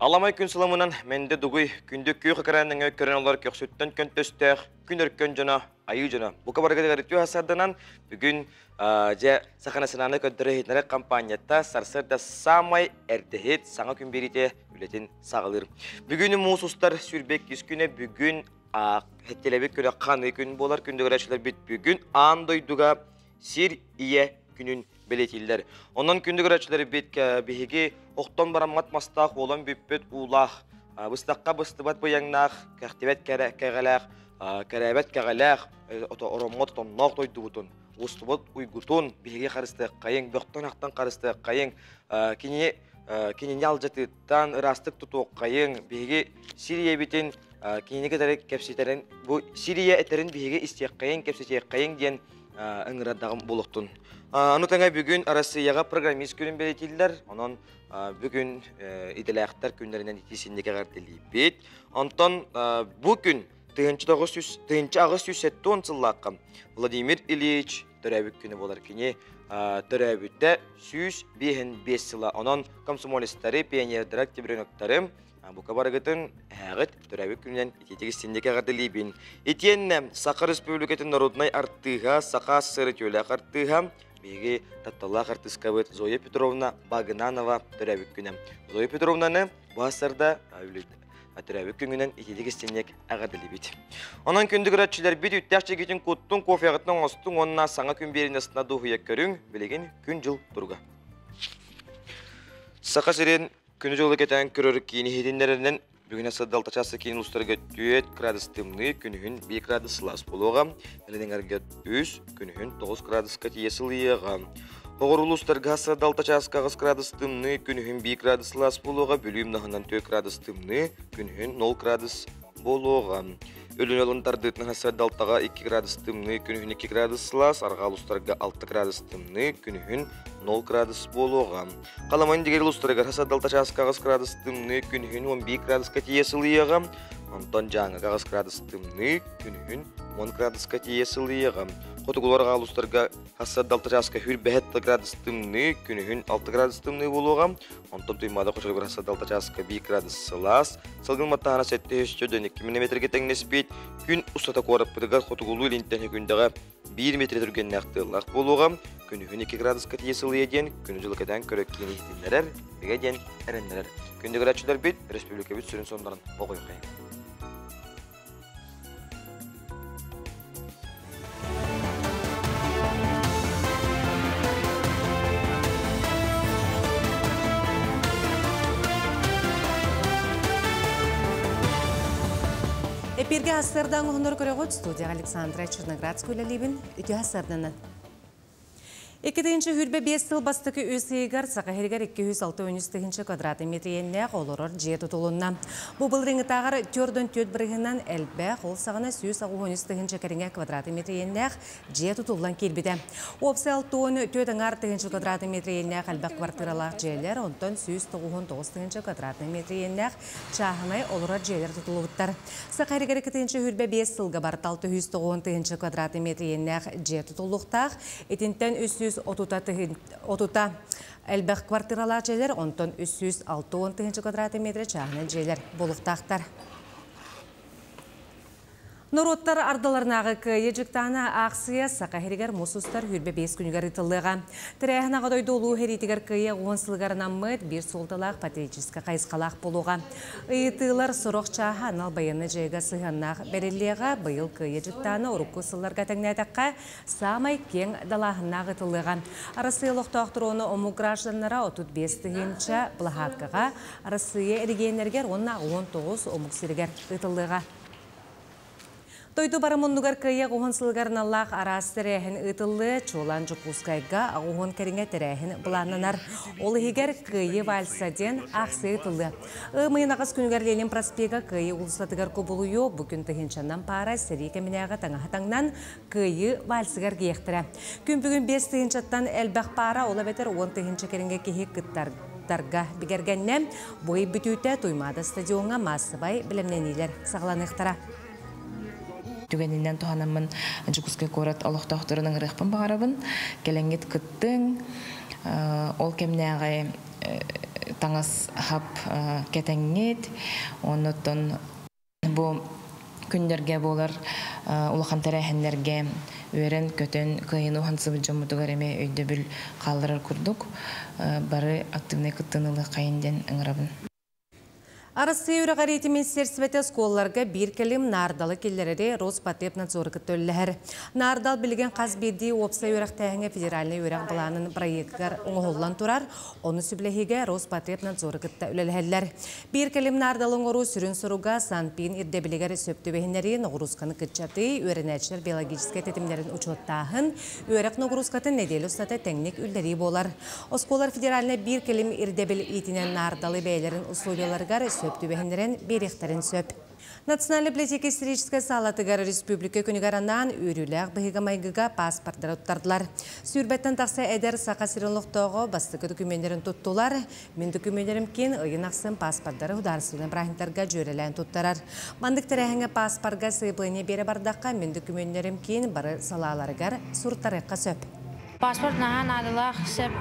Alamay күн сыламынан менде дугуй күндік күй қақыранның өккерін олар көксүттен көнтөстәқ, күн өркөн жана, айы жана. Бұқа барғадығар өту асардынан бүгін сақанасынаны көндірі хетнері компанията сарсырда самай әрдіхет саңа күн берите үлетін сағылыр. Бүгіні мұсустар сүрбек күскүне бүгін хеттелебек күні қаны күн болар күндігір әшілер бет бүгін андойдуға сир ие күнін белетилдер. Онан күндігір әшілері бет бейге оқтон барамат мастақ олон бүппет улақ. Бұстаққа бұстыбат бұяңнақ, кәқтебет кәғалақ, кәрәбет кәғалақ, оромот тоннақ тойды бұтын. Ұстыбат ұйғытын, бейге қарысты қайың, бөқтен ақтан қарысты қайың, кенене алжатыттан ұрастық тұту қайың, бейге Сирия бетін, кенене кәдәрі кәпсетерін, бұл Сирия әтерін бейге істек қайың, кәпсетек қайың ден ыңырадағым болуқтын. Аны таңа бүгін Россияға программист күнін белетілдер, онын бүгін иделәқтар күнлерінен итесіндегі ғардылы бет. Онтан бұл күн 9 агыст сыллаққа Владимир Ильич төрәбік күні болар күні төрәбікті 105 сыла. Онын комсомолистары, пионердері, октябренөктары бұқа барығытын әғыт төрәбік күнінен итетегістіндегі ғардылы бен. Етен Сақа Республикатын народнай артыға, Сақа сыры төләқ артыға, беге татталақ артыска бұд Зоя Петровна Багнанова төрәбік күні. Зоя Петровнаны басырда төрәбік күнінен итетегістіндегі әғардылы бет. Онан күндігір әтшілер бет үттәшті кетін көттің кофеғытның остың онына саңа күн берін астына дұғыяк көрің, білеген күн жыл тұрға. Сақа сірен күні жолы кетен көрір кейіні хедендерінен бүгін асады алтачасы кейін ұлыстарға 4 градус тымны күнігін 2 градус лас болуға, әлінің әрге 3 күнігін 9 градусқа тиесіл еға. Оғыр ұлыстарға асады алтачасы 2 градус тымны күнігін 2 градус лас болуға, бөлім нағынан 4 градус тымны күнігін 0 градус болуға. Өлін олындардытын асады алтаға 2 градус тымны күнігін 2 градус лас, арға ұлыстарға 6 градус тымны күнігін 0 градус болуға. Қаламайын дегер ұлыстарға асады алтачасы 2 градус тымны күнігін 11 градусқа тиесіл еға. Онтан жаңы 2 градус тымны күнігін 10 градусқа тиесіл еға. Қотығыларға ұлыстарға асады алтачасқа хүл 5 градус тымны күнігін 6 градус тымны болуға. Онтан тұймада қошылығыр асады алтачасқа 2 градус сылас. Сылғылматтағына сәтті өстөден 2 мм тәңнеспейт. Күн ұстата қорып бұдығар қотығылу лентені күндіға 1 метр түрген нәқтылақ болуға. Күнігін 2 градусқа тиесіл еден, күні жылы кәден көрек кені ехтендерер, бігеден әріндерер. Күндігі рәтшілер бет, республика бет сүрін сондарын оғой қайын. Эпирге астырдан ғыныр көрегіт студия Александра Черноградская лебін үті астырданы. Екетінші хүрбе 5 тыл бастықы өсейгар сақахергер 206 квадраты метрейінне қолырыр жер тұтылынна. Бұл реңі тағыр түрдің төт бірігінен әлбә қол сағына 113 кәріңе квадраты метрейінне жер тұтылын келбеді. Опсал тоны төтің артығыншы квадраты метрейінне әлбәқ квартиралақ жерлер, онтан 199 квадраты метрейінне чағынай олырыр жерлер тұтылуыттар. Сақахергер екетінші хүрбе 5 тылға бар 690 квадраты метрейінне жер тұтылуқтақ, етінтен 330 әлбәқ квартиралар жерлер, онтон 360 квадраты метр чағыны жерлер болуқтақтар. Нұруттар ардыларнағы ежіктана ақсыя сақахерігер мұсыстар хүрбе 5 күнігер итылыға. Тірәхіна ғадойды олу херитігер күйе 10 сылғарынан мұд бір солталақ патриотическа қайысқалақ болуға. Ийтылар сұрық чаға анал байыны жайға сығаннақ бәрелеға бұйыл ежіктана ұрыққы сылларға тәңнәдіққа самай кен далағыннақ итылыға. Арасыя лоқтақтыр оны ому гражданлара 35-тігінші бұлағатқыға, арасыя әрігенергер онна 19 омық сірігер итылыға. Тойду барамоннугар кыя оғын сылғарын Аллах арас тірәхін ұтылы чолан жүкускайға оғын кәріңе тірәхін бұланынар. Ол егер кыя вальсаден ақсы ұтылы. Мыйын ағыз күнігер Ленин проспега кыя ұлысатығар көбілуйо бүкін тығыншаннан пара сәрі кәмінәға таңағатаңнан кыя вальсығар кеқтірі. Күн бүгін 5 тығыншаттан әлбәқ пара ола бәтір 10 тығыншы кәріңе кехек кіттарға бігергеннен бой бүтуті туймады стадионға массыбай білімненейлер сағланықтыра. Түгенінен туғанамын жүкізге көрет олықтақтырының рықпын бағарабын. Келеңгет күттің, ол кемнәғай таңас хап кетеңнет, оннотон бу күндерге болар улахан тәрәһеннәргә өрен көтен кыйыну хансыбы жомутугар эме өйдө бүл калдырар курдук. Бары активный кыттынылы кайынден ыңырабын. Арасы юрағареті министерствете сколларға бір келім нардалы келлерері Роспотребнадзоры көттөлілер. Нардал білген қаз берді опса юрақ тәңе федеральный юрақ баланын проекттер оңғолан тұрар, оны сүбләхеге Роспотребнадзоры көтті өлеләлер. Bir келім нардалың ору сүрін сұруға санпин ирдебілігер сөпті бәхінлері нұғырузқаны күтчаты, өрінәтшілер биологическе тетімдерін ұчуаттағын, өрек нұғырузқатын неделі ұстаты тәңнек үлдері болар. Осколар федеральный бір келім ирдебіл итінен нардалы бәйлерін условияларғар сөптүбәһендерен беректерин сөп. Национальный библиотека историческая салатыгар республика күнігаранан үріләқ бұхиға майгыға паспорттары ұттардылар. Сүрбеттен тақса әдер сақа сирынлықтығы бастықы документтерін тұттылар. Мен документтерім кен ұйын ақсын паспорттары ұдарсылын брахинтарға жөрелән тұттарар. Мандық тәрәхіңі паспортға сыйплыне бері бардаққа мен документтерім кен бары салаларығар сұрттарыққа сөп. Паспорт наға надылақ сөп.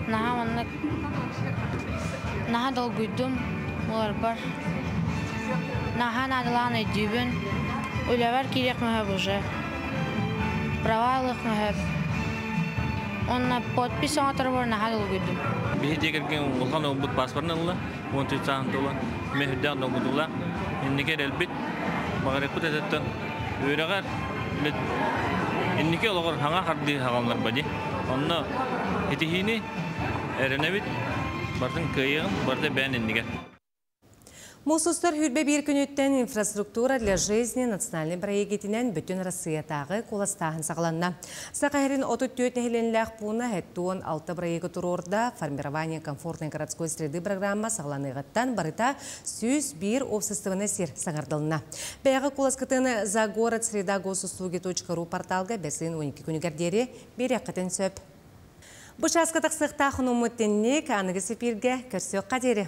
Наға онлық. Наға дол гүйдім. Олар бар. Нахан адылан өйдібін. Өләвәр керек мәхәб уже. Правайлық мәхәб. Онна подпис оңатыр бар нахан дол гүйдім. Бейі дегерген олған оңбұт паспортын ұлы. 13 сағын толы. Мәхүдден оңбұт ұлы. Еннекер әлбет. Бағарек бұт әтетті. Өрәғар. Еннеке олығыр хаңа қарды хағалар бәде. Онна етихini әрінәбет. Бардың көйеғын, барды бән еннеге. Мусустар хүрбе бір күнеттен инфраструктура для жизни национальный проектінен бүтін Россиятағы қоластағын сағыланна. Сақайрын 34 нәхіленләқ пуына әттуын 6 проекті тұрорда формирование комфортной городской среды программа сағыланығыттан барыта сүз бір обществоны сер саңардылына. Бәйғы қоласқытыны за город среда госуслуги.ру порталға бәсін 12 күнігердері бір әқытын сөп. Бұшасқытық сықта құнымыттеннек анығы сепірге көрсек қадері.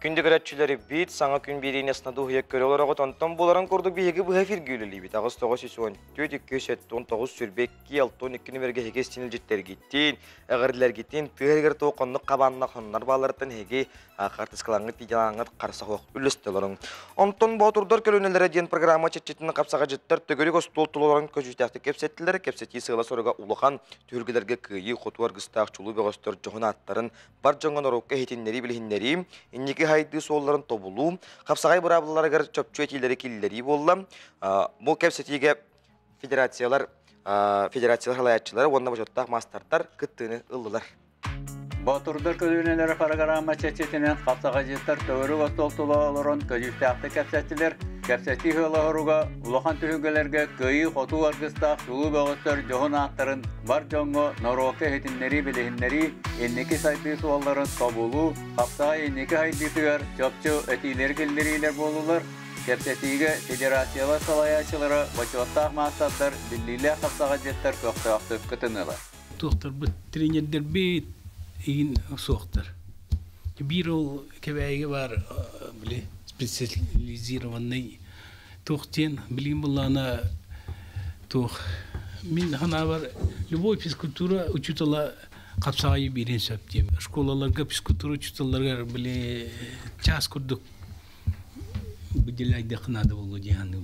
Күнді көрәтшілері бейт, саңа күн берейін асынады ұйек көрі оларға тонтан боларын көрдік бейгі бұға фергейлі бейт. Ағыз 9-19 сүрбек 2-6-12 нөмерге хеге сеніл жеттер кеттен, әғірлер кеттен, түйергер тоқынны қабанына қонынар баларыттан хеге қартысқылаңғы тейделаңғыд қарса хоқ үлістелерін. Онтон бұғытырдар көлінелері ден программа чет-четіні қапсаға жеттер төгірек остол тұлыларын көзүйтәқті кепсеттілер, кепсетті сығыла сорыға ұлыған түргілерге күйі, құтуар ғыстақ чулу беғостыр жоғын аттарын бар жоңған орыққа хетінлері білхінлері, иннекі хайды солларын тобулу, қапсағай бұрабыларығар чөпчу етелері келілері болла. Бұл кепсеттіге федерациялар халаятчылары, онына бұжоттақ мастартар күттіні ұлылар. Батурдар көлүнелері программа чечетінен қапсаға жеттер төгірі ғостол тұлағаларын көзістақты кәпсәттілер, кәпсәтті ғылағыруға ұлақан түхігілерге көйі қоту арғыстақ сұлу бөғістер жоғын аттарын бар жоңғы норокы хетінлері білігінлері еннекі сайты суаларын табулу, қапсаға еннекі хайдетігер чөпчу өтейлер келдерейлер болулар, кәпсәттігі федерациялар салаячылары бачуаттақ мақсаттар білілі қапсаға жеттер көқтіақты күтінілі. Тоқтар бұл тренердер бейт ин соқтар. Bir ol kebeye var bile spesiyalizirованный toxten bilgin bulana tox min hana var любой физкультура учитала капсагай берен сөптем. Школаларга физкультура учиталарга биле час курдук бүделайда кынады болду дегенди.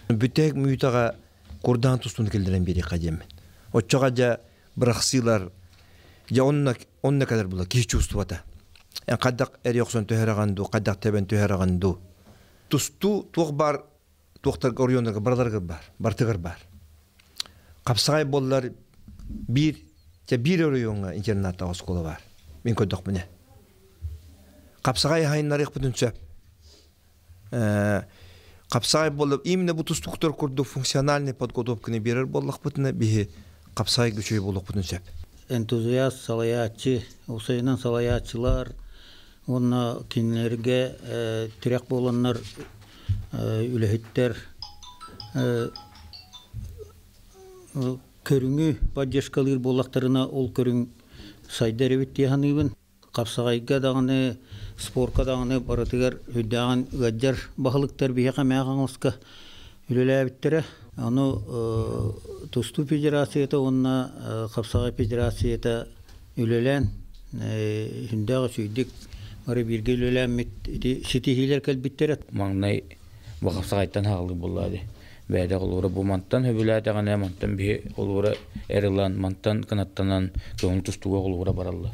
Бүтек мүйтага курдан тустун келдирен бери кадем. Оччога жа брахсилар ja onna kadar bula ki чувствата. Qaddaq eriyokson töheragandu, qaddaq teben töheragandu. Tustu tuğbar tuğtar oryonlarga barlarga bartıgar bar. Qapsagay bollar bir oryonga internatda oskola var. Men ködük mene. Qapsagay hayınlar yak bütün söp. Qapsagay bollar imne bu tustuqtor kurdu funksionalny podgotовканы берер боллак бүтүнө бихи Qapsagay güçöy боллак бүтүн söp. Энтузиаст салаятчы, усайынан салаятчылар, онна кинлерге тирек боланнар үлехиттер көрүңү поддержкалыр боллактарына ол көрүң сайдар эбит дияханыбын. Капсагайга даганы, спортка даганы баратыгар өйдаган гаджар бахылыктар бихе камягаңызга үлеләбиттере. Аны Тусту Федерацията, онна Қапсағай Федерацията үлелен, хүндағы сүйдік, мары бірге үлелен сетихилер кәлбіттерет. Маңнай Қапсағайттан хағылы болады. Бәді қолуыры бұл манттан хөбіләді ғана, манттан бі қолуыры әрілан, манттан қанаттанан көңіл тұстуға қолуыра баралла.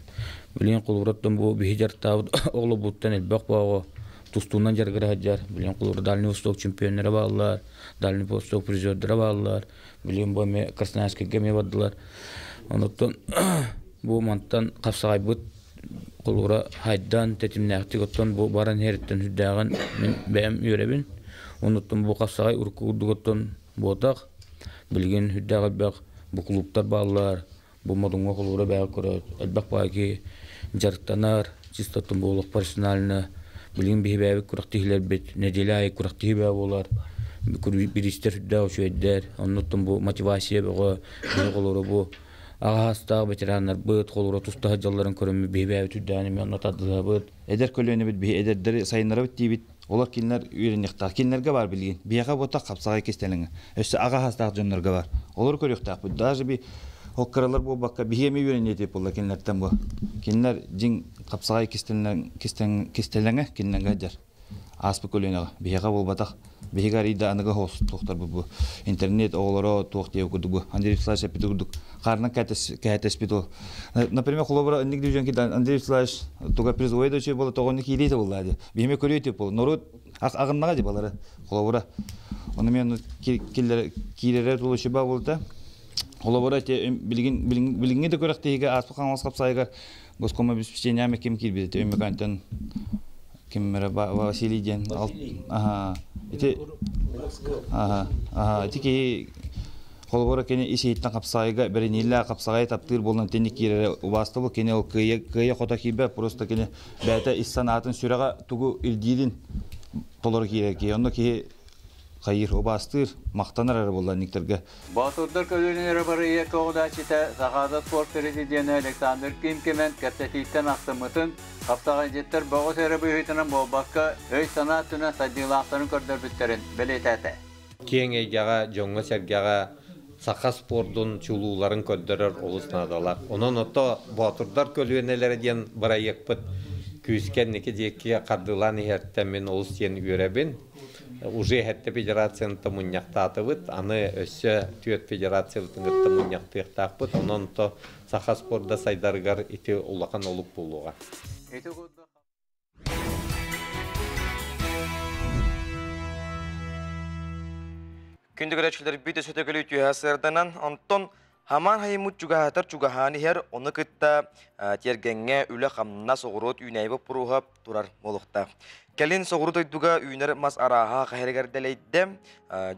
Білген қолуыраттан бұл бі жартауыд оғылы бұттан әлбәқ бағы тустуынан жарғыры хаджар. Білген қолуыры Дальний Восток чемпионлары бағылар, Дальний Восток призердері бағылар. Білген бұл ме Красноярскіге ме бадылар. Оныттан бұл манттан Қапсағай бұд қолуыра хайдан тәтімнәқті көттен бұл баран херіттен хүддәғын мен бәйім үйребін. Оныттан бұл Қапсағай ұрқығырды көттен бұтақ. Білген хүддәғі бәқ бұл клубтар бағылар. Бұл мадыңға қолуыра бәғі көрет. Әлбәқ бағы жарықтанар, чистоттың болық профессионалына. Білген бігі бәйі күрақтығылар бет, неделі айы күрақтығы бәйі болар. Бірістер хүддәғі шөйддер. Оныттан бұл мотивация бұғы, қолуыра бұл аға хастағы ветерандар бұд, қолуыра тұстағы жалларын көрімі бігі бәйі түддәғіне мен ұнатадыға бұд. Әдер көлөне біт, бігі әдердері сайынлары біт дейбіт. Олар келінлер үйренектақ. Келінлерге бар білген. Бияға бұтақ Қапсағай кестеліңі. Өсі аға хастағы жонларға бар. Олар көректақ бұд. Даже би ол қаралар бұл баққа бігеме үйренетеп олар келінлерден бұл. Келінлер жин Қапсағай кестеліңі келінлерге әдер. Аспы көлөнеға. Бияға бұл батақ. Бияға рейді анығы хоз тоқтар бұл. Интернет оғылары тоқ деу күрді бұл. Андрей Вячеславович әпеті күрдік. Қарынан кәтес бет ол. Например, қолабыра үнік деужен кейді Андрей Вячеславович тұға призовайды өче болды, тоғынны кейлейді бұл. Бігеме көрейді бұл. Нұрыд ағыннаға деп алары қолабыра. Оны мен кейлері тұлы шеба болды. Қолабыра білгенге де көрек дейгі аспы қаңыз Қапсағайға Госкома обеспечения кем келбеді. Өмекантен кеммері Василий ден. Эти кей қолабыра кені есейттен Қапсағайға бірінелі Қапсағай таптыр болынан тенік керері убасты бұл. Кені ол күйе қота кейбі просто кені бәті іс санатын сүреға тұғы үлдейдін толыр кереке. Онда кей қайыр обастыр мақтанар әрі болған нектерге. Батырдар көлінері бары екі оғдачыта Сақады спорт президенті Александр Кимкемен кәптетейттен ақтымытын Қапсағай жеттер бағыз әрі бұйытынан болбаққа өй сана түні садилақтарын көрдір бүттерін білетәті. Кейін әйгеға, жоңғы сәргеға Сақа спордың чулуларын көддірір олысынадалар. Onun отто Батырдар көлінелері ден бұра екпіт күйіскен неке декке қардылан ехерттен мен олыс ден үйребін. Уже хәтті федерацияны мұнияқтаты бұд, аны өсі түйет федерацияны мұнияқтық бұд, онын то Сақа спорда сайдарғар ити ұлақан олып болуға. Күнді көрәтшілер бүйті сөтекілі түйәсірдінен, онтон Хаман хайымут чугахатар чугаханы хер оны кытта тергенге үлі қамна соғырот үйнәйбі пұруғап тұрар молықта. Кәлін соғырот ойдуға үйнер мас араға қайыргәрділейді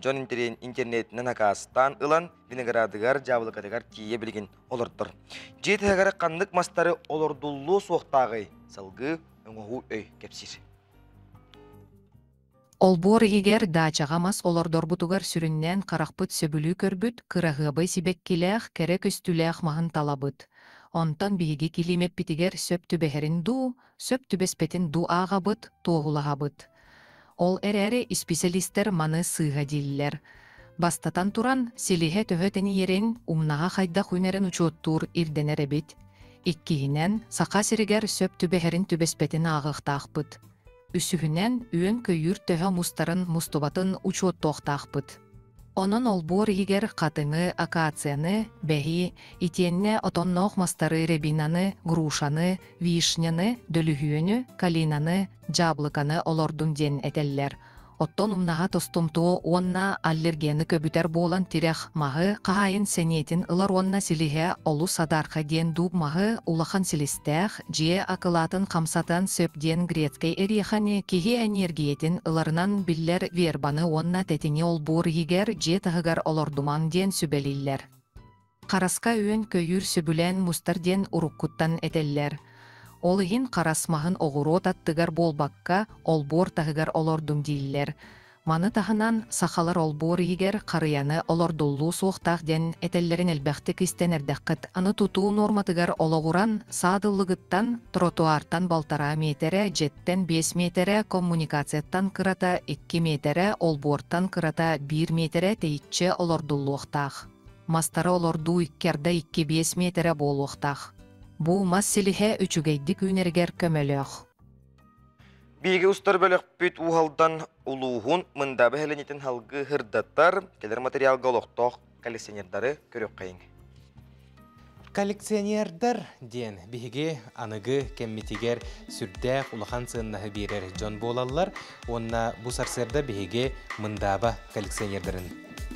Джон интернетінен хакастан ұлан винеградығар жабылықадығар тие білген олырдыр. Жеті әгәрі қандық мастары олырдулу соқтағы салғы өңіғу өй кепсір. Олбор егер дачаға мас олордор бутугар сүріннен қарақпыт сөбілі көрбіт, қырағыбы сибек келех, керек үстілех мағын талабыт. Онтан биеге келемеп бітігер сөп түбәхерін ду, сөп түбеспетін ду ағабыт, тоғылағабыт. Ол әрәрі специалистер маны сыға дейлер. Бастатан туран, селихе төхөтені ерен, умнаға қайда хүнерін учуоттур ирденер әбіт. Иккihinen сақа сірігер сөп түбәхерін түбеспетін ағықтақпыт. Үсүхінен үйін көйір төһі мұстарын мұстубатын учуот тоқтақпыт. Онын олбор егер қатыңы акацияны, бәхи, итенне отонноқ мастары ребинаны, грушаны, вишняны, дөлүхүйіні, калинаны, жаблыканы олордун ден әтеллер. Оттон умнаға тостумтуы онна аллергені көбүтер болан тирек мағы қағайын сәнетін ылар онна силихе олу садарқа ден дуб мағы улахан силистәқ, же акылатын қамсатан сөп ден грецкай әрияханы кеге энергиетін ыларынан биллер вербаны онна тәтіне олбор егер же тағығар олордуман ден сүбелиллер. Қараска үйін көйір сүбілен мұстар ден ұрыққыттан әтеллер. Олығын қарасмағын оғырот аттығар болбаққа олбор тағығар олордум дейілер. Маны тахынан сахалар олбор игер қарыяны олордуллу суықтақ ден этеллерин элбәхті кистен әрдәққыт. Аны тутуу норматыгар олоғуран саадыллығыттан тротуартан балтара метері, жеттен 5 метері, коммуникацияттан кырата 2 метері, олбортан кырата 1 метері тейітче олордуллуқтақ. Мастары олорду иккерді 2-5 метері болуқтақ. Бу мас силихе үчүгейді күнергер көмөлөөх. Биге устар бөлөк бүт ухалдан улуухун мында бәһәленетен халгы хырдаттар келер материалга олоқтоқ коллекционердары көрөк кайын. Коллекционердар ден биге аныгы кеммитигер сүрдәк улахан сыннахы берер жон болалар, онна бу сарсерда биге мындаба коллекционердарын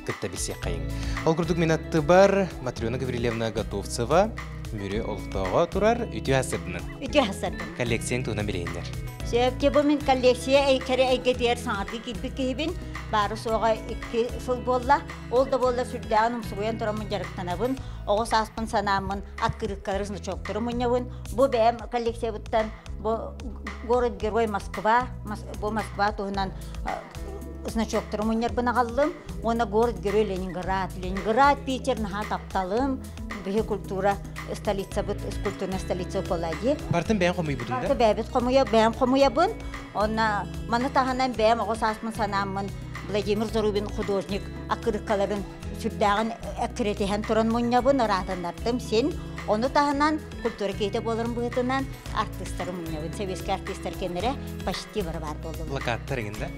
кытта бесе кайын. Ол күрдүк минатты бар Матрёна Гаврилевна Готовцева мүре олықтауға тұрар үті хасырдынан. Үті хасырдын. Коллекцияң туғына білейіндер. Сөйіпте бұл мен коллекция әйкәрі әйгетер саңаты келбі кейбін. Бары соға 2 сыл болла. Ол да болла сүрдәғын ұмсығуян тұрамын жарықтанабын. Оғыз аспын санамын, атқырыққарызны чоқтырымын явын. Бұл бәйім коллекция бұттан город-герой Москва. Бұл Москва туғынан значоктор муньяр бынагаллым, она город-герой Ленинград. Ленинград, Питер, наха тапталым, бихе культура столица бут, культурная столица Полади. Бартын бәйін қомой бұдын да? Барты бәйін қомуя бұн. Она маны тағанан бәйім оғыз асмын санамын, Владимир Зарубин художник, ақырыққаларын сүрдәғын әкіретеген тұрын мунья бұн, ратандартым сен. Оны тағанан культура кейті болырын бұғытынан артистары мунья бұн. Советский артистар кенері почти бар болды. Плакаттар егінде?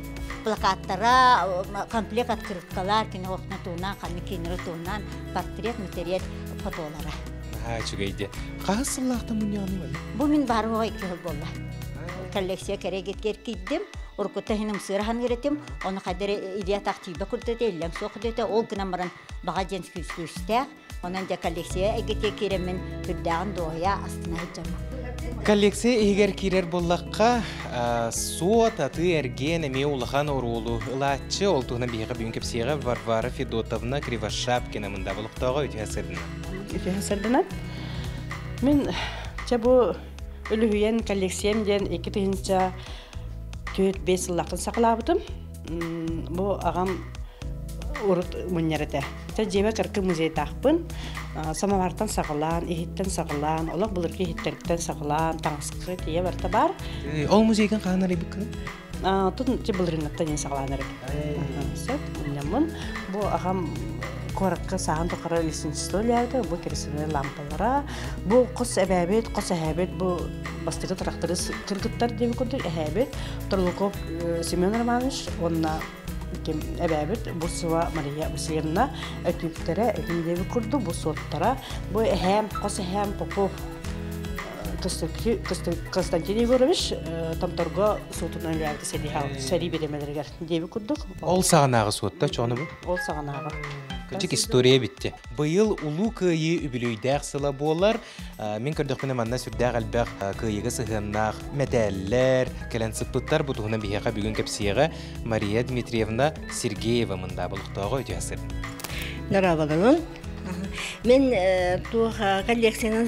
Плакаттара, комплект открыткалар, киноғықны туынан, қаны кейнері туынан, портрет, материет, фотолары. Чүгейде. Қағы сыллақты мұнияны бәді? Бұл мен баруға 2 жыл болды. Коллекция кәрегеткер кейдім, ұрқытта хенім сырхан керетім, оны қадыры идея тақтибі күрдеді, әлем соқыдеді, ол күнен баран баға жен күстәк, онан да коллекция әгетке керемен күрдәғын доғая астына хеджамы. Коллекция егер керер боллаққа суат аты әрген әме улахан орулу ұлатчы олтуғына бейгі бүйін кепсеға Варвара Федотовна Кривошапкина мұнда болуқтауға өте әсірдінен. Өте әсірдінен. Мен бұл үліхуен коллекциям ден 2-5 жыллақтын сақылабыдым. Бұл ағам урут мұнерді. Жеме кіркі музей тақпын. Самавартан сағылан, ехеттен сағылан, олақ бұлырғы ехеттеріктен сағылан, таңсықы тие барта бар. Ол музейген қағанар ебіккі? Тұтын бұлырыңаттан ең сағыланыр. Сөт, мұнемін. Бұл ағам қорыққы саған тұқыры лесіншісті өлерді. Бұл кересіне лампалара. Бұл қос әбәбет, қос әбәбет, бұл бастығы тұрақтыры кіргіттар деп көрді. Әбәбет, Тұрлықов Семен Романович, онына әбәбет, бұл сұва Мария Васильевна өтіптері әдімдегі күрді, бұл соттара. Бұл әхәм, қос әхәм Попов Константин Егорович тамторға сотынан әлді сәри беремелергер дейбі күрдік. Ол сағанағы сотта, чоны бұл? Ол сағанағы. Көчек история бітті. Бұйыл ұлу күйі үбілейдәқ сыла болар. Мен көрдіқпіне манна сүрдәқ әлбәқ күйігі сығыннақ, мәтәлілер, кәлән сыппыттар бұтығына бейеға бүгін кәпсеға Мария Дмитриевна Сергеева мұнда бұлықтауға өте асыр. Нарабаланын. Мен коллекцияны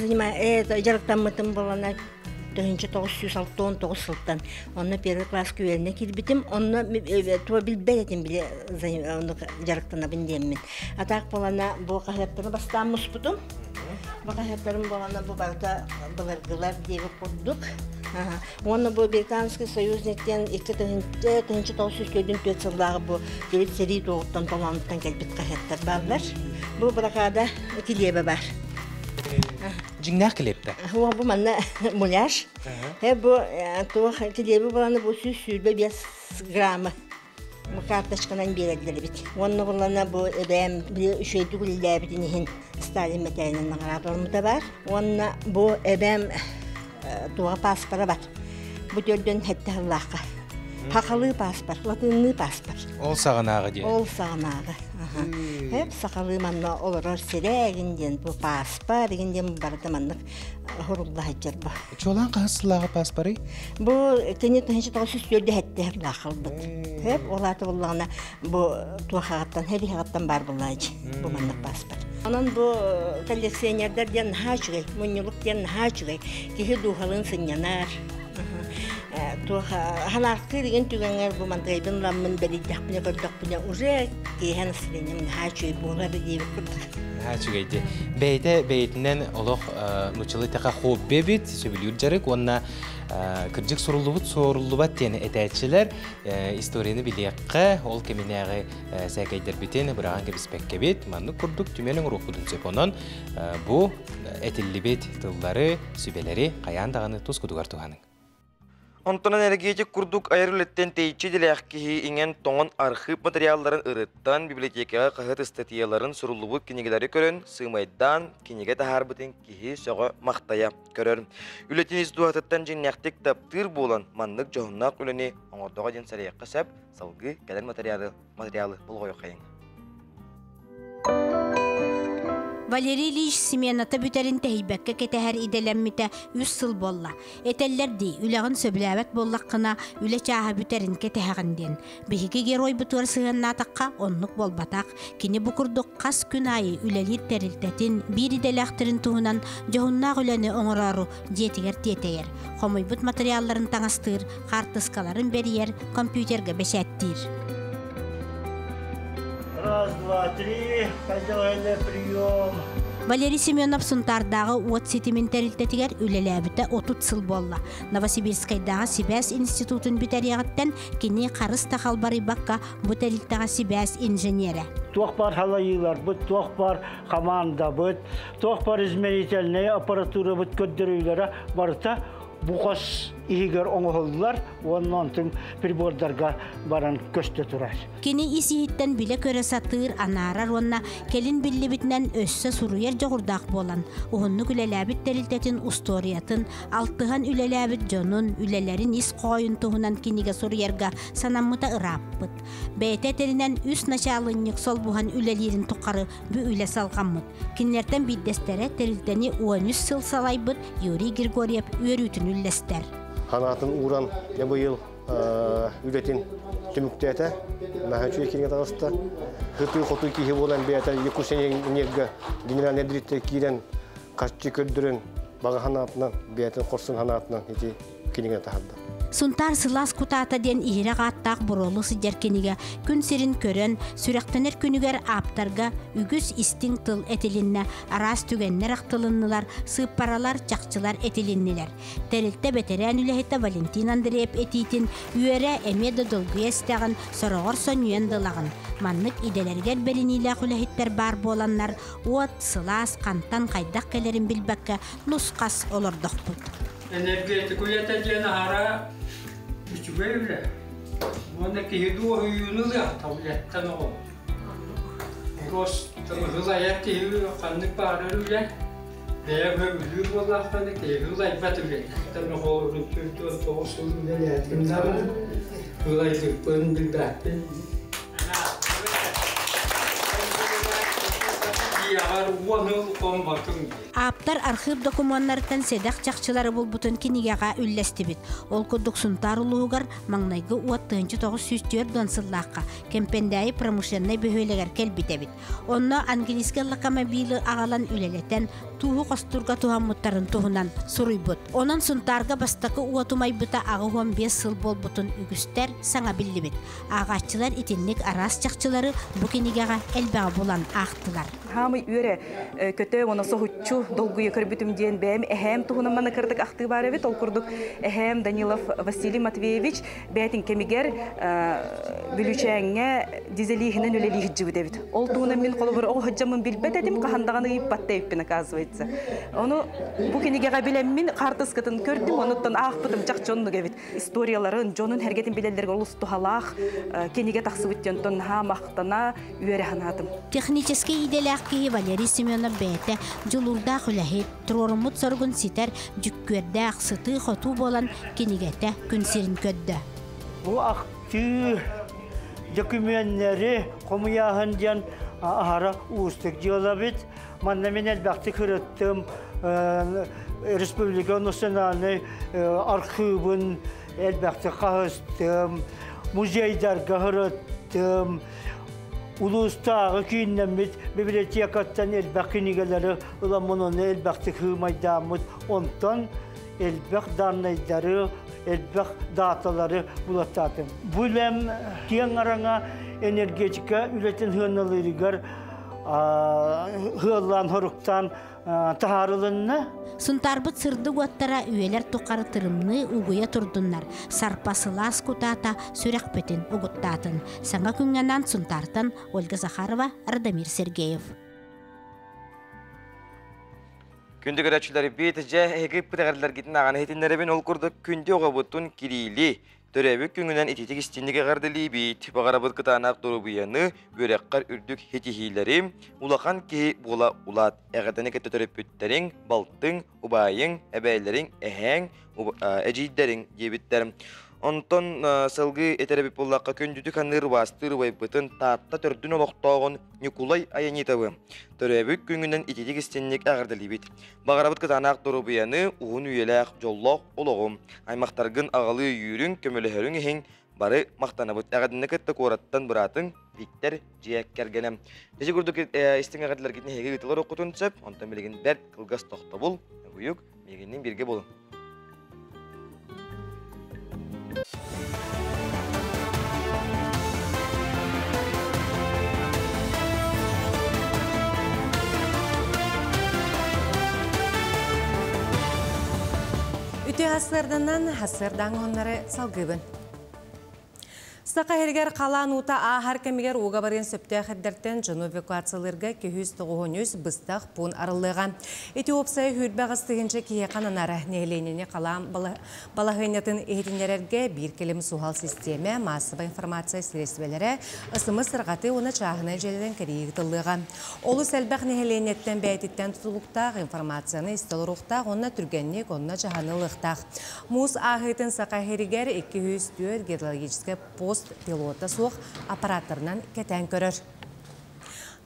жарықтан мұтым болана 1969 жылдан. Оны первый класс күйеліне келбетім. Оны білбәр етім біле жарықтана біндемін. Атақ болана бұл қағаптарына бастан мұс бұдым. Бұл қағаптарым болана бұл барда бұларғылар дейбі құрдық. Оны бұл Британский союзніктен 1904 жылдағы бұл келіп сәрей тоғыттан толанықтан келбет қағаптар барлар. Бұл бірақада келебі бар. Жіңнақ келепті? Бұл манна мұляш. Бұл келебі боланы бұл сүйбе 5 граммы. Бұл карташқанан береділер бет. Оны болана бұл әбәм үшейді күлілі бітінеген Сталин мәтәйінің нағаратылымы да бар. Оны бұл әбәм туға паспары бар. Бұл төрден әтті ғылаққа. Хақалы паспар, латынны паспар. Ол сағанағы де? Ол сағанағы. Сақалы манна олырар сірәгінден бұл паспар, егінден барды маннық ғұрылды әджер бұл. Чолан қағысылағы паспары? Бұл кенет 1904-де әтті ғылақылдық. Олаты болағына бұл туақағаттан, әбі қағаттан бар болайды бұл маннық паспар. Onun bu koleksiyonerlerden haçgay, munyuluktan haçgay, ki duhalın sınyanar. Hanaqtı деген түгәнгәр бу мантайдын ламын белидәк бине көрдәк бине уже киһән синең хачы булар дип күрдек. Хачыгайды. Бейтеннән олох нучылы така хобби бит, сөбилүр жарык, онна кыржык сорулубат тени этәчиләр историяны билиякка, ол кеминәгы сәкәйдер битен бураган кебиспекке бит, манны курдук түмәнең рухудун сепонон бу этилли бит тыллары, сүбеләре каян даганы тускудугар туганың. Онтонан эргеҗек курдук айрылыттан тейчи диләхки иңен тоңон архив материалларын ырыттан библиотекага кахыт статьяларын сурулубут кинегеләре көрөн, сымайдан кинеге тахарбытын кихи сога мактая көрөр. Үлетинис дуатыттан жиннәктек таптыр булан маннык жоннак үлени оңордога ден сарыякка сәп салгы кәлән материалы булгой кайын. Валерий Ильич Семената бүтерин тәйбәккә кетәһәр иделәммитә 100 сыл болла. Этәлләрди үләгән сөбеләбәт боллаккына үлә чаһа бүтерин кетәһәгәндән. Биһиге герой бутыр сыгынна такка оннук болбатак. Кини букурдук кас күн айы үләлир тәрилтәтин бир иделәхтерин туһунан җоһунна үләне оңрару җетигәр тетәер. Хомойбут материалларын таңастыр, картыскаларын бериер, компьютерге бәшәттир. Раз, два, три, хозяйный прием. Валерий Семенов сунтардағы уот сетимен тәрілтетігер үлеләбіті 30 сыл болла. Новосибирскайдағы Сибәс институтын бітәрияғыттан кені қарыс тақал бары баққа бұ тәрілтіға Сибәс инженері. Тоқ бар халайылар бұд, тоқ бар команда бұд, тоқ бар измерительная аппаратура бұд көддірілері барыта бұқас игер оңғылылар, оннан түн прибордарға баран көсті тұрар. Кені исихиттен біле көрі сатыр анарар онна келін білі бітінен өссі сұруер жоғырдақ болан. Оғынны үлеләбіт тәрілтетін усториятын, алтыған үлеләбіт жонун, үлелерін ис қойын тұғынан кенеге сұруерға санамыта ыраппыт. Бәйті тәрінен үс началынник сол бұған үлелерін тұқары бі үле салғаммыт. Кенлерден биддестері тәрілтені 13 сыл салайбыт Юрий Григорьев өрүтін үллестер. Hanatın uğran ne bu yıl üretin tümüktete mahçu ekine tarafta hıtı kotu ki olan bir atan yekusen niyga general nedritte kiren kaççı köldürün baga hanatından bir atan korsun hanatından iti kinine tahadda. Suntar sılas kutata den ihire qattaq burolu sıjarkeniga gün serin körön sürektener günüger aptarga ügüs isting tıl etilinne aras tügenler aqtılınныlar sıpparalar çaqçılar etilinniler. Terilte beterän ülehete Valentin Andreev etitin üere emede dolguya istağın sorogor sonyen dılağın. Manlık idelerger beriniyle ülehitter bar bolanlar uat sılas kantan qaydak kelerin bilbekke nuskas olordokput. Energetik üreteceğine ara üç böyle. Ondaki hidu huyunu da tabletten o. Dost hızayet hidu kanlık bağırırlar. Veya böyle büyük olanlar ki hızayet batırıyor. Tabii horun Türkçe toğusun böyle kimler hızayet pın bildattı. Aptar arxiv dokumanlardan sedaq çaqçıları bulbutun kinigaga üllestibit. Ol kuduk suntar uluğugar mаңнайгы уаттığıncı 904 сыллаққа кемпендәйі промышленный бөхөйлегер келбитебит. Онна ангелискелі камабилы ағалан үлелетен туғы қостурға туғаммыттарын туғынан суруйбут. Онан сунтарға бастақы уатумайбыта ағы 15 сыл болбутун үгістер саңа биллибит. Ағатчылар итинник арас чақчылары бұ кинигага әлбәға болан ақтылар. Хамы үре көтө оны соһуччу долгуя көрбүтүм диен бэм эхем туһунан мана кырдык акты бар эбит ол курдук эхем Данилов Василий Матвеевич бэтин кемигер бүлүчәңгә дизелихинен үлелих җибет эбит ол туһунан мин колобор о хаҗамын билбет эдим кахандаганы иппатта иппин оказывается оны бу кинигега билем мин картыскытын көрдүм онуттан ахпытым чакчонну эбит историяларын жонун хергетин билелерге улусту халах киниге таксыбыттан ха мактана үре ханатым технический иделах ки Валерий Семенов бәте жулурда хулахет трормут соргун ситер жүккөрдә аксыты хоту болан кинигете күнсерин көддө. Бу акты документтери комуяхан жан ара устык жолабит. Манна мен элбакты көрөттүм республика национальный архивын элбакты кагыстым, музейдарга көрөттүм. Улустағы күйіннәмет библиотекаттан әлбәқ кенегелері ұламының әлбәқті қымайдамыд. Онтан әлбәқ дарнайдары elbaq dataları bulatadım. Bu lem kiyan arana energetika üreten hınalıgar hılan horuktan taharılınna. Suntarbıt sırdı guattara üyeler tuqarı tırımны uguya turdunlar. Sarpasılas kutata sürekpetin uguttатын. Sana küngenen suntartan Olga Zakharova, Radamir Sergeyev. Күнді көрәтшілері бетіже әгіп бұтағарлар кетін ағаны хетінлеребен ол күрді күнде оға бұттын кирили. Төрәбі күңінен ететік істендіге қардылы бейт. Бағара бұт қытанақ дұру бұяны өрәққар үрдік хетихилері улақан кей бұла улат. Әғатаны кәтті төріп бүттерің, балттың, ұбайың, әбәйлерің, әхәң, әжейдерің дебіттерім. Онтон сылғы етеребіп болаққа көндүді қаныр бастыр байбытын татта түрдің олықтауғын Николай Аянитовы. Төрәбік күңінен ететік істеннік әғірділі бет. Бағарабыт қытанақ дұру бұяны ұғын үйеләқ жоллақ олығым. Аймақтарғын ағалы үйірін көміліхерін ең бары мақтанабыт. Әғадыны кітті қораттан бұратын биттер жияк кәргенім. Неше күрдік істің әғадылар кетіне хеге ғытылар оқытын сөп, онтан білеген бәрт қылғас тоқта бұл, ұйық мегеннен берге болын. Үті ғасырданан ғасырдан онлары салғыбын. Сақа хергер қалан ута ахар кемигер уға барген сөпті әқіддерден жыны эвакуацияларға 290 бұстақ пұн арылыға. Этиопсай хүрбі ғыстығынша кие қананары нәйленіне қалан балағынетін ехетінерерге бір келім суғал системе массыва информация средствелері ысымы сырғаты оны чағына желден кәрейік тылыға. Олы сәлбәқ нәйленеттен бәйтеттен тұтылықтақ информацияны істалырықтақ, оны түргеннек, оны жағанылықтақ. Мұз ағытын сақа хергер 204 гидрологический пост пилота соқ аппараттарынан кәтән көрір.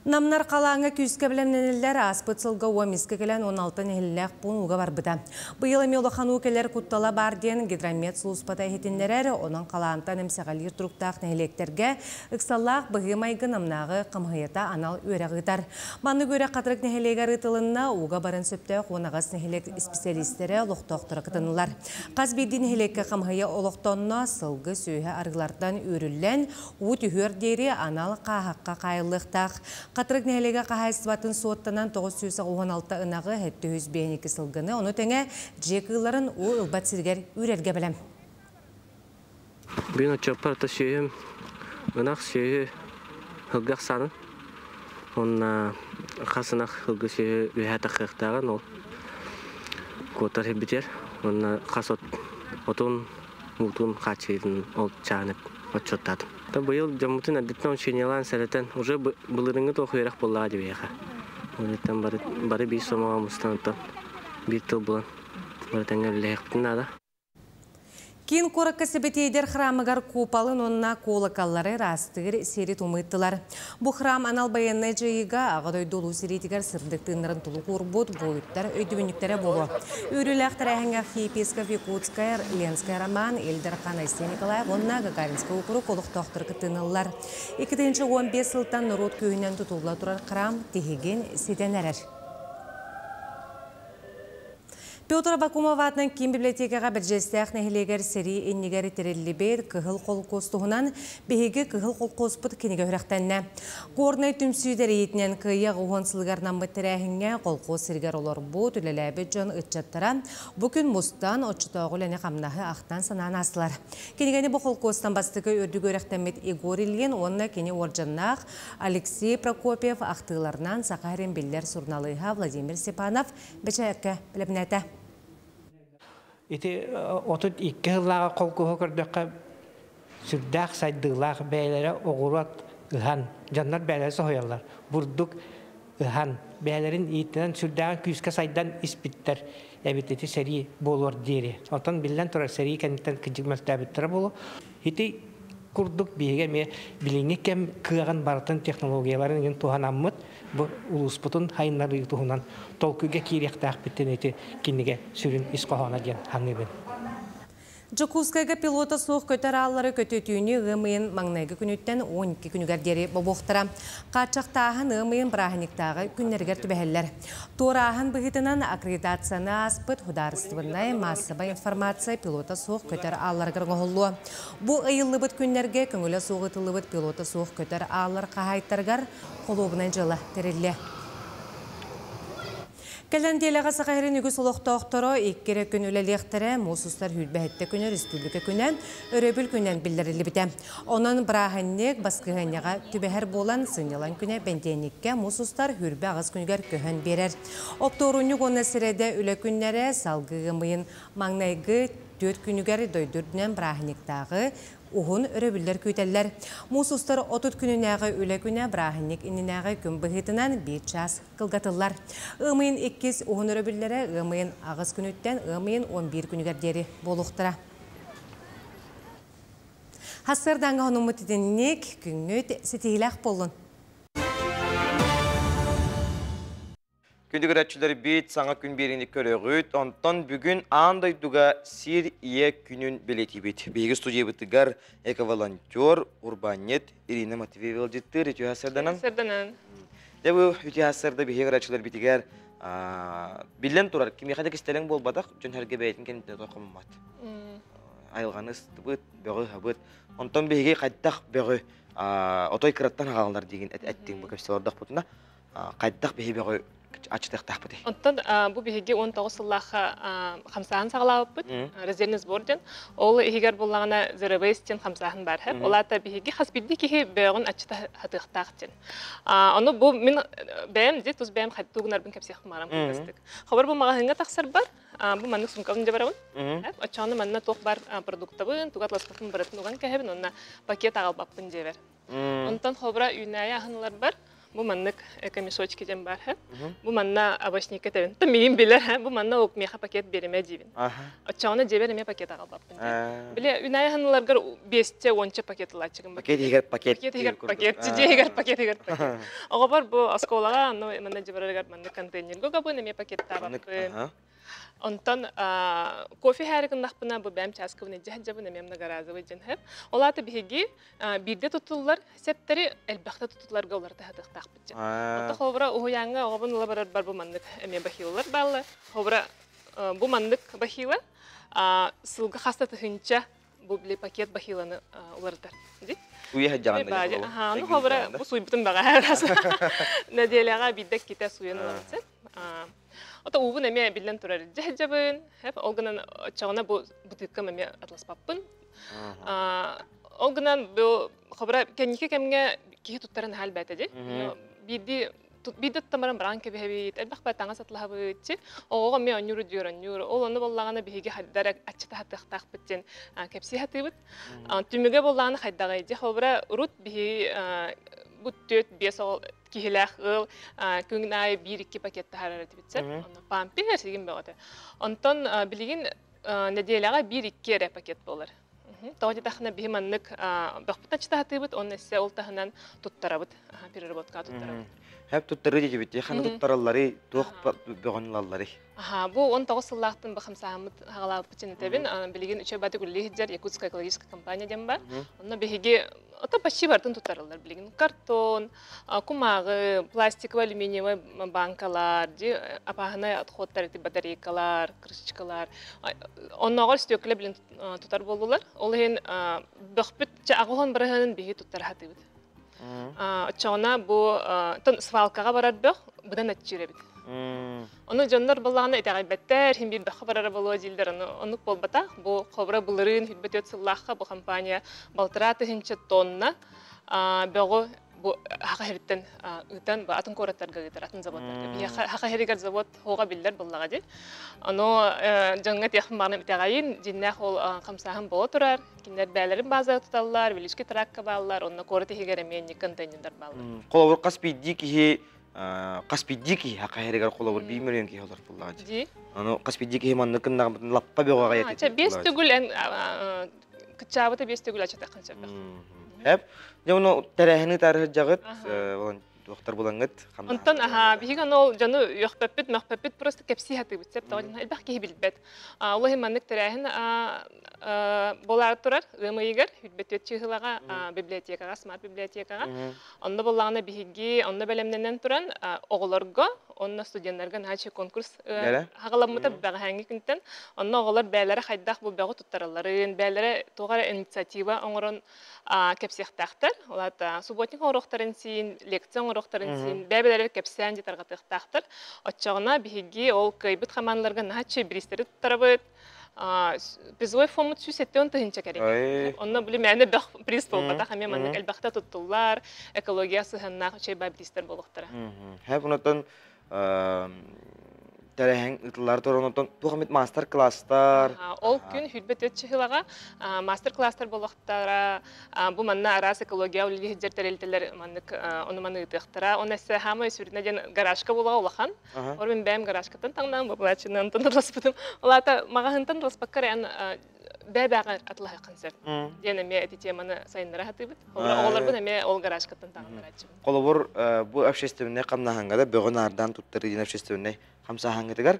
Намнар қалаңы күске білен нәнелер аспыт сылға уамиске келен 16 нәхіліләқ пұн ұға бар бұда. Бұйылы мелуқану келер құттала бар ден гидромет сұлыспата етіндерер, оның қалағантан әмсеғалер тұрықтақ нәхілектерге ұқсаллақ бұғымайғы намнағы қымғайета анал өрәғытар. Маны көрі қатырық нәхілегер ұтылынна ұға барын сөпті қонағас нәхілек специалистері лұқтоқтыры қытынылар. Қаз бейді нәхілекке қымғайы олықтонна сылғы сөйі арғылардан өрілен ұт үйір дері анал қағаққа қайылықтақ. Қатырық нәлеге қағайсыбатын соттанан 916 ынағы 752 сылғыны, оны тәңе жекіларын о ұлбат сіргер үрерге білем. Мен отчапарта сөйім, ынақ сөйі ұлғақ санын, онына қасынақ ұлғы сөйі үйәті қиқтаған, ол көтар бітер, онына қас отын, мұлтын қачайдың ол чағынып отчоттадым. Бұл жамутын әдеттен үшенелан сәреттен уже бұлырыңы тоқы өрақ болаға деп еға. Онеттен бары бей сомаға мұстаныттан бір тыл бұлан. Бары тәңе біләйіқтін ада. Кин коракка себетейдер храмыгар купалын онна колокаллары растығыр сері тумыттылар. Бұ храм анал баянны жайыға ағадай долу серетігер сырдықтыңдарын тұлы құрбуд бойыттар өйдібініктері болу. Үріләқтір әңгақ Епископ Якутская, Ленская роман, Эльдар Қанайсия Николаев, онна Гагаринская округ қолық тоқтыр кіттінылар. 2-15 сылтан народ күйінен тұтылыла тұрар храм тегеген сетенерер. Петр Бакумов атынан Ким библиотекаға бір жестәқ нәхілегер сері еннегері терелі бейд кығыл қол қостығынан бейгі кығыл қол қоспыт кенеге үріқтәнне. Қорнай түмсүйдер етінен күйеғ ұғынсылғарнан бұттырәхінге қол қос сергер олар бұ түлеләбі жон үтчаттыра бүкін мұстан отчытауғы ләне қамнағы ақтан санан асылар. Кенегені бұл қол қостан бастығы өрдігі үріқтәмет Игор Ильин, онына кене оржаннақ Алексей Прокопьев ақтығыларынан Сақарин Беллер Сурналыға Владимир Степанов бәчәкке білімнәті. Ити отут икки хыллаға қолқуғы көрдіққа сүрдәқ сайдығылақ бәйлері оғырат ұхан, жаннар бәйлері соғыялар. Бұрдық ұхан бәйлерін итінен сүрдәғын күйіске сайдан іспіттер әбіттеті сәрі болуар дейірі. Отан білден тұрар сәрі кәнеттен күнжігмәсті әбіттері болу. Ити күрдік бейге ме біліңе кәм күйаған барытын технологияларын ең туған аммыт бұл ұлыспытын хайынлары тұғынан толкүйге кейректақ біттен еті кенеге сүрін ісқоғана ден хаңыбын. Жокускайга пилота соқ көтер аллары көтөтүүнү ымыйын маңнайгы күнүттен 12 күнүгәрдери бобуқтыра. Качақтағын ымыйын браханиктағы күннергер түбәһелләр. Турағын бұғытынан аккредитацияны аспыт хударыстыбындай массаба информация пилота соқ көтер алларгар ғолуы. Бу ыйыллыбыт күннерге көңілі соғытылыбыт пилота соқ көтер аллар қағайттаргар қолуыбынан жылы терелі. Кәләнделіға сақайрын үгі солықтауқтыры еккері күн өлелектірі мұсыстар хүлбәхетті күні республика күнен өрөбіл күнен білдірілі біті. Оның бірағыннек басқығанеға түбәхер болан сынелан күне бәнденікке мұсыстар хүрбі ағыз күнігер көхін берер. Опторунюк оны сіреді үлі күннері салғығы мұйын маңнайғы 4 күнігер дойдырдынан бірағынектағы Уғын өрөбілдер көйтеллер. Мұсыстар 30 күнінәғы өлі күні брахынник инінәғы күн бұғытынан 1 час қылғатылар. Үмейін 2 уғын өрөбілдері үмейін ағыз күніттен үмейін 11 күнігердері болуқтыра. Хасырданға оның мұтыденнек күнгөт сетейләқ болын. Күндігір әтшілер бейт саңа күн беріңді көрігіт, онтан бүгін андайдуға сир ие күнін білеті бейт. Бейгі студия бұтығар эко-волонтер, урбанет Ирина Матвеевел жеттір, үті әсірданан? Әсірданан. Дәбі үті әсірді бейгі әтшілер бейтігер білен тұрар, кеме қадық істелің бол бадақ, жөн әрге бәйтін кәнетіне тоқымымат. Айылғаны ұстыбыт, бөғі ғабыт. Онтан бейгі қайдақ бөғі отой кіраттан ағалындар деген әттің бұл көпсілердақ бұтына қайдақ бейгі бөғі açtık tahpıdı. Ondan bu bihiги 19 yıllığa xamsağın sağlap bud, rezervni sbordan. Ol higer bollağına zerabestin xamsağın var hep. Ola da bihiги hasbiddi ki böğün açtı hatıqtaqtin. Onu bu min benim zet uz benim xattuğunar bin kapsiyaq maram kıstık. Xabar bu mağahınga taqsır bar. Bu manlık sumkağın jabaravun. Hep açağını manna toq bar produktabın, tugat laskafın baratın oğan kahebin onna paket ağalbapın jeber. Ondan xabra ünaya ahınlar bar. Bu manlık komisoçki jem var hep. Bu manna abaşnika tevin. Tamiyim bilir ha. Bu manna ok miha paket berime jibin. Açağına jeberime paket ağalbapın. Bile ünaya hanılargar 5-10 paket laçıgın. Paket higer paket. Paket higer paket. Ciddi higer paket higer paket. Oğa bar bu askolağa manna jeberergar manna konteyner. Goga bu neme paket tabapın. Ondan kofi herikindaq buna bu benim çaskıvını cehcabı nememna garazıvı jen hep. Ola da bihigi birde tutullar septeri elbaqta tutullarga olarda hatıqtaq bitjen. Ota xobra uğuyanga oğabın ola barar bar bu mandık eme bahiyalar ballı. Xobra bu mandık bahiyla sılgı xasta tıhınca bu bile paket bahiyalanı olardar. Suya hacağında yapalım. Aha, onu xobra bu suyu bütün bağa herası. Nediyelağa biddek kita suyunu olarsa. Ota uğun eme bilen turar cehcabın. Hep olganan çağına bu butikka eme atlas papın. Olganan bu xobra kendike kemge kihi tuttaran hal bətədi. Bidi tamaran branke behebit. Elbaq batanga satlaha bitçi. Oğa me anyuru diyor anyuru. Olanı bollağına bihigi haddara açta hattaq bitçen. Kepsi hatibit. Tümüge bollağına haddagaydı. Xobra urut bihi bu 4-5 kihilah ıl küngnaay 1-2 pakette hararet bitse. Onu pampi her şeyin beğdi. Ondan bilgin nediyelağa 1-2 paket bolar. Doğru taxna bihimanlık baxpıtaçta hatibit onun ise oltahından tuttarabıt. Переработка tuttarabıt. Hep tuttarı diye bitti. Xanı tuttaralları, toq beğenilalları. Aha, bu 19 yıllıqtın bu xamsahamıt hağalap için tebin. Bilgin üçe batı gülli hiccar Yakutsk ekologisk kampanya dem var. Onda bihigi ota başı bartın tuttarallar bilgin. Karton, kumağı, plastik ve alüminyum bankalar, apahana atxotlar eti batareykalar, krışçıkalar. Onnağa stökle bilin tutar boldular. Olhen baxpıtça ağılan barahanın bihi tuttar hatibit. Çağına bu svалкаға барар бөх, бұдан әтчіребіт. Оны жондар болағына әтәғай бәттер, хем бір бәқі барары болуа жилдер. Оны болбата, бұл қобыра бұлырын, хүлбәт өтсіллаққа бұл компания балтыраты хенче тонна бөғі bu haka heritten utan bu atın koratlarga gider atın zavodlarga. Bir haka herigar zavod hoga biller bullaga di. Ano jangat yaxın bağnım itagayin jinnah ol kamsahın boğa turar. Kinler bəylerin bazı tutallar, vilişki trakka bağlar, onna korati higeremeyen konteynerler bağlar. Kolabur qaspidiki haka herigar kolabur 1 milyon ki olar bullaga di. Ano qaspidiki manlıkın lappa beğağa yatı. 5 tugul en kıçabıta 5 tugul açı taqın sebek. Hep, onu terehini tarih jağıt, Доктор булаңыт. Онтон биһиген ол жаны мөхпеппит просто кепси хатыбыт сеп тагын элбах ки билбет. Аллахы маннык терәһен болар турар, ымыйгар хүтбет чыгылага библиотекага, смарт библиотекага. Онда боллагына биһиги, онда белемнәннән туран оголорго, онда студентларга нәче конкурс хагаламыта бага хәңги күнтен. Онда оголор бәйләре хайдах бу бәгы туттараларын, бәйләре тугара инициатива оңорон кепсехтахтар. Олата субботник орохтарын син, лекция орохтарын син, бәбеләре кепсән ди таргатыхтахтар. Отчагына биһиги ол кайбыт хаманларга нәче бристер туттарабыт. Призовой фонд сүсеттен тыгынча керек. Онна билем мәне бах приз болбата хәме мәне әлбәттә туттылар, экологиясы хәннә чей бабристер булыктыра. Һәм унтан тәрәһәң итылар торонтон тугамит мастер класстар. Ол күн хүтбет өтчыгылага мастер класстар булыктыра. Бу манна арас экология үлли җертәрелтеләр маннык оны маны итәхтара. Онысы һәм сүрнә ден гаражка була улахан. Ормен бәм гаражкатан таңнан бу булачыннан тындырыспытым. Олата магахынтан распаккаран бәбәгә атлаһа концерт. Яна ме эти теманы сайыннара хатыбыт. Олар бу неме ол гаражкатан таңнарачы. Колобор бу общественне камнахангада бөгөнардан туттыры дин общественне хамса хангытыгар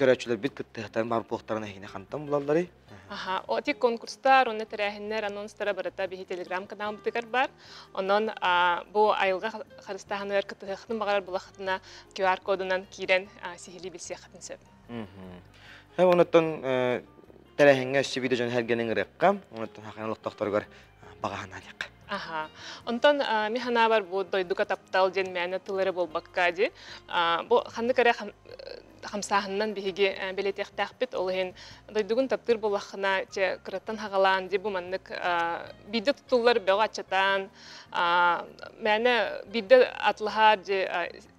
көрәчләр бит кыттыктан бар блоктарына хине хантам булаллары. О тик конкурстар, онны терәһеннәр анонстары барыта бихи телеграм канал битегәр бар. Оннан бу айылга харыстаһаннар кыттыктан багар булахтына QR кодынан кирен сихили билсе хатынсып. Һәм оннан терәһенгә сибиде җан һәргәнең рәккам, оннан хакыналык тохторгар багаһаналык. Онтон механа бар бу дойдука таптал ден мәне тылары болбакка ди. Бу ханны кара хамсаһыннан биһиге белетехтәхбит ол һен дойдугун таптыр булахына че кыраттан хагалан ди бу маннык бидде тутуллар бага чатан мәне бидде атлаһар ди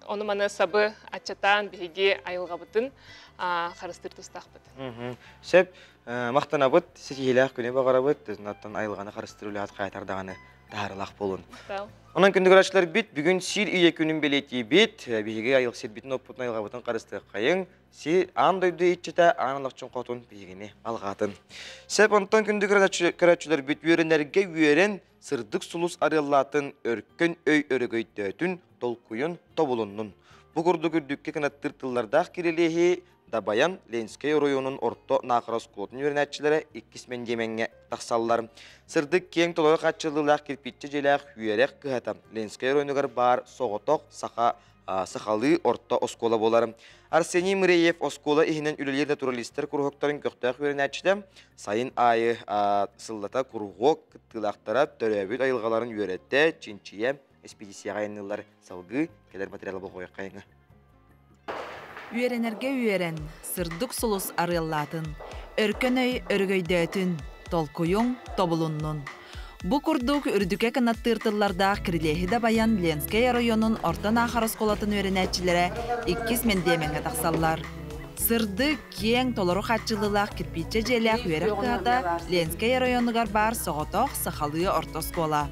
оны маны сабы ачатан биһиге айылга бутын харыстыр тустахбит. Сеп мактанабыт сихилах көне багарабыт наттан айылганы харыстырулат кайтардаганы таарылак болун. Онан күндөгөрәчләр бит бүген сир ие күнүн белети бит биге айыл сет битен опутна айылга бутын карысты кайын си андойду ичте аналыкчын котун бигене алгатын. Сеп онтон күндөгөрәчләр бит үйренерге үйрен сырдык сулус арыллатын өркөн өй өрөгөйдөтүн толкуйун тобулуннун. Бу курду күрдүккө канаттыр тыллардах кирелеһи Дабаян Ленская районунун орто нахарас клотун үйренәтчиләре 2 мен деменге таксаллар. Сырдык кең толой катчылылар кирпичче желәк үйрәк кыһата. Ленская районугар бар соготок саха сахалы орто оскола болар. Арсений Миреев оскола ихинен үлелер натуралисттер кургоктарын көктәк үйренәтчидә сайын айы сыллата кургок кыттылактара төрөбүт айылгаларын үйрәтте чинчие экспедицияга янылар салгы келер материалы болгой кайыңы. Үйренерге үйрен, сырдык сулус арыллатын, өркөнөй өргөйдөтүн, толкуюң тобулуннун. Бу курдук үрдүкө канаттыртылларда кирилеһи Дабаян Ленская районун орто нахарас колатын үйренәтчиләре 2 мен деменге таксаллар. Сырдык кең толору хатчылылак кирпичче желәк үйрәк кыһата Ленская районугар бар соготок сахалы орто скола.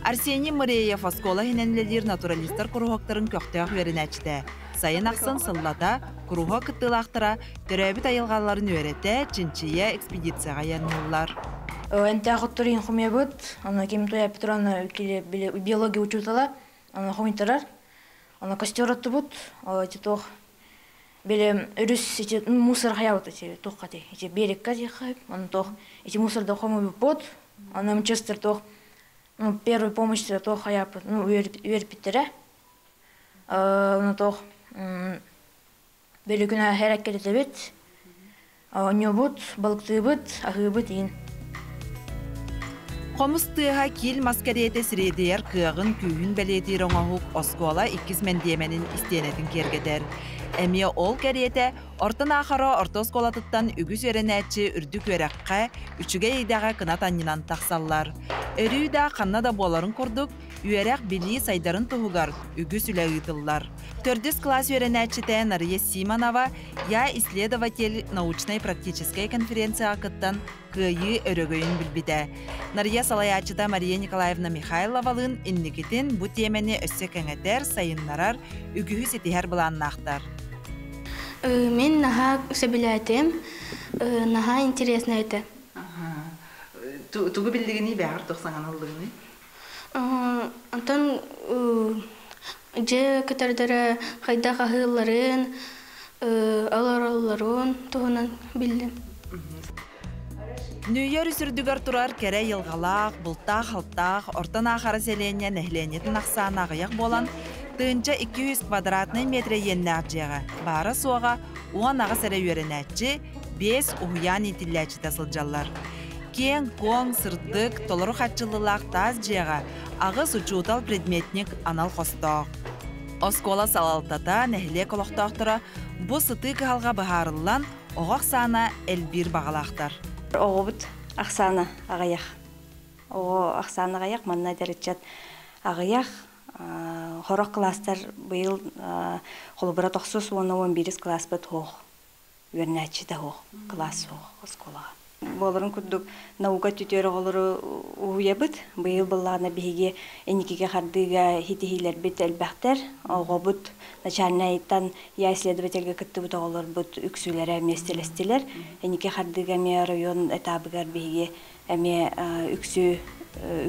Арсений Миреев оскола хиненлелер натуралисттер кургоктарын көктөк үйренәтчидә. Сайын ақсын сыллата, куруға кыттылақтыра, төрәбіт айылғаларын өретті, чинчия экспедицияға янылар. Энтә құттырын құме бұд, ана кем тоя петрана биология учутала, ана құмитарар, ана костер атты бұд, тетоқ, беле үріс мусор қая бұд, тоққа те, берекка те қайып, ана тоқ, мусорда құмы бұд, ана мчестер тоқ, первой помощь тоқ қая бұд, үйер біттірі, ана тоқ, Белі күні әрәк келеті бет, не бұд, балықты бұд, ағы бұд ең. Қомыстыға кел маскареті сіредер күйағын күйін бәлетер оңағық оскола 2 мен деменін істенетін кергедер. Әме ол кәреті ортын ақыры орто сколатыттан үгіз өренәтші үрдік өрәққа үчігеейдағы қынат аннынан тақсаллар. Өрүйді қаннада боларын құрдық, үйерәқ білі сайдарын тұғығар үгіз үлі ұйтылар. 4 класс өренәтшіті Нария Симонова я исследователь научной практической конференция ақыттан күйі өрөгөйін білбіді. Нария Салаячыда Мария Николаевна Михайловалын инникетін бұ темені өссе кәңетер сайынларар үгігі сетігер бұланнақтар. Мен наха сөбіләтем, наха интересно это. Туғы білдігіні бәғір тоқсаңан алдығыны? Антон же катардара хайда кахылларын, аларалларын туһунан билдим. Нүйер үсүрдүгөр турар кере йылгалаах, бултаах, халтаах, ортан ахара селенья нехленетін ақсаана ағаяқ болан, тыынча 200 квадратный метре еннәк жеға. Бары суаға уан аға сәрі үйерінәтчі 5 уян итилләчі тасылжалар. Кен, кон, сырдык, толыру қатчылылақ таз жеға ағыз учутал предметник анал қостақ. Оскола салалтата нәхле колоқтақтыра бұ сыты кығалға бағарылан оғақ сана әлбір бағалақтар. Оғыбыт ақсаны ағаяқ. Оғы ақсаны ағаяқ, манна дәрітчат ағаяқ. Хорақ кластар бұйыл қолыбыра 9-11 класс бұд оғы. Өрнәтші да оғы, класс оғы, осколаға. Боларын күрдік наука түтері олары уя бұд. Бұйыл бұллағына бейге әнекеге қардыға хитихилер біт әлбәқтер. Оғы бұд начальный айттан я исследовательге күтті бұд олар бұд үксілері әместелестілер. Әнеке қардыға әме район этабығар бейге әме үксі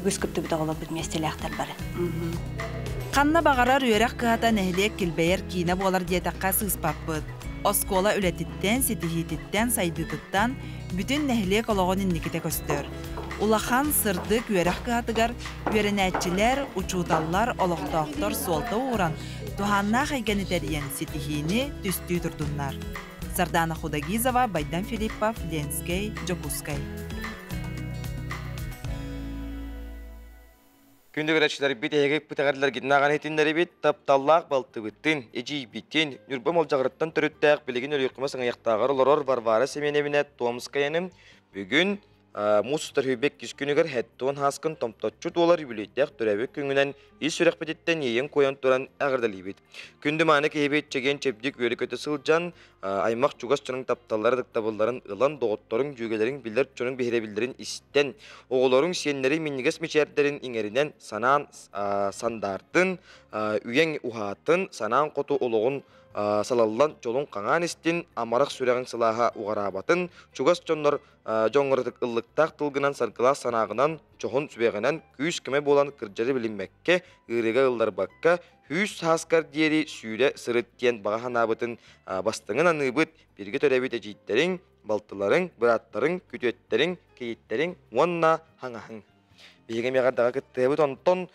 үгіз күтті бұд олар бұд местелектер бары. Қанна бағарар үйерек қығата нәхілек келбейер кейіне болар диетаққа сыспап бұд. Оскола үлетіттен, сетихитіттен, сайдытыттан бүтін нәхілек олығын инникіте көстер. Улахан сырдык үйерек қығатығар үйерінәтчілер, учуталлар, олықтақтар солта уғыран туханна хайганетериен сетихини түстүй тұрдынлар. Сардана Худагизова, Байдан Филиппов, Ленскей, Джокускай. Күндік рәтшілер бит әйгек бұтағарлар кетінаған етіндері бит, тапталлақ балты біттін, әжей біттін, нүрбі молжағырыттан түріттәқ білеген өліққымас аңаяқтағыр оларор Варвара Семеневіне Томскаяным бүгін Мусустар хүйбек кискүнігер хәттуын хаскын томтотчут олар юбилейттәқ түрәбек күңінен ес сүрәқ бітеттен ең қоян тұран әғірдалі бит. Күнді маны кейбет чеген чепдік өрі көті сылжан, аймақ чугас чының тапталары дықтабыларын ылан доғыттырың жүгелерін білдер чының бейре білдерін істен, оғыларың сенлері меннігес мечердерін еңерінен санан сандартын, үйен ухатын, санан қоту олығын салаллан жолун қаңан істен амарақ сүрәғін сылаға уғарабатын, чугас чоннор жоңғырдық ыллықтақ тылғынан сарқыла санағынан чоғын сүбәғінен күйіс кіме болан кірджары білінмәкке, ғырыға ылдар баққа, хүйіс хаскар диери сүйре сырыттен бағахан абытын бастыңын аныбыт, бірге төрәбет әжейттерің, балтыларың, бұраттарың, күтеттерің, кейеттерің, онна хаңахың. Бейге меғардаға күттәбіт онтон,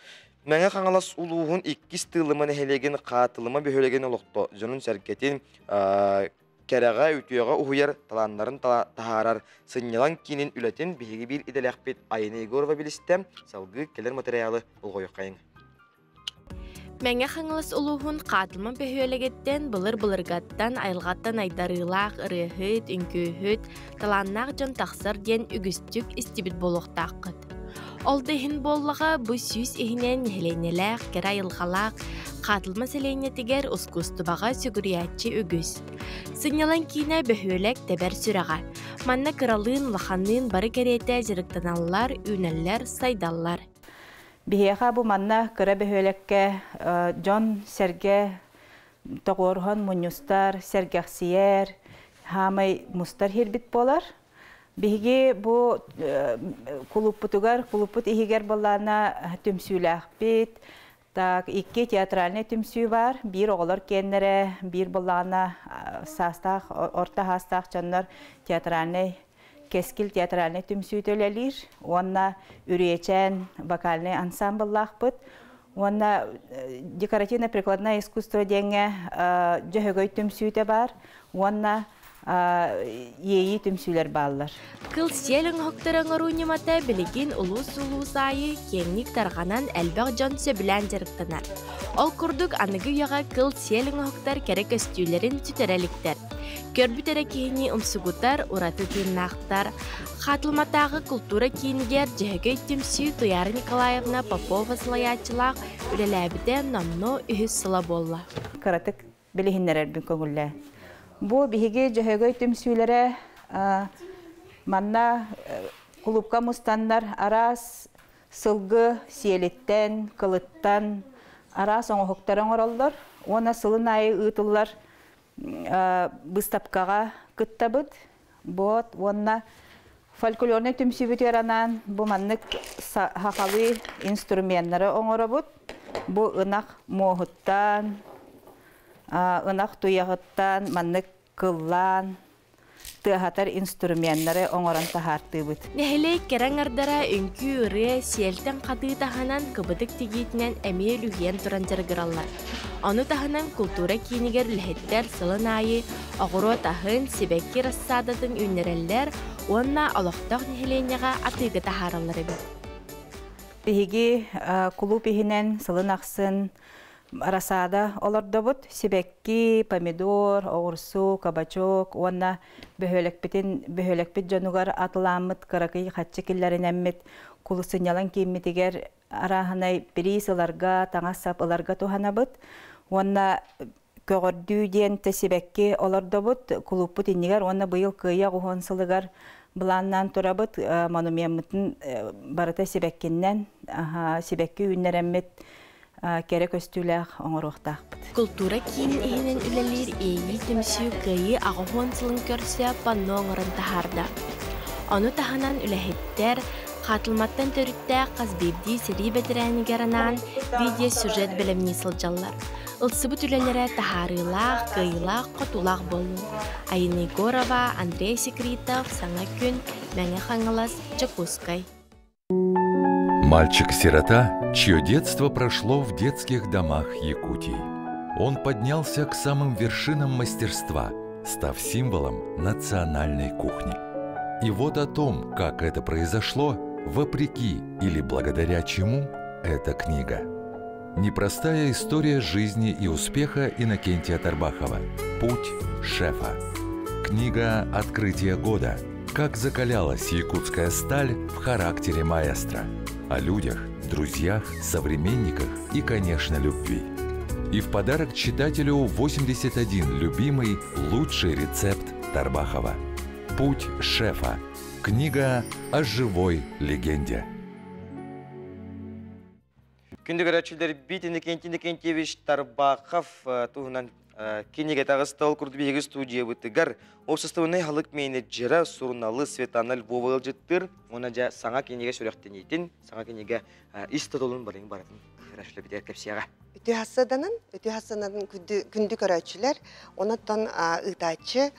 Мәңе қаңалас ұлуғын 2 тылымын әхелеген қатылымы бөхөлеген ұлықты жөнін сәркетін кәріға үтіяға ұхуяр таланларын тахарар сыннелан кейінен үләтен бейгі бір иделәқпет айыны егорва білісті салғы келер материалы ұлғойық қайын. Мәңе қаңалас ұлуғын қатылымы бөхөлегеттен бұлыр-бұлырғаттан айылғаттан айдарылақ, ұрығыт, үңкөйхіт, таланнақ жон тақсыр ден үгістік істебіт болуқтаққыд. Олдыхин боллаға бұ сүйіс ehinen нехеленеләқ, кәрі айылғалақ, қатылма селейнетігер ұскустыбаға сүгіриятчы үгіз. Сынялан кейіне бөхөлек тәбәр сүраға. Манна кыралын, лаханын бары кәреті жырықтаналар, үнәлләр, сайдаллар. Бихеға бұ манна кыра бөхөлекке жон сәрге тоғырған мұнюстар, сәргәқсиер, хамай мұстар хербит болар. Биһиги бу кулуппутугар, кулуппут ихигер боллана түмсүләх бит. Так, 2 театральный түмсү бар. Бир оғылар кеннере, бир боллана састақ, орта хастақ жаннар театральный, кескил театральный түмсү төлелер. Онна үречен вокальный ансамбллах бит. Онна декоративно-прикладное искусство денге жөһөгөй түмсү те бар. Онна ейі түмсүлер баллар. Кыл селің хоқтырың ұрунемата білеген ұлус-ұлус айы кеңнік тарғанан әлбәқ жон сөбілән жарықтанар. Ол күрдік анығы яға кыл селің хоқтар кәрек өстүйлерін түтереліктер. Көрбітері кейіні ұмсығытар, ұраты түйіннақтар. Қатылматағы культура кейінігер жөһөгөй түмсү Туяра Николаевна Попова сылаячылақ үлеләбіден номно үйіз сыла болла. Қаратық білігінлер әрбін көңілі. Бу биһиги жөһөгөй түмсүләре манна клубка мустаннар арас сылгы сиелеттен, кылыттан арас оңохоктарың ороллар. Она сылын айы ытыллар выставкага кыттабыт. Бот, онна Folklorный түмсүбүтер анан бу маннык хакалы инструменттары оңоробут. Бу ынак моһуттан, ынак туягыттан, маннык кыллан, тыахатар инструменттары оңорон тахартыбыт. Нехелей кераңардара үнкү ыры сиэлтен каты таханан кыбытык тигитинен эмие люген туран жаргыраллар. Ону таханан культура киинигер лэхеттер сылын айы, оғыро тахын сибекки рассадатын үннереллер, онна олохтоқ нехеленяға атыгы тахараллары бит. Биһиги кулу пихинен сылын аксын расада олордобут сибекки, помидор, оғырсу, кабачок, онна бөһөлекпит жонугар атыламыт кыракый хатчыкиллерин эммит кулу сынялан кийиммитигер араханай бирисыларга, таңасап ыларга туханабыт. Онна көгөрдүү диен тесибекки олордобут кулуппут иннигер, онна быйыл кыя гуһонсылыгар Бұланнан турабыт монументын барыта сибеккиннен сибекки үннереммит керек өстүләк оңоруқтақпыт. Культура киин ихинен үлелер эйи түмсүү кайы ағухон сылын көрсе панно оңорын тахарда. Ону таханан үләхеттер қатылматтан төрүттә қазбебди сери бетерәнигеранан видео сюжет белемни сылжаллар. Ылсыбыт үлелері тахарылақ, кайылақ, қотулақ болу. Айна Егорова, Андрей Секретов, Саңа күн, Мәңе Хаңылас, Чакускай. Мальчик-сирота, чье детство прошло в детских домах Якутии. Он поднялся к самым вершинам мастерства, став символом национальной кухни. И вот о том, как это произошло, вопреки или благодаря чему, эта книга. Непростая история жизни и успеха Иннокентия Тарбахова. Путь шефа. Книга «Открытие года». Как закалялась якутская сталь в характере маэстро. О людях, друзьях, современниках и, конечно, любви. И в подарок читателю 81 любимый лучший рецепт Тарбахова. Путь шефа. Книга о живой легенде. Күнді көрәтшілдер бит Иннокентьевич Тарбахов туғынан кенеге тағысты ол күрді бейгі студия бұттығар. Ол составыны халық менеджері Сурналы Светлана Львова жыттыр. Оны жа саңа кенеге сөректен етін, саңа кенеге истатолын барың баратын. Көрәтшілер бітер кәпсияға. Өте хасаданын күнді көрәтшілер, онаттан ұйтачы.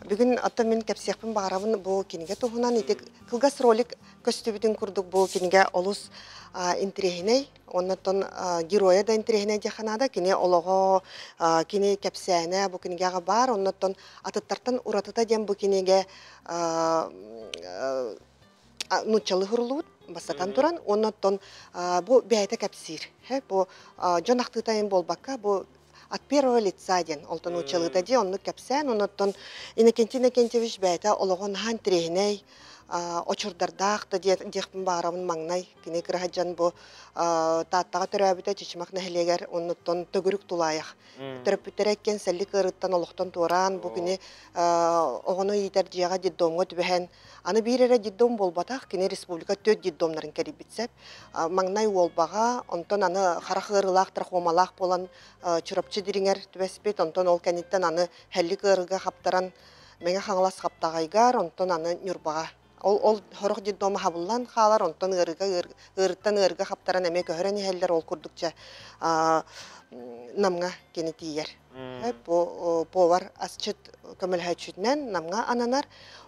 Бүгін атта мен кәпсияқпын бағарабын бұл кенеге туғынан етек қылғас ролик көстібідің күрдік бұл кенеге олыс интерегіней, оннаттан героя да интерегіней жақанада, кене олығы, кене кәпсияне бұл кенегеға бар, оннаттан атыттартан ұратыта дем бұл кенеге нұтчалы ғырылуыд, басатан тұран, оннаттан бұл бәйті кәпсир. Бұл жон ақтытайын бол баққа, бұл от первого лица ден, олтан учалы дади, он кәпсән, оннаттан Иннокентий Иннокентьевич бәйті олығын хан терегіней, очурдардақ да дехпін бағарабын маңнай, кене кірғаджан бұл таттаға түрәбіті чечімақ нәхілегер, оннаттан төгірік тулайық. Түріппітер әккен сәлі кырыттан олықтан туыран, бұл кене оғыны етер жияға деддомға түбәхен. Аны бейрері деддом болбатақ, кене республика төт деддомларын кәрі бітсәп, маңнай олбаға, онтан аны қарақ ғырылақ, тырқомалақ болан чұрапчы деріңер түбәспет, онтан ол кәнеттен аны хәлі ғырыға қаптаран, мәңе қаңылас қаптағайгар, онтан аны нүрбаға. Ол хорох деддома хабыллан қалар, онтан ғырыттан ғырыға қаптаран әме көхірәне хәлдер ол күрдікчә намға кені тиер. Повар асчыт көміл хәчүтінен намға ананар,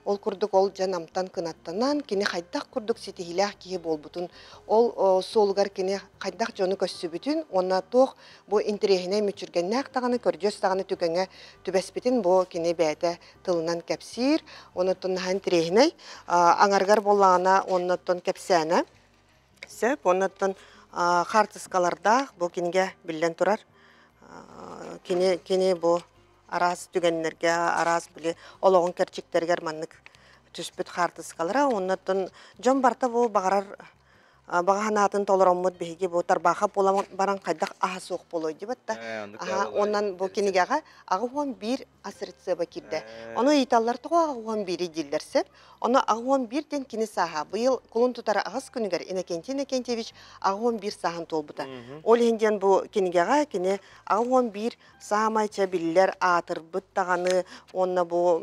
ол күрдік ол жанамтан кынаттанан, кені қайдақ күрдік сетихилях кейі бол бұтын. Ол солғар кені қайдақ жоны көссі бүтін, онна тоқ бұл интерегіне мүчіргеннәк тағаны, көрдес тағаны түгенге түбәспетін бұл кені бәйті тылынан кәпсир, оны тұннаға интерегіне аңарғар болағына оны тұн кәпсәні. Сөп, оны тұн қартысқаларда бұл кенеге білден тұрар. Кене бұл араз түгенлерге, араз біле олығын кәрчектергер маннық түспіт қартысқалара. Оннаттың жон барта бұл бағарар бағанатын толороммут биһиги бу тарбаха бола баран кайдак аха суох болой дибатта. Онан бу кинигага агуон бир асырытсыба кирде. Оны италлар тога агуон бири дилдерсеп, оны агуон бирден кини саха. Быйыл кулун тутара агыс күнүгөр Иннокентьевич агуон бир сахан толбута. Ол хенден бу кинигага кини агуон бир саамайча биллер атырбыт таганы, онна бу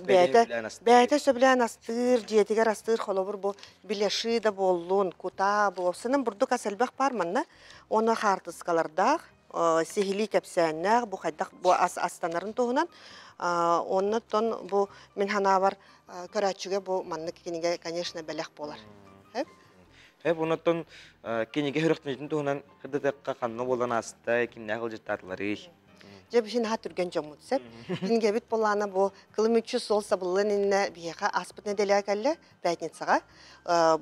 бәйте сөбілән астыр, жетігер астыр холобур бу билеши да боллун, кута бу. Сының бурдук асэлбәк барманна, оны хартыскалардақ, сихили кәпсәннәк, бу хайдақ, бу астанарын туғынан, оны тон бу минхана бар көрәтшіге бу манны кенеге, конечно, бәләк болар. Hep ondan kinige hürrüknüydün tuğunan hırdıdıqqa qanlı bolan asıda kinne aqıl jıttatılары. Jeb işin ha türgen jomutsep. Kinge bit bolana bu kılım 300 olsa bullan inne biyaqa aspıt nedele akalle bätnitsaga.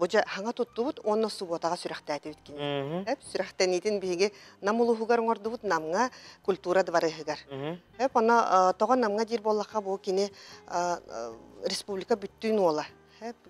Bu ja hanga tuttubut onu subotaga süraqtaydı bitkin. Hep süraqtanidin bigi namulu hugar ngordubut namga kultura dvары hugar. Hep ona toğa namga jir bollaqa bu kini respublika büttüğün ola.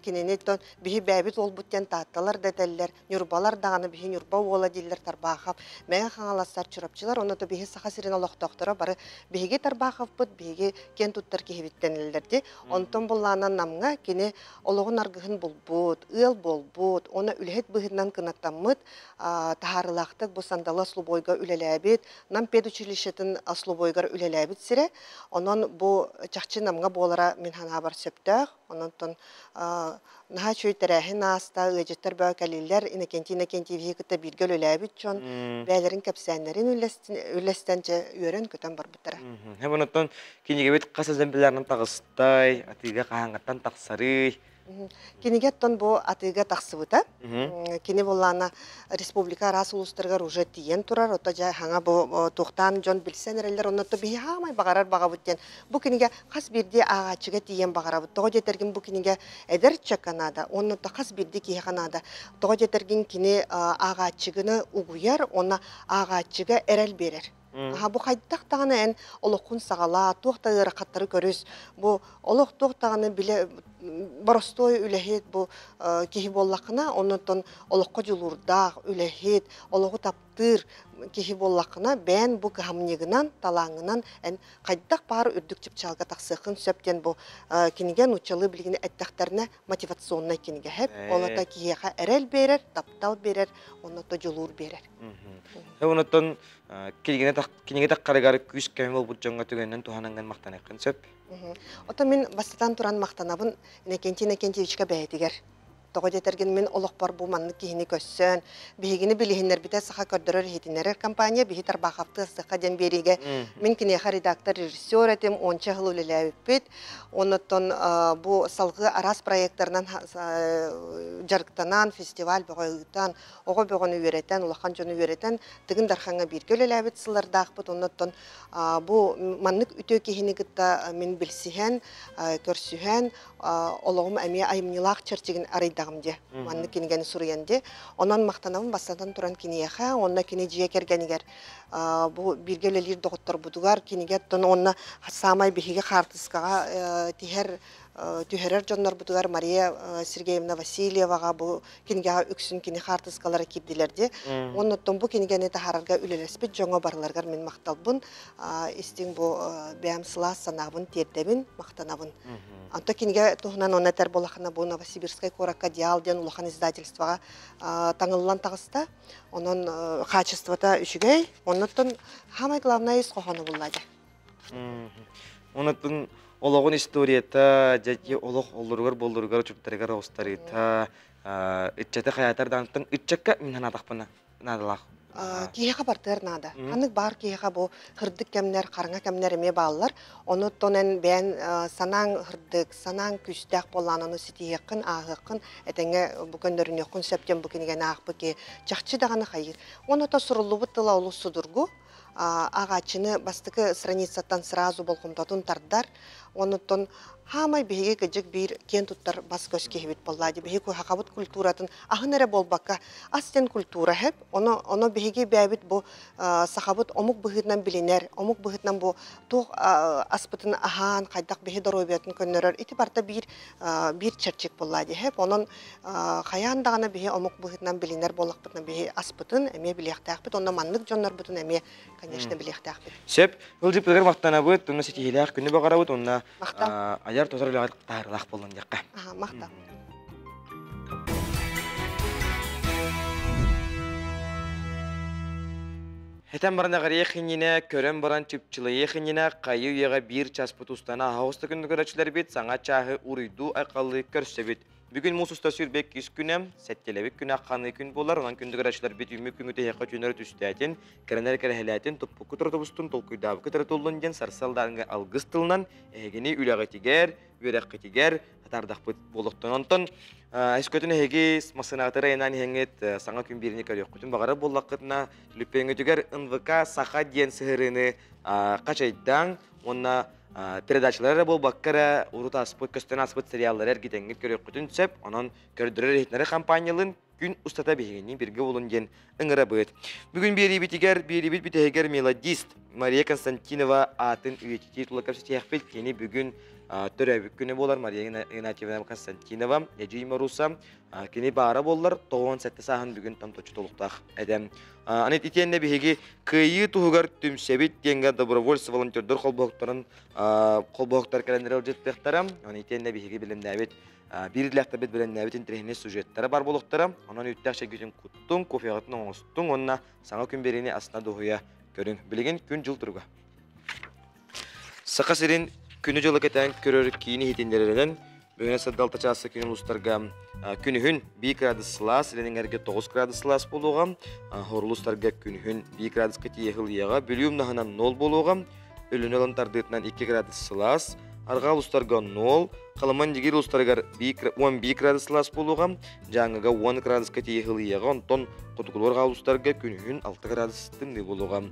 Киненеттон бихи бәбит ол буттен татталар дәтәлләр, нюрбалар даганы бихи нюрба ола дилләр тарбахап, мәгә хаңаластар чурапчылар, оны то бихи саха сирен олох доктора бары бихиге тарбахап бут, бихиге кен туттар кихибиттенелләрди. Онтон булланан намга кине ологын аргыһын булбут, ыл булбут, оны үлһет быһыннан кынаттаммыт, тахарылактык бу сандала слубойга үлеләбит, нам педучилищетін слубойгар үлеләбит сире. Онон бу чакчы намга болара минхана бар сөптәк, онон наха чөйтерәһен аста ыҗыттар бәкәлилләр Иннокентьевич кытта биргә ләбит чон бәләрен кәпсәннәрен үләстәнчә үрән көтән бар бутара. Һәм онтон кинеге бит касазен биләрнең тагыстай, атыга кахангаттан таксары. Кинегеттон бу атыга таксыбыта. Кине боллана республика рас улустарга уже тиен турар, ота жа хаңа бу тохтан жон билсенерлер оннотто бихи хамай багарар багабыттен. Бу кинеге хас бирди агачыга тиен багарабыт. Тога жетерген бу кинеге эдер чаканада, оннотто хас бирди киханада. Тога жетерген кине агачыгыны угуяр, она агачыга эрел берер. Бу хайдак таганы эн олокун сагала, тохтагы рахаттары көрүс. Бу олок тохтаганы биле баростой үлехет бу кихи боллакына, оннотон олокко жулурдак үлехет, ологу таптыр кихи боллакына бән бу гамнигынан, талаңынан эн хайдак бар үрдүк чыпчалга таксыкын сөптен бу кинеген учалы билгени әттәхтәрне мотивационный кинеге хеп, олата кихига эрел берер, таптал берер, оннотто жулур берер. Оннотон кинеге таққарыгары күш кәмі бол бұтжонға түгеннен тухананған мақтан еқін сөп. Ота мен бастатан туран мақтанабын Иннокентьевичка бәйтігер. Тоғы детерген мен олық бар бұл манны кейіні көссен, бейгіні білігінер біте сақа көрдірер хетінерер компания, бейгі тарбақафты сықа ден береге. Мен кенеға редактор, режиссер әтем, онча ғылу ләләуіппет. Оныттон бұл салғы арас проекттарынан жарықтанан, фестиваль бұғайлықтан, оғы бұғыны өретен, олақан жоны өретен, тігін дархаңа бірге ләләуіпет сылардақпыт. Оныттон бұл маннык үтө кейіні гітта мен білсіген, көрсіген, олығым әме айымнилақ чертеген арайдағымде. Манны кенегені сұруянде. Онан мақтанауын бастан тұран кенеяға, онна кене жия кергенігер. Бұл біргелелер доғыттар бұдығар, кенегеттен онна самай бігіге қартысқаға түйерер жонлар бұдығар Мария Сергеевна Васильеваға бұл кенегеға үксін кене қартысқалары кепділерде. Оннаттан бұл кенегені тахарарға үлелеспет жоңа барларғар мен мақталбын. Истің бұл бәм сыла санағын тердебін мақтанабын. Анто кенеге тұғынан онатар болақына бұл Новосибирскай коракка диалден улахан издательствоға таңылылан тағыста. Onun качествота үшігей, оннаттан хамай главная ес қоғаны болады. Оннаттан олығын историята, жәке олық олырғар болдырғар чүптәргар оғыстарыта, үтчәті қаятардан үтчәкка мен атақпына надалақ. Киеға бартыр нада. Анық бар киеға бұл хырдық кәмнер, қарыңа кәмнер еме балылар. Оны тонен бән санаң хырдық, санаң күстәк болан, оны сетейекін, ағықын, әтәңе бүкіндерін еқін сөптен бүкінеген ағып ке жақчы дағаны қайыр. Оны та сұрылы бұттыла олы судырғы. Ағачыны бастықы страницаттан сразу болғымдатын тардар. онуттон хамай биһиги кыжык бир кен туттар бас көз кехибит боллади биһи хакабыт культуратын ахынере болбакка астен культура хеп оно биһиги бәбит бу сахабыт омук быһытнан билинер омук быһытнан бу тух аспытын ахан кайдак биһи доробиятын көннөрөр ити барта бир черчик боллади хеп онон хаяндагана биһи омук быһытнан билинер болакпытын биһи аспытын эме билехтахпыт онно маннык жоннор бутун эме конечно билехтахпыт сеп ылжып бегер мактанабыт туну сетилях күнү багарабыт онна аяр тозарлар тарлах болон жакка. Мақта. Хетен барана гария хинине, көрен баран чипчилые хинине, кайы уяга бир часпыт устана хауста күнді көрәчілер бит, саңа чағы урыйду айқалы көрсе бит. Бүгін мұсуста сүрбек кис күнем, сәттелебек күн аққаны күн болар, онан күнді көрәчілер бит үмі күнгіте яқа түнері түстәтін, кәрінер кәрәхеләтін, топпу тұртыбыстын, толкуйдабы күтірі толлын сарсалдарыңа алғыз тылынан, әгені үләғі тигер, өрәққы тигер, атардақ бұт болықтын онтын. Әскөтін әге масынағытыры айнан хәңет саңа күн беріне көрек. Күтін бағары болаққытына үліппеңі түгер НВК сақа ден сығырыны қачайдан, онна передачалары бол баққара ұрыт аспыт, көстен аспыт сериаллар әргетеңгет көрек күтін түсіп, онан көрдірі рейтнері компаниялын күн ұстата бейгенен бірге болын ден ұңыра бұйт. Бүгін беребет бітегер мелодист Мария Константинова атын үйететей тұлы көпсеті әқпет кені бүгін төрәбік күні болар Мария Игнатьевна Константинова, Ежей Маруса, кені бары болар, тоғын сәтті сағын бүгін там точы толықтақ әдем. Анет итенне бігеге күйі тұғығар түмсебет денгі добровольцы волонтердер қолбоқтар кәлендері жетпектарым. Анет итенне бігеге білімдәбет бирләхтә бит белән нәбит интернет сюжеттары бар булыктыра. Анан үттәк шәгүтен куттың, кофеятын оңостың, онна саңа күн берене асна дохуя көрүн. Билеген күн жыл турга. Сака серин күнү жылы кетен көрөр кийини хитиндеринен бүгүн садалта часы күн улустарга күнүн 1 градус слас, ленеңерге 9 градус слас болуга, хорлустарга күнүн 1 градуска тиехил яга, бүлүм наханан 0 болуга, өлүн олантардытынан 2 градус слас, арга улустарга 0, Қаламан дегер ұлыстарғар 11 градус лас болуға, жаңыға 10 градусқа тейхіл еға, онтон құтықыларға ұлыстарға күнігін 6 градустың де болуға.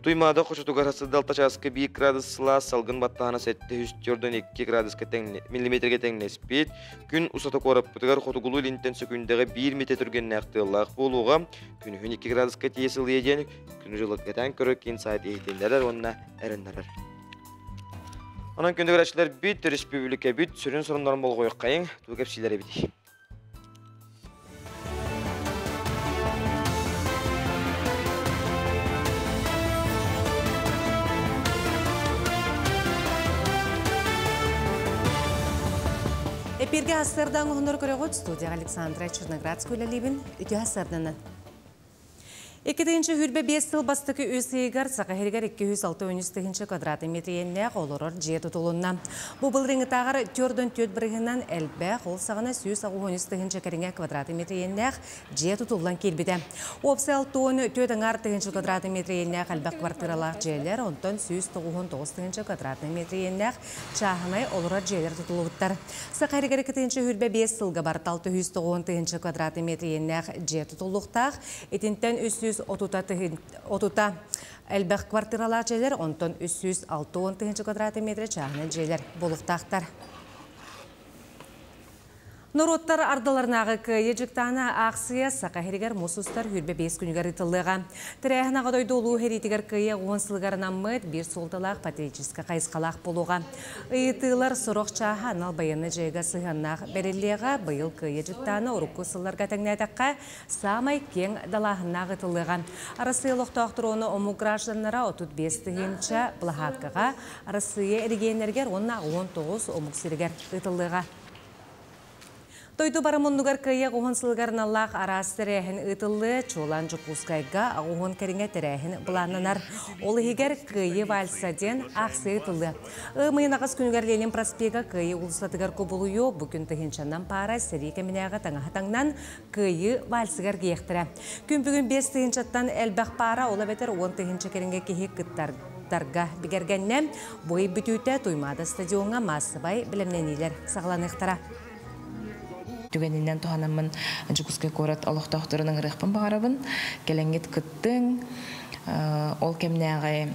Туймада қошытуғар асыдалта часқа 1 градус лас, салғын баттағана сәтті үстерден 2 градусқа миллиметрге тәңнеспет, күн ұсаты қорап бұтығар құтықылу линтен сөкіндегі 1 метр түрген нәқтылақ болуға, күнігін 2 градусқа тейсіл еден, күні жылы кәтен көрі кен сайт ехтендерер, онына әріндерер. Онан күнді көрәшілер бүт, республика бүт, сүрін сұрындарын бол қойық қайын, тұғы кәпсілері бідей. Эпирге астырдан ұғыныр көре ғод, студия Александра Черноградская лебін, үті астырданын. 2-ші хүрбе 5 тыл бастықы өсейгар сақахергер 206 квадрат метренне қолырыр жет ұтылынна. Бұл реңі тағыр түрдің төт бірігінен әлбәқ ол сағына 113 квадрат метренне жет ұтылын келбеді. Опсал тоны 4 квадрат метренне әлбәқ квартиралақ жерлер, онтан 199 квадрат метренне чағынай олырыр жерлер тұтылуыттар. Сақахергер 2-ші хүрбе 5 тылға бар 690 квадрат метренне жет ұтылуқтақ, етінтен отута әлбәқ квартиралар жерлер, онтон 360 квадрат метр чағыны жерлер болуқтақтар. Нұроттар ардаларынағы ежіктана ақсия сақахерігер мұсыстар хүрбе 5 күнігер итылыға. Тірәхінаға дойды олу херитігер күйе 10 сылғарына мұд бір солталақ патриотическа қайысқалақ болуға. Ийтылар сұрақ чаға анал байыны жайға сығаннақ бәреліға бұйыл ежіктана ұрыққы сылларға тәңнәдіққа самай кен далағынағы итылыға. Арасыя лоқтақтыр оны ому гражданлара 35-тігінші бұлағатқыға, арасыя әрігенергер онна 19 омук сірігер итылыға. Тойду барамондугар кыя оған сылғарын Аллах арас тәрәхін ұтылы чолан жүкускайға оған кәріңе тәрәхін бұланынар. Ол егер кыя вальсаден ақсы ұтылы. Мыйын ағыз күнігер Ленин проспега кыя ұлысатығар көбілуйо бүкін тігіншаннан пара сәрі кәмінәға таңатаңнан кыя вальсығар кеқтірі. Күн бүгін 5 тігіншаттан әлбәқ пара ола бәтір 10 тігінші кәріңе кехек кіттарға бігергеннен бой бүтуті туймады стадионға массыбай білімненелер сағланықтыра. Түгенінен туғанамын жүкізгі көрет олықтақтырының рықпын бағарабын. Келеңгет күттің, ол кемнәғай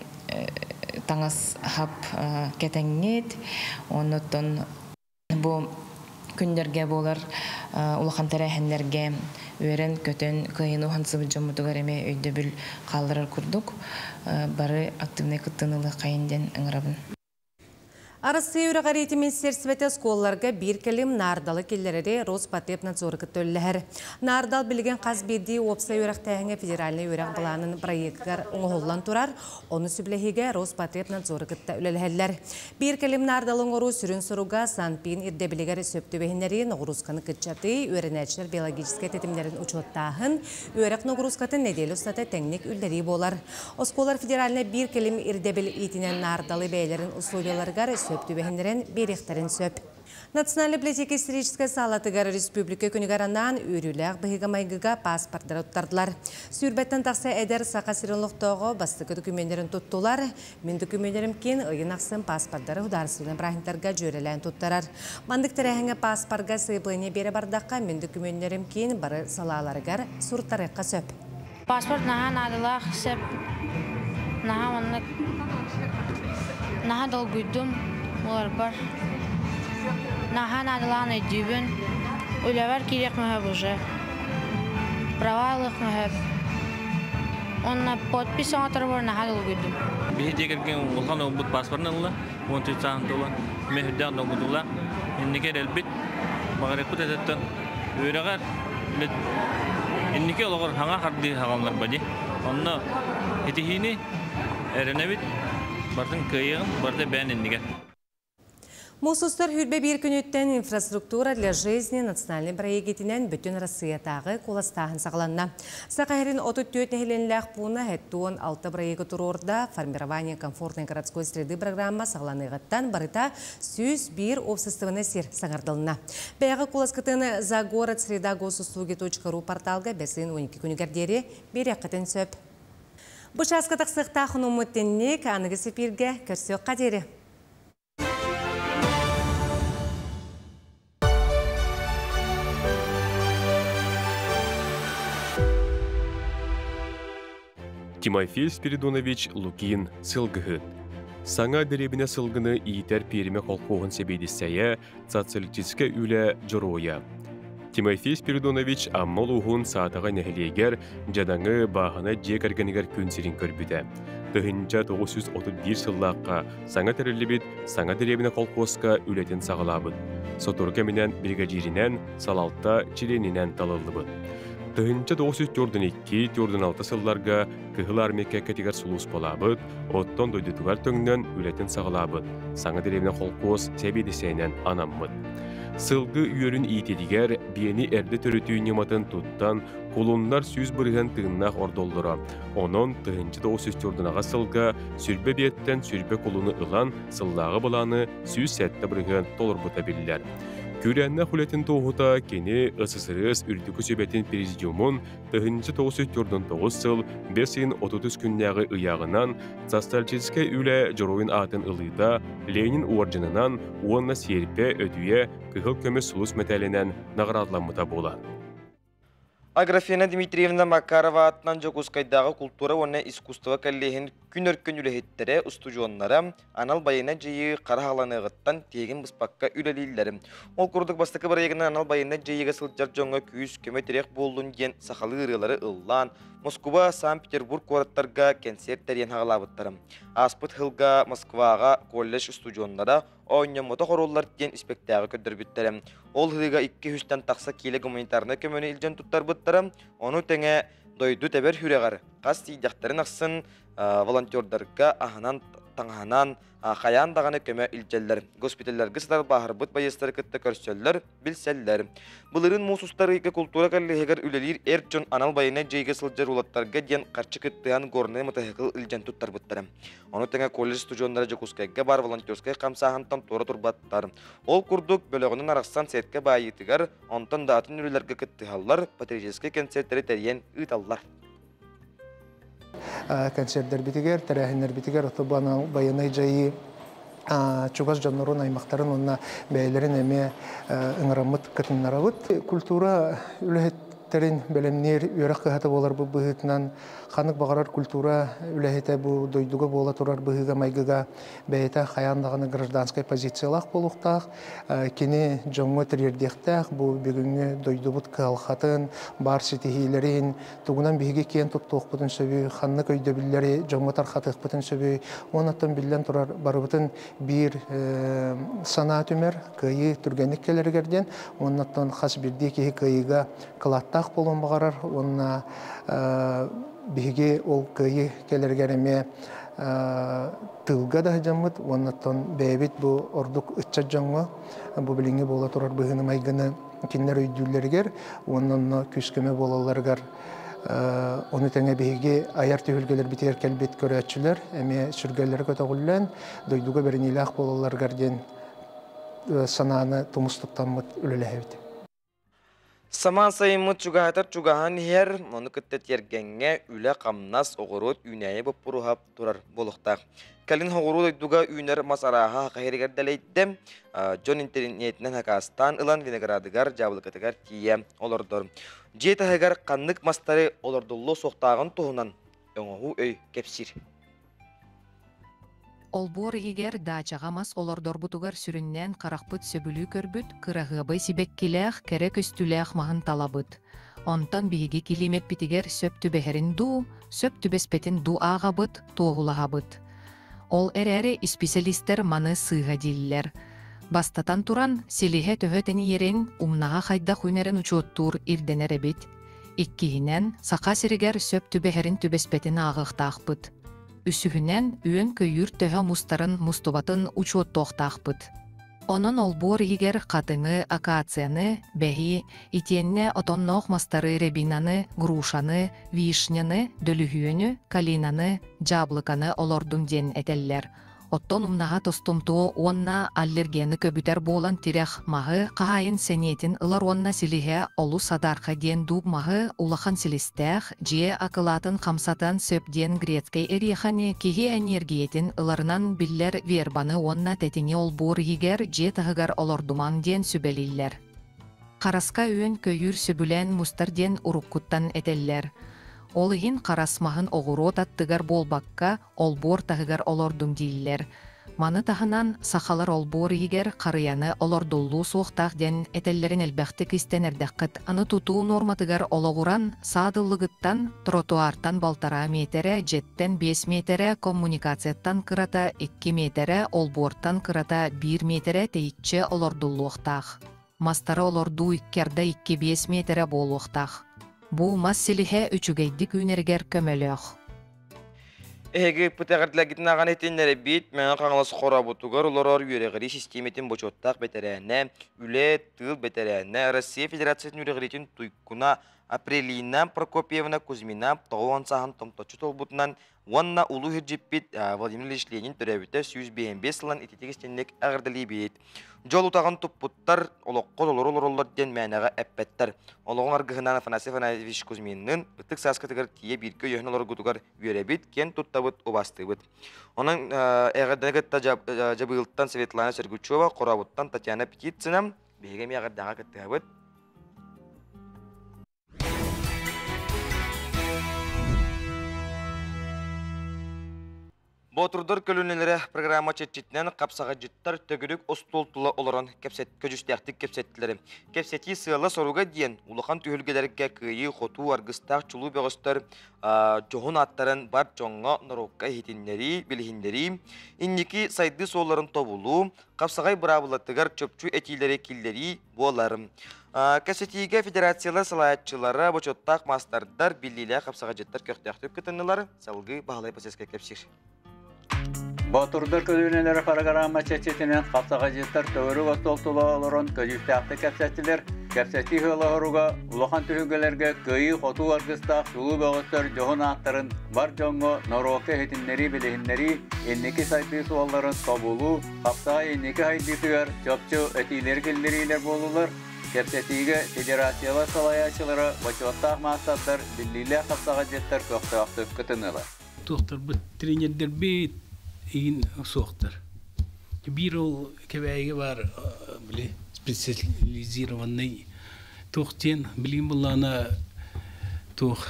таңас хап кетеңет, оннотон бу күндерге болар улахан тәрәһеннәргә өрен көтен кыйыну хансыбыл жомутугар эме өйдө бил калдырар курдук. Бары активный кыттынылы кайынден ыңырабын. Арысы үйріғареті Министерсветі сколларға бір келім нардалы келлерері Роспотребнадзоры көттөлілер. Нардал білген қазбеді опса үйрақтайыңа федеральный үйрақ бұланын проекттер оңғоллан тұрар, оны сүбләхеге Роспотребнадзоры көтті өлеләлер. Bir келім нардалың ору сүрін сұруға санпин ирдебілігер сөпті бейінлерін оғырузқаны күтчаты, өрінәчілер биологическай тетімдерін ұчуаттағын, өрек ноғырузқатын неделі ұстаты тәңнік үлдері болар. Осколар федеральный bir келім ирдебіл итінен нардалы бәйлерін условияларғар сөптүбәһендерен беректерин сөп. Национальный библиотека историческая салатыгар республика күнігаранан үйріләк бұхиға майгыға паспорттары ұттардылар. Сүрбәттен тақса әдер сақасырынлықтағы бастықы документтерін тұттылар. Мен документтерім кен ұйын ақсын паспорттары ұдарсылын брахинтарға жөрелән тұттарар. Мандықтар әңі паспортға сыйблыне бері бардаққа мен документтерім кен бары салаларығар сұрттарыққа сөп. Паспорт нахан адылақ сөп. Наха долгүйдім. Олар бар. Нахан адылан өйдейбін. Өләвар керек мәхәб уже. Правайлық мәхәб. Онна подпис оңатыр бар наха долгүйдім. Бейді дегерген олған оңбұт паспортын ұлы, 13 сағын толы, мәхүдден доңғыдула. Еннекер әлбет, бағарекут әтетті. Өрәғар, еннеке олығыр хаңа қарды хағалар бәде. Онна етихini әрінәбет, бардың күйеғын, барды бән еннеге. Мусустар хүрбе bir күнөттен инфраструктура для жизни национальный проектінен бүтін Россиятағы коластағын сағыланна. Сақайрын 34 нәхеленләқ пуна әттуын 6 проекті тұрорда формирование комфортной городской среды программа сағыланығыттан барыта 101 обществоны сер саңардылына. Бәйғы коласкытыны за город среда госуслуги.ру порталға бәсін 12 күнігердері бері қытын сөп. Бұш асқытық сықтақын ұмыттеннек анығы сепирге көрсек қадері. Тимофей Спиридонович Лукин сылгыхын. Саңа деребіне сылгыны иетер переме қолқоғын себейдісәйі социалистическе үлі жыроя. Тимофей Спиридонович аммал уғын саатаға нәхілегер жадаңы бағына жекәргенігер күнсерін көрбіді. Тұхынча 931 сыллаққа саңа тәрілібет саңа деребіне қолқосқа үлетін сағылабыд. Сотурка менен бригадиринен салалта чиренинен талылыбыд. Тұхынча 942-46 сылларға кығыл армекке кәтегер сұлус болабыд, оттон дойдытуғар төңнен үлетін сағылабыд, саңа деревіне қолқос сәбедесейнен анаммыд. Сылғы үйерін иетедігер бейні әрді түрітүй нематын тұттан қолынлар сүз бұрған тығыннақ ордолдыра. Онын тұхынча 904-ға сылға сүрбе беттен сүрбе қолыны ұлан сыллағы бұланы сүз сәтті бұрған толыр бұта білілер. Күрәнна хүлетін тоғыта кені ысысырыз үрдікі сөбетін президиумын тұхынчы 949 сыл 5-30 күннәғы ұяғынан социалистическе үлі жыроин атын ылыда Ленин орденынан уанна серпе өтуе кығыл көмі сұлыс мәтәлінен нағырадламыта болар. Аграфена Дмитриевна Макарова атынан Жокускайдағы культура оны искусство кәллеген күнөркөн үлехеттері устужонлары анал байына жиы қарағаланығыттан тегін бұспаққа үлелейлері. Ол күрдік бастықы бір егінен анал байына жиыға сылджар жоңға күйіс көметерек болуын ген сақалы ұрылары ұллан, Москва, Санкт-Петербург қораттарға концерттерен хағалабыттары. Аспыт хылға Москваға колледж устужонлары ойнен мота хороллар ген спектакль көддірбіттері. Ол хылыға 200-тен тақса келі гуманитарны көмөні илжен тұттар бұттары, оны тәңе дойду тәбір хүрегар. Қас тейдіқтарын ақсын волонтердарға аханан таңханан қаян дағаны көмө илжеллер. Госпиталларға сатар бағыр бұт байыстары күтті көрсөллер, білселлер. Бұлырын мусустары екі культура кәлігер үлелер әрчон анал байына жейге сылжар улаттарға ден қарчы күттіған горны мұтахықыл илжен тұттар бұттары. Оны тәңе колледж студиондары Жокускайға бар волонтерскай қамсағантан торы тұрбаттар. Ол күрдік бөлігінің арақсан сәтке байытығар, онтан датын үлелерге күтті халлар, патриотический концерттері тәрген ұйталлар. Концерттер битигер, тәрәхінер битигер, отобана байынай жайы чугас жаннарун аймақтарын онна бәйлерін әме ыңырамыт кытыннарабыт. Культура үліхет Билеттерин белемнер үрәк кыһаты болар бу быһытнан ханык багарар культура үләһете бу дойдуга бола турар быһыга майгыга бәйта хаяндагы гражданская позициялах болуктак кини жоңго терердехтак бу бүгүнгү дойдубут калхатын бар ситихилерин тугунан биһиге кен туттук бутун сөбү ханнык өйдөбүллери жоңго тархатык бутун сөбү онаттан билен турар барыбытын бир санаа түмер кыйы түргенlik келергерден онаттан хас бирди ки кыйыга кылаттак болон багарар онна биһиге ол кыйы келергереме тылга да жаммыт онаттан бэбит бу ордук ычча жоңго бу билинге бола турар быһыны майгыны кинлер өйдүллергер оннан күскеме болаларгар оны тәңе биһиге аяр түйүлгелер битер келбет көрәчүләр эме сүргәләр көтөгүллән дойдуга бернилах болаларгар ден сананы тумустуктанмыт үлеләһәбит. Саман сайымыт чугаһатар чугаһан хер, моны кыттет ергәнгә үлә камнас оғырот үнәйе бу пурухап турар болуктак. Калин хоғыру дойдуга үнәр масараха кайригер дәләйдем. Жон интернетнән Хакастан ылан Виноградыгар жабылкытыгар тие олордор. Жетәһәгәр каннык мастары олордуллу соқтагын туһунан өңөһү өй кепсир. Олбор егер дачаға мас олордор бутугар сүріннен қарақпыт сөбілі көрбіт, кырағыбы сибеккіләқ, кәрі көстіләқ мағын талабыт. Онтан биһиги килимет битигер сөп түбәһәрин ду, сөп түбәспетин ду ағабыт, тоғылағабыт. Ол әрәрі специалистер маны сыға диллер. Бастатан туран, селихе төхөтені ерен умнаға қайда хүнерін учуоттур ирденер әбит. Иккиһинен сақа сиригер сөп түбәһәрин түбәспетин ағықтақпыт. Үсүһүнен үйөн көйүр төһө мустарын мустубатын учуоттоохтаахпыт. Онон олбор егер катыны, акацияны, бэхи, итиенне отонноох мастары рябинаны, грушаны, вишняны, дөлүһүөнү, калинаны, жаблыканы олордун ден этеллер. Оттон умнаға тостумтуо онна аллергияны көбүтер болан тирэх мағы қағайын сенетін ылар онна силихе олу садарқа ден дуб мағы улахан силистэх, жие акылатын қамсатан сөп ден грецкай эриханы кихи энергиетин ыларынан биллер вербаны онна тетине олбор егер же тағығар олордуман ден сүбелиллер. Қараска үйін көйір сүбілен мустар ден уруккуттан этеллер. Олығын қарасмағын оғырот аттығар болбаққа олбор тағығар олордум дейілер. Маны тағынан сақалар олбор егер қарыяны олордуллу соқтақ ден этеллерін әлбәқті кістен әрдәққыт. Аны тұту норматығар олығыран садылығыттан тротуартан балтара метері, жеттен 5 метері, коммуникацияттан кырата 2 метері, олбортан кырата 1 метері тейітче олордуллуқтақ. Мастары олорду иккерді 2-5 метері болуқтақ. Бу масселихе үчүгейдик үнергер көмөлөөх. Эге пытагыртлагитин аган этеннери бит, мен каңлас хорабутугар олорор юрегри системетин бочоттак бетерене, үле тыл бетерене, Россия Федерациясынын юрегритин туйкуна Апрелина Прокопьевна Кузьмина тоғуан сахан томточу толбутунан Уанна улу хиджиппит Владимир Ильич Ленин төрәбіті 105 сылан итетегістенлік әғірділі бейт. Жол ұтаған тұппыттар олыққол олар ден мәнәға әппеттер. Олығын арғығынан Афанасий Афанасьевич Кузьминнің ұттық саскатығыр тие біркі үйін олар ғұтығар үйеребіт, кен тұттабыт обастыбыт. Оның әғірдігітті жабығылттан Светлана Сергучева, Қорабыттан Татьяна Петицина, бейгеме әғірдіға кіттігабыт. Ботурдар көлүнелері программа четчетінен қапсаға жыттар төгірік остолтылы оларан көжістәқтік кепсеттілері. Кепсетті сыйла соруға дейін улақан түйілгелерге күйі, хоту, арғыстақ, чулу беғыстар, жоғын аттарын бар жоңға нұрокқа хетінлері, білхіндері, иннекі сайды соларын тобулу, қапсағай бұрабылаттығар чөпчу әтилері келдері боларым. Кәсетіге федерациялы салаятчылары бочоттақ мастардар білілі қапсаға жыттар көқтәқтік күтінілер, салғы бағалай пасеске кепсір. Батурдар көлүнелері программа чечетінен қапсаға жеттер төвірі остолтылы олырын көжістәқті кәпсәттілер, кәпсәтті ғылағыруға, ұлақан түхігілерге көйі, хоту арғыстақ, сұлу бөғыстыр, жоғын ақтырын, бар жоңғы, норокка хетінлері, білігінлері, еннекі сайты суалларын қабулу, қапсаға еннекі хайдитігер, чөпчу өтейлер келдерейлер болулар, кәпсәттіге федерациялы салаячылары, бачуаттақ мақсаттар, білілі қапсаға жеттер көқтіақты күтінілі. Тоқтар бұт тренердер бейт егін соқтар. Бір ол кәбәйге бар специализированный Тухтен, блин, была на тух.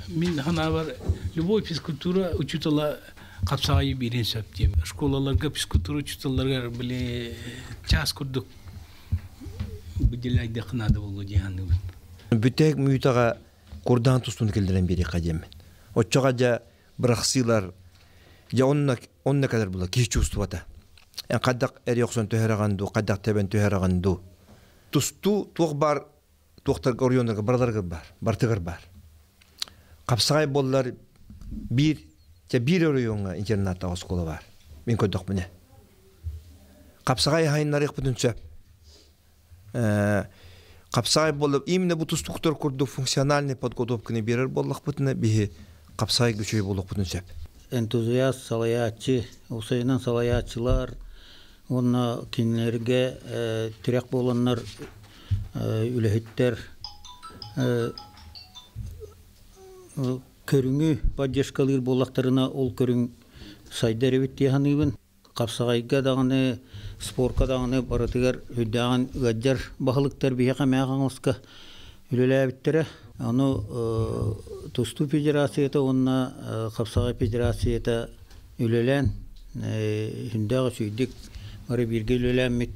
Мин хана бар любой физкультура учитала капсагай бирен саптем. Школаларга физкультура учиталарга биле час курдук. Бүделайда хнада болу дияны. Бүтек мүйтага курдан тустун келдирен бери кадем. Отчога жа брахсилар жа онна кадар була ки чувствата. Кадак эрёксон төһөрөгөндү, кадак тебен төһөрөгөндү. Тусту тугбар туктар ориондорго барларга бартыгар бар. Капсагай боллар бир орионга интернатта оскола бар. Мен көддөк мене. Капсагай хайнар ик бүтүнчө. Капсагай болуп именно бу тустуктор курду функциональный подготовканы берер боллак бүтүнө бихи капсагай күчөй болуп бүтүнчө. Энтузиаст салаячы, усайынан салаячылар, онна кинлерге тирек болоннар үлехиттер көрүңү поддержкалыр болактарына ол көрүң сайдар эбит дияханыбын. Капсагайга даганы, спортка даганы баратыгар өйдаган гаджар бахылыктар бияка мягаңыска үлелебиттере. Аны Тусту федерацията, онна Капсагай федерацията үлелен, хүндегі сүйдік, бары бірге үлелен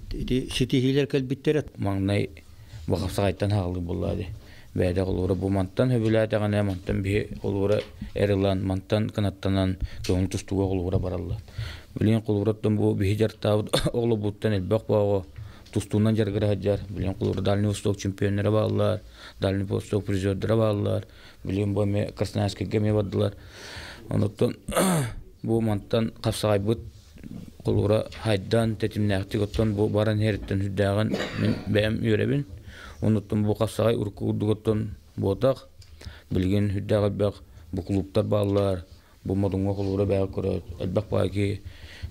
сетихилер кәлбіттерет. Маңнай бұл Капсагайттан хағылы болады. Бәді қолуыры бұл манттан хөбіләді ғана, манттан бі қолуыры әрілан, манттан қанаттанан көңіл тұстуға қолуыры баралла. Білген қолуыраттан бұл бі жартауыд оғылы бұттан әлбәқ бағы тустуынан жарғыры хаджар. Білген қолуыры Дальний Восток чемпионлары бағылар, Дальний Восток призердері бағылар. Білген бұл Красноярскіге ме бадылар. Оныттан бұл манттан Капсагай бұд қолуыры хайдан тәтімнәқті көттен бұл баран хереттен хүддәғын мен бәйім үйребін. Оныттан бұл Капсагай ұрқы ұрдығыттан бұтақ. Білген хүддәғі бәқ бұл клубтар бағылар. Бұл мадыңға қолуыры бәғі көрет. Әлбәқ бағы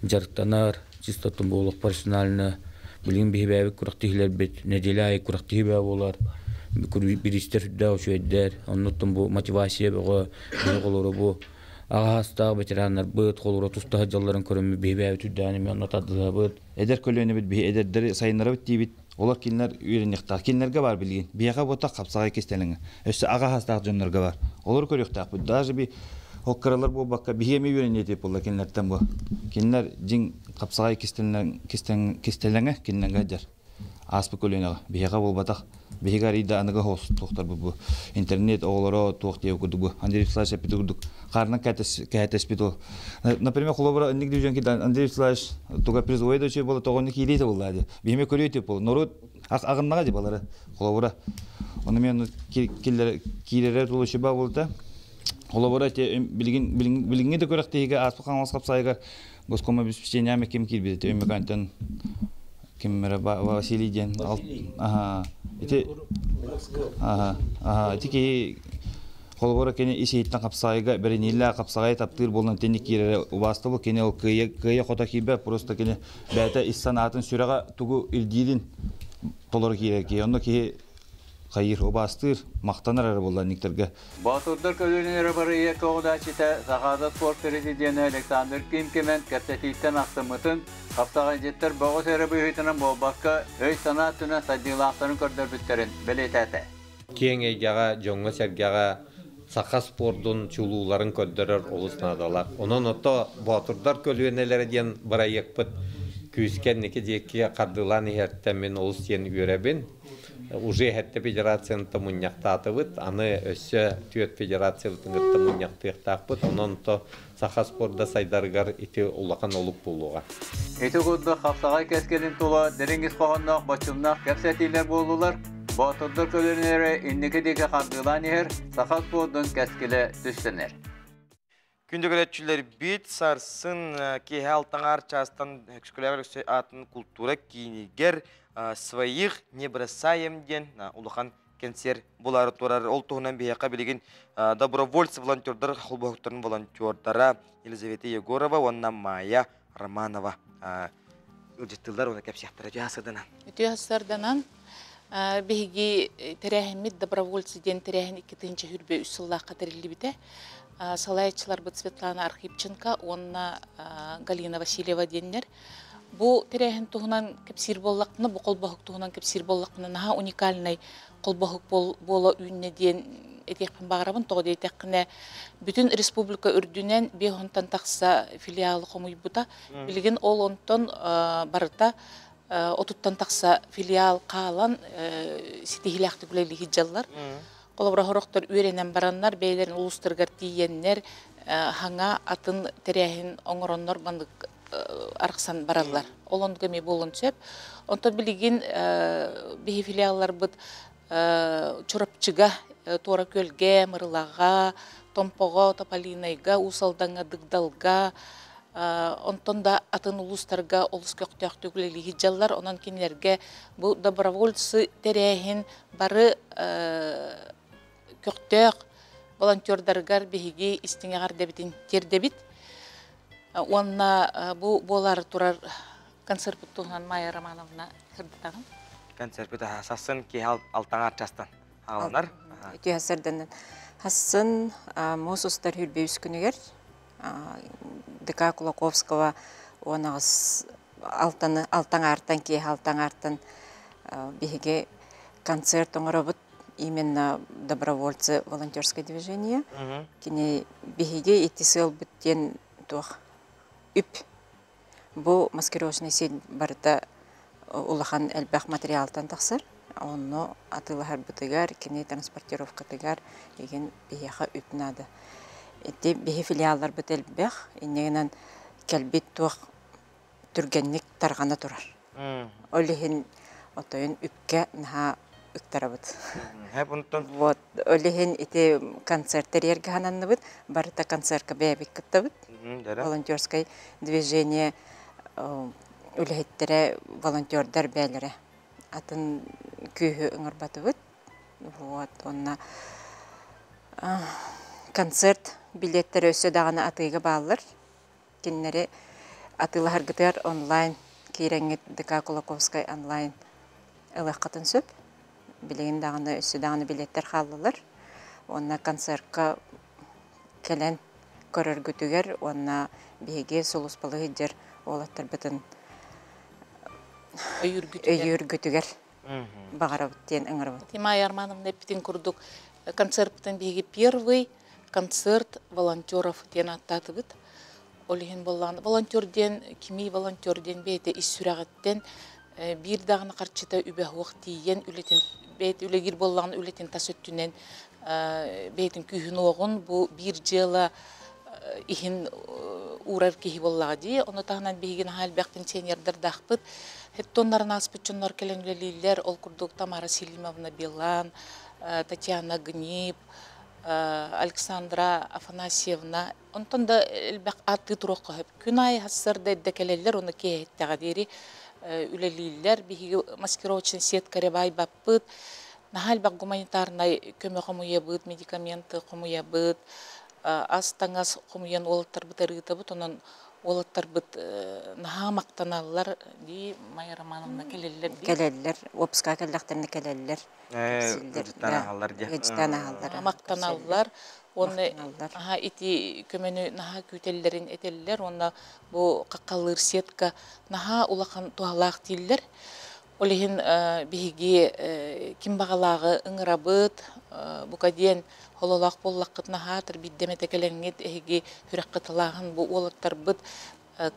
жарықтанар, чистаттан болық профессионалына. Білген бейі бәйі күрақтығылар бет, неделі айы күрақтығы бәйі болар. Бірістер хүддәғі шөйддер. Оныттан бұл мотивация бәғі қолуыры бұл. Аға хастағы ветерандар бұд, қолуыры тұстағы жалларын көрімі бейі бәйі түддәні мен отадыға бұд. Әдер көлөні біт, бейі әдердері сайынлары біт дейбіт. Олар келінлер үйренектағы. Келінлерге бар білген. Бейіға бұтақ Капсагай кестеліңі. Өсі аға хастағы жонларға бар. Олар көректақ бұд. Даже бей оққаралар бұл баққа бейеме үйренетеп олар келінлерден бұл. Келінлер жин Капсагай кестеліңі келінлерге әдер. Аспы көлөніға. Бейіға бұл батақ. Бейіға рейді анығы хосы тоқтар бұл. Интернет оғылары тоқ деу күрді бұл. Андрей Вячеславович әпеті күрдік. Қарынан кәтес бет ол. Например, қолабыра үндік деу жәнке Андрей Вячеславович тұға призовайды өчей болды, тоғынны кейлейді болды. Бейіме көрейді бұл. Нұры ағыннаға деп алары қолабыра. Оны мен кейлері тұлы шеба болды. Қолабыра білгенге де көріқтейге аспы қаңылыс Капсагайға Госкома обеспечениямы кем келбеді. Өмекантен Кеммера Василий ден ити ки колбора кене исейттен Капсагайга беренилла Капсагай таптыр болған тенник кирере убасты бұл кене ол кыя хота кийбе просто кене бәті иссанатын сүрәға тугу илдидин толор киреке онда ки Хайыр обастыр мақтанар әрі болған никтерге. Батырдар көлінері бары екі оғыда читі Сағады спорт президенті Александр Кимкемен кәптетейттен ақтымытын Капсагай жеттер бағыз әрі бұйытының болбаққа өй сана түні садилақтарын көрдір бүттерін білетәті. Кейін әйгеға, жоңғы сәргеға сақа спордың чулуларын көрдірір олысынадалар. Onun оты батырдар көлінелері ден бұра екпіт күйіскен неке декке қардылан ехерттен олыс ден үйребін. Уже хәтті федерацияны мұнияқтатыбыт, аны өсі түйет федерациялытын ғытты мұнияқтықтақпыт, онын то сақа спорда сайдарғар ити ұлақан олып болуға. Еті құдды Капсагай кәскелін тұла, дәріңіз қоғаннақ, бачымнақ, кәпсәтейлер болулар, батырдар көлінері иннеке деге қардылан ехер, сақа спордың кәскелі түстінер. Күнді көрәтшілер бит сарсын кейі алтаңар частан экскулявер атын культура кейінігер своих не бросаем ден улахан кенсер булары турар ол туғынан бейяқа білеген добровольцы волонтердар холбоқтарын волонтердара Елизавета Егорова, онна Майя Романова үрдеттілдер оны кәпсияқтары жасырданан. Жасырданан бейгі тәрәхімет добровольцы ден тәрәхін 2-ші хүрбе үсілла қатарылы біте. Салаятчылар бұд Светлана Архипченко, онна Галина Васильева деннер. Бу тирәһен туһунан кепсир боллакны, бу колбохук туһунан кепсир боллакны наһа уникальный колбохук боло үйне диен этекпен багарабын тоғы дейтеккіне бүтүн республика үрдүнен бехонтан тақса филиалы комуйбута билген ол онтон барыта отуттан тақса филиал каалан ситихилякты күлели хиджаллар колоброхороктор үйренен бараннар бейлерин улустаргар тиеннер хаңа атын тирәһин оңороннор бандык арқсан бараллар. Олон көме болын сөп. Онто билеген бейі филиаллар бұд чурапчыға, тора көлге, мырлаға, томпоға, тополинайға, усалдаңа, дыгдалға, онтон да атын улустарға олыс көқтөқтө күлелі хиджаллар, онан кенлерге бұл добровольцы терәхін бары көқтөқ волонтердаргар бейге истіңеғар дебітін тердебіт. Онна бу болар турар концерт туһан Майя Романовна хырдытагын. Концерт бит хассын ки алтаңар частан. Алар. Өтө хасырдан хассын Мосустар хүрбөйс күнүгер ДК Кулаковского онагыс алтаңартан ки алтаңартан биге концерт оңоробут именно добровольцы волонтерское движение. Кини биге итисел биттен тух үп. Бу маскировочный сеть барыта улахан элбах материалтан тақсыр. Оны атылахар бытыгар, кене транспортировка тыгар, еген бияха үп нады. Эти бихи филиаллар быт элбах, инегенен кәлбет туақ түргенник тарғана турар. Олихин отойын үпке наха үктарабыт. Вот, олихин ити концерттер ерге хананны быт, барыта концертка бәйбек кыттабыт. Волонтерское движение үлехеттере волонтердар бәлері. Атын күйі ұңырбаты бұд. Вот, онна концерт билеттері өсі дағаны атыға балылар. Кенлері атылы харгытар онлайн кейреңет ДК Кулаковскай онлайн ылық қатын сөп. Білеген дағаны өсі дағаны билеттер қалылар. Онна концертқа келен көрөргүтүгер онна биге солуспалы жер олаттар бытын өйүргүтүгер багарабыттен ыңырабыт. Майя Романовна эпитин курдук концерттен биге первый концерт волонтеров ден аттатыбыт. Олихин боллан волонтерден кими волонтерден бейте иссүрагаттен бир дагына карчыта үбө уктиен үлетин бейт үлегир боллан үлетин тасөттүнен бейтин күйүн огун бу бир жылы ихин урар кихи боллади, оны тағынан бейген хал пенсионердер дақпыт. Хеттонларын аспытчынлар келеңлелейлер, ол күрдік Тамара Селимовна Белан, Татьяна Гниб, Александра Афанасьевна. Онтон да әлбәқ атты тұроққа хөп. Күн ай хассырда әддәкелелер, оны кейеттіға дері үлелейлер. Бейге маскировочный сеткаре бай баппыт. Нахал бақ гуманитарнай көмі қомуя бұд, медикаменты қомуя бұд. Астаңас қомуян олаттар бұт әргіті бұт, онын олаттар бұт наға мақтаналар дей Майя Романовна келелер. Келелер, опыска келдіқтеріне келелер. Үжіттан ағалар де. Үжіттан ағалар. Мақтаналар. Оны ити көмені наға күйтелерін етелілер. Оны бұл қаққалыр сетка наға улақан туғалақ дейілер. Олеген бейге кім бағалағы ыңырабыт, бұқаден хололақ боллаққытына хатыр биддеметі кәләңет әйге хүрек қытылағын бұл олаттар бұд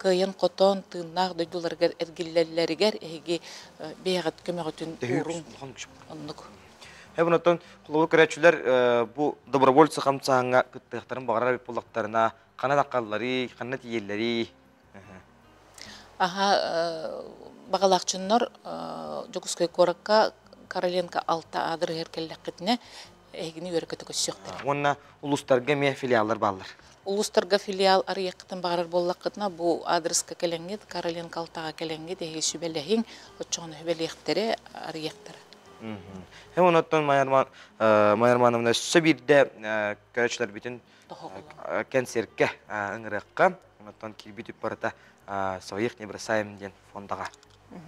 күйен қотон, тыңнақ дөйдуларғар әргеллерлерігер әйге бейғат көмеғітін ұрын ұнық. Бұнаттан құлығы көрәтшілер бұл добровольцы қамсағыңа күттіқтарын бағарар болақтарына қана таққалылары, қана тиелері. Бағалақчынлар Жогускай коракка Короленко алта адыр еркелләқетіне әйгіні өркеті көссіқтір. Онна улустарға ме филиаллар балар? Улустарға филиал арияқтын бағарар боллақытына бұл адресқа кәләңгет, Короленко алтаға кәләңгет әйге сүбәләхін, отчоғыны хүбәліқтері арияқтыры. Онаттан Майя Романовна сөбірді көрәтшілер бетін кәнсерке ыңырыққа, онаттан келбет үп барыта Своих не бросаем ден фондаға.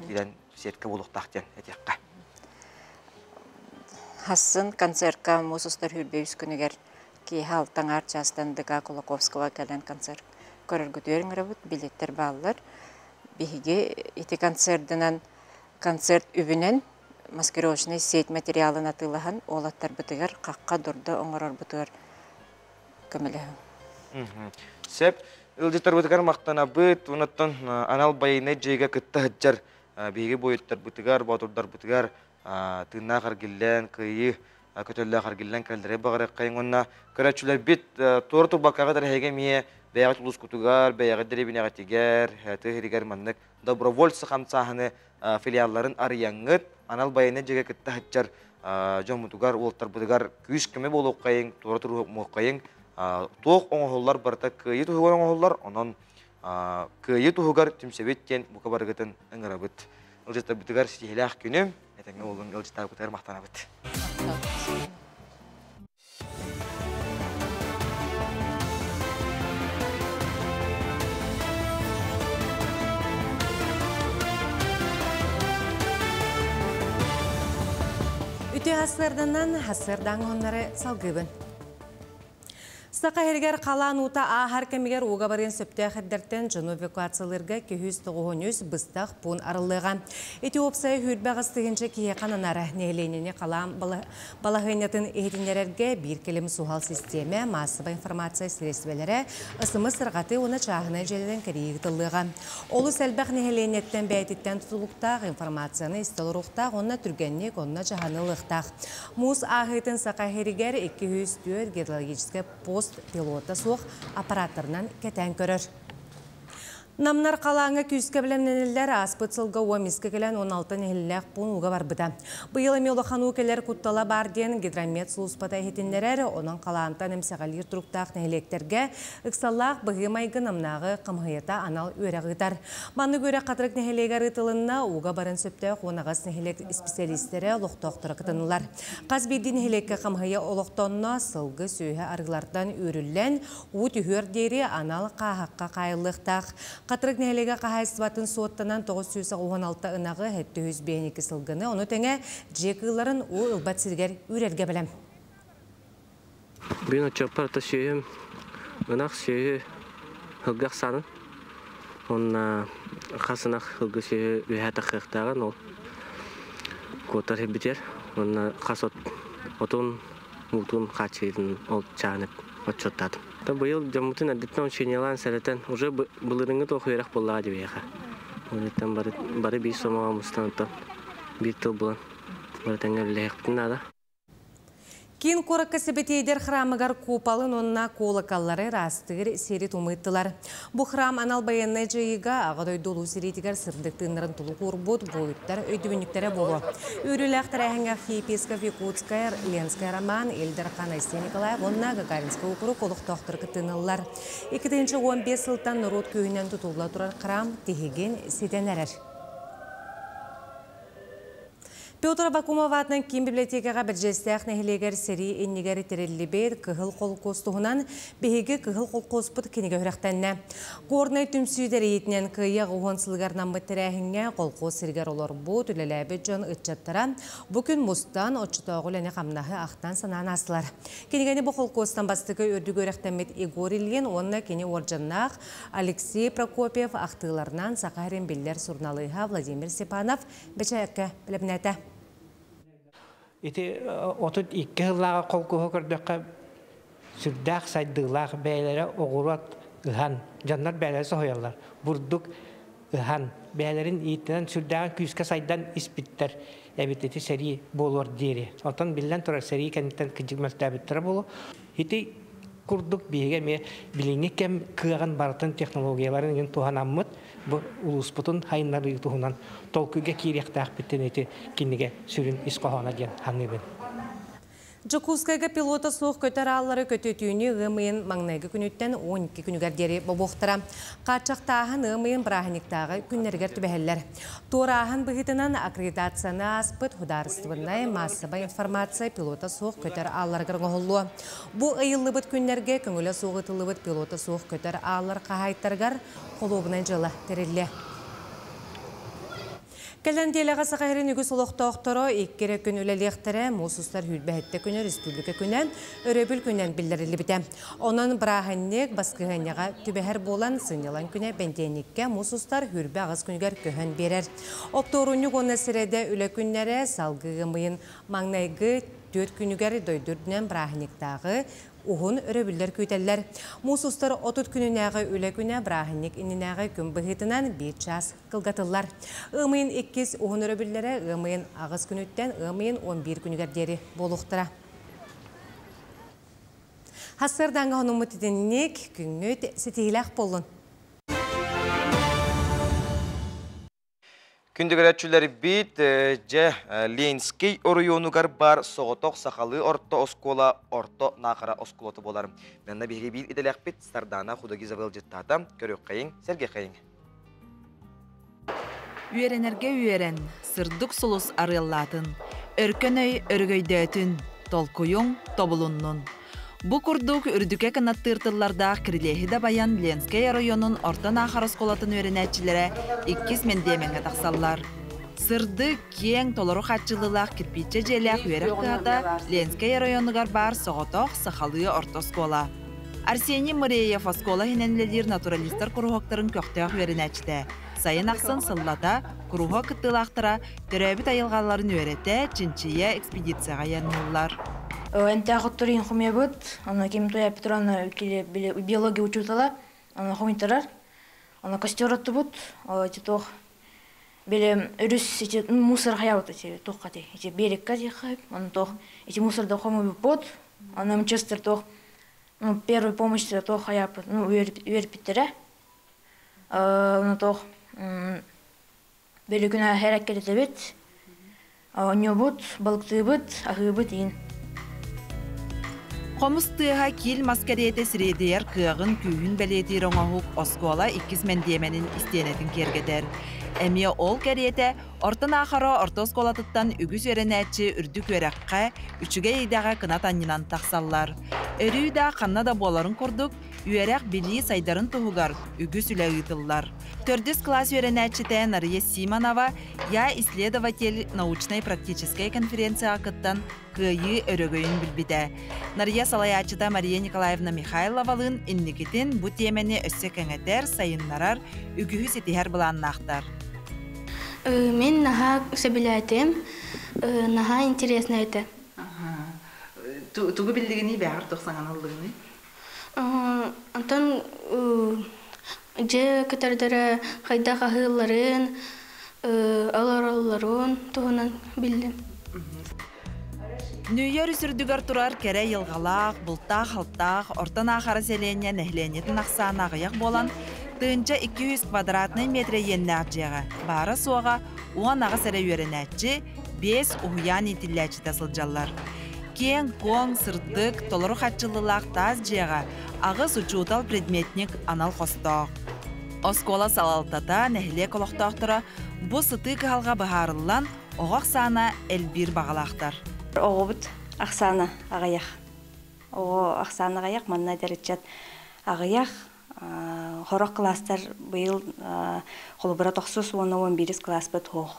Биден сетке болуқтақ ден әтеққа. Хассын концертка Мосустар хүрбөйс күнігер ки халтаңар частан ДК Кулаковского кәлен концерт көріргіт өріңірі бұд, билеттер балылар. биһиги ити концерт үбүнен маскировочный сеть материалын атылахан олаттар бытыгар қаққа дұрды оңырар бытыгар көмілі. Сеп, ылжытар бытыгар мақтана быт, онаттан анал байыны жейге кытта хыджар, бейге бойыттар бытыгар, батырдар бытыгар, тына қаргиллен, кыйы, көтөлі қаргиллен кәлдірі бағыры қайын онна, көрәтшілер бит торты бақаға дәрхеге мие, бәяғы тұлыс күтігар, бәяғы дәребіне ғатигер, әті херігер маннық, добровольцы қамсағыны филиалларын арияңыт, анал байыны жеге кітті хатчар жомутугар, олттар бұдығар күйіш кеме болу қайын, торы тұру мұқ қайын, тоқ оңғылар барда күйі тұғығар оңғылар, онын күйі тұғығар түмсебеттен бұқа барғытын ұңғыра бұд. Ұлжетті бұдығар сетелі ақ күнім, әтіңі олың ұлжеттар бұдығар мақтана бұд. Үті хасырданан хасырдан онлары салгыбын. Сақа хергер қалан ута ахар кемегер уға барен сөпті әқіддерден жыну эвакуацияларға 290 бұстақ пұн арылыға. Этиопсай хүрбәғыстығыншы кейеқананары нәйленіне қалан балағынетін ехетінерерге бір келім суғал системе массовы информация средствелері ысымы сырғаты оны чағына желден кәрейгітіліға. Олы сәлбәқ нәйленеттен бәйтеттен тұтылықтақ информацияны істелұрықтақ, онына түргеннек, онына жағанылықтақ. Мұз ағытын сақа хергер 204 гидрологический пост пилота соқ аппараттарынан кәтән көрір. Намнар қалаңы күйіске білемненелер аспыт сылға уамиске келен 16 нәхіліләқ пұн ұға бар бұда. Бұйылы мелоқан өкелер құттала бар ден гидромет сұлыспата етіндерер, оның қалағантан әмсеғалер тұрықтақ нәхілектерге ұқсаллақ бұғы майғы намнағы қымғыйета анал өрәғыдар. Маны көрі қатырық нәхілегер ұтылынна ұға барын сөптәқ онағас нәхілек специалистері лоқтоқтыры қытынылар. Қазбейді нәхілекке қымғыя олықтонна сылғы сөйі арғылардан өріллен ұт үйір дейрі анал қағаққа қайылықтақ. Қатырық нәлеге қағайсыватын соттанан 916 ынағы 752 сылғыны, оны тәңе жекіларын о ұлбат сіргер үрерге білем. Мен отчапарта сөйім, ынақ сөйі ұлғақ санын, онына қасынақ ұлғы сөйі үйәті қиқтағын, ол көтір бітер, онына қас отын мұтын қачыйдың ол чағынып отчоттадым. Бұл жамутын әдеттен үшенелан сәреттен уже бұлырыңы тоқыйрақ болаға деп еға. Онеттен бары бей сомаға мұстаныттан бір тыл бұлан. Бары тәңе біләйіқтін ада. Кин коракка себетейдер храмыгар купалын онна колокаллары растығыр сері тумыттылар. Бұ храм анал баянны жайыға ағыдай долу серетігер сырдықтыңдарын тұлы құрбуд бойыттар өйдібініктері болу. Үріләқтір әңі Епископ Якутская, Ленская роман, Эльдар Ханасия Николаев, онна Гагаринская укру қолық тоқтыр кітінылар. 2-15 сылтан народ күйінен тұтылыла тұрар храм тегеген седенерер. Петр Бакумов атынан Ким библиотекаға бір жестәқ нәхілегер сері еннегер терелі бейд кығыл қол қостығынан бейгі кығыл қол қоспыт кенеге өріқтәнне. Қорнай түмсүйдер етінен күйе ғуын сылғарнан бұттырәхіңе қол қос сергер олар бұд үлеләбі жон үтчаттара бүкін мұстан отчытауғы ләне қамнағы ақтан санан асылар. Кенегені бұл қол қостан бастығы өрдігі өріқтәмет Игор Ильин, онына кене оржаннақ Алексей Прокопьев ақтығыларынан Сақарин Беллер Сурналыға Владимир Степанов бәчәкке білімнәті. Ити отут икки хыллаға қол көһө көрдөккө сүрдәк сайдыылаах бәйләре оғурат ыхан жаннар бәйләре соһояллар бурдук ыхан бәйләрин иитинен сүрдәгән күйүскә сайдан испиттер эбитти сери болор дири отон биллән турар сери кенттен кыжыгмәстәбиттер болу ити курдук биге ме билиңе кем кыган бартын технологияларын ген туханаммыт бу улуспутун хайнары тухунан толкуга киректак биттенети киниге сүрүн исқохана ген ханыбын. Жокускайга пилота соқ көтер аллары көтөтүүнү ымыйын маңнайгы күнүттен 12 күнүгер бобуқтыра. Качақтағын ымыйын браханиктағы күннергер түбәхеллер. Торағын бұғытынан аккредитацияны аспыт хударыстывынай массовый информация пилота соқ көтер алларғыр ғолуы. Бұ ыйылы бұд күннерге көңілі соғытылы бұд пилота соқ көтер аллар қағайттарғар қолуыбынан жылы терелі. Кәләнделіға сақайрын үгі солықтауқтары еккері күн өлелектірі мұсыстар хүлбәхетті күні республика күнен өрөбіл күнен білдірілі біті. Оның бірағыннек басқығанеға түбәхер болан сынелан күне бәнденікке мұсыстар хүрбе ағыз күнігер көхін берер. Опторунюк оны сіреді үлі күннері салғығы мұйын маңнайғы 4 күнігер дойдырдынан бірағынектағы Уғын өрөбілдер көйтелер. Мұсыстар 30 күнінәғы өлі күні бірағынник инінәғы күн бұғытынан 1 час қылғатылар. Үмейін 2 уғын өрөбілдері үмейін ағыз күніттен үмейін 11 күнігердері болуқтыра. Хасырданға оның мұтедіннек күнгөт сетейләқ болын. Күндігірәтчілері бейт, Ленский орыйонугар бар соғытоқ сақалы орто оскола, орто нақыра осколоты болар. Мәнна бейге бейт иделәқ бет Сардана Худаги Завел жеттата, көрек қайын, сәрге қайын. Үйеренерге үйерен, сырдық сұлыс арыллатын, өркөн өй өргөйдөтін, толкуюң тобулуннун. Бу курдук үрдүке канаттыртыллардақ кирилехиде баян Ленский районун орта нахар осколатын өренәтчилere 2 мендеменге тақсаллар. Сырды кең толору хатчылылақ кирпиче желек үйерек кыата Ленский районугар бар соғытоқ сақалы орта оскола. Арсений Мыреев оскола хиненлелер натуралистар курухоктарын көқтеақ өренәтчіде. Сайын ақсын сыллата, курухок кыттылақтыра, төрәбіт айылғаларын өрете, чинчия экспедицияға янылар. Энте ағыттырын құме бұд, ана кем той әпітраны биология учутала, ана құмитарар, ана костер атты бұд, тоқ беле үріс мусор қаябыд, тоқ қаты, берек қаты қайып, ана тоқ, мусорда құмы бұд, ана мчестер тоқ, первый помощь тоқ қаябыд, үйеріп біттірі, ана тоқ, беле күні әрәк келеті бет, не бұд, балықты бұд, ағы бұд ең. Қомыстыға кел маскареті сіредер күйіғын күйін бәлетер оңағық оскола 2 мендеменін істенетін кергедер. Әме ол кәреті ортын ақыры орта осколатыттан үгіз өренәтші үрдік өрәққа үшіге ейдағы қынат аннынан тақсаллар. Өрүйді қаннада боларын көрдік, үйерәқ білі сайдарын тұғығар үгіз үлі ұйтылар. 4 класс өренәтшіте Нария Симонова я исследователь научной-практической конференция ақыттан күйі өрігойын білбіді. Нария Салаячыда Мария Николаевна Михайловалын иннекетін бұ темені өссе кәңетер сайынларар үгігі сетігер бұланнақтар. Мен наха сөбіләтем, наха интересно это. Туғы білдігіні бәғір тоқсаңан алдығыны? Антон же көтәрдері қайда қағыларын, алараларын тұғынан білдім. Нүйер үсірдігір тұрар кәрі елғалақ, бұлтақ, халтақ, ортан ақары селенен әхленетін ақсаны ағыяқ болан, тыынча 200 квадратный метре енне абжеға. Бары соға 10 ағы сәрі өренәтчі 5 ұғыян етілләчі тасылжалар. Кен, коң, сырдық, толыру қатчылылақ таз жеға ағыз учутал предметник анал қостақ. Оскола салалтата нәхіле колоқтақтыра бұ сыты қағалға бағарылан оғақ сана әлбір бағалақтар. Оғыбыт ақсаны ағаяқ. Оғы ақсаны ағаяқ, манна дәрітчат ағаяқ. Хорақ кластар бұйыл қолыбыра 9-11 класс бұд оғы.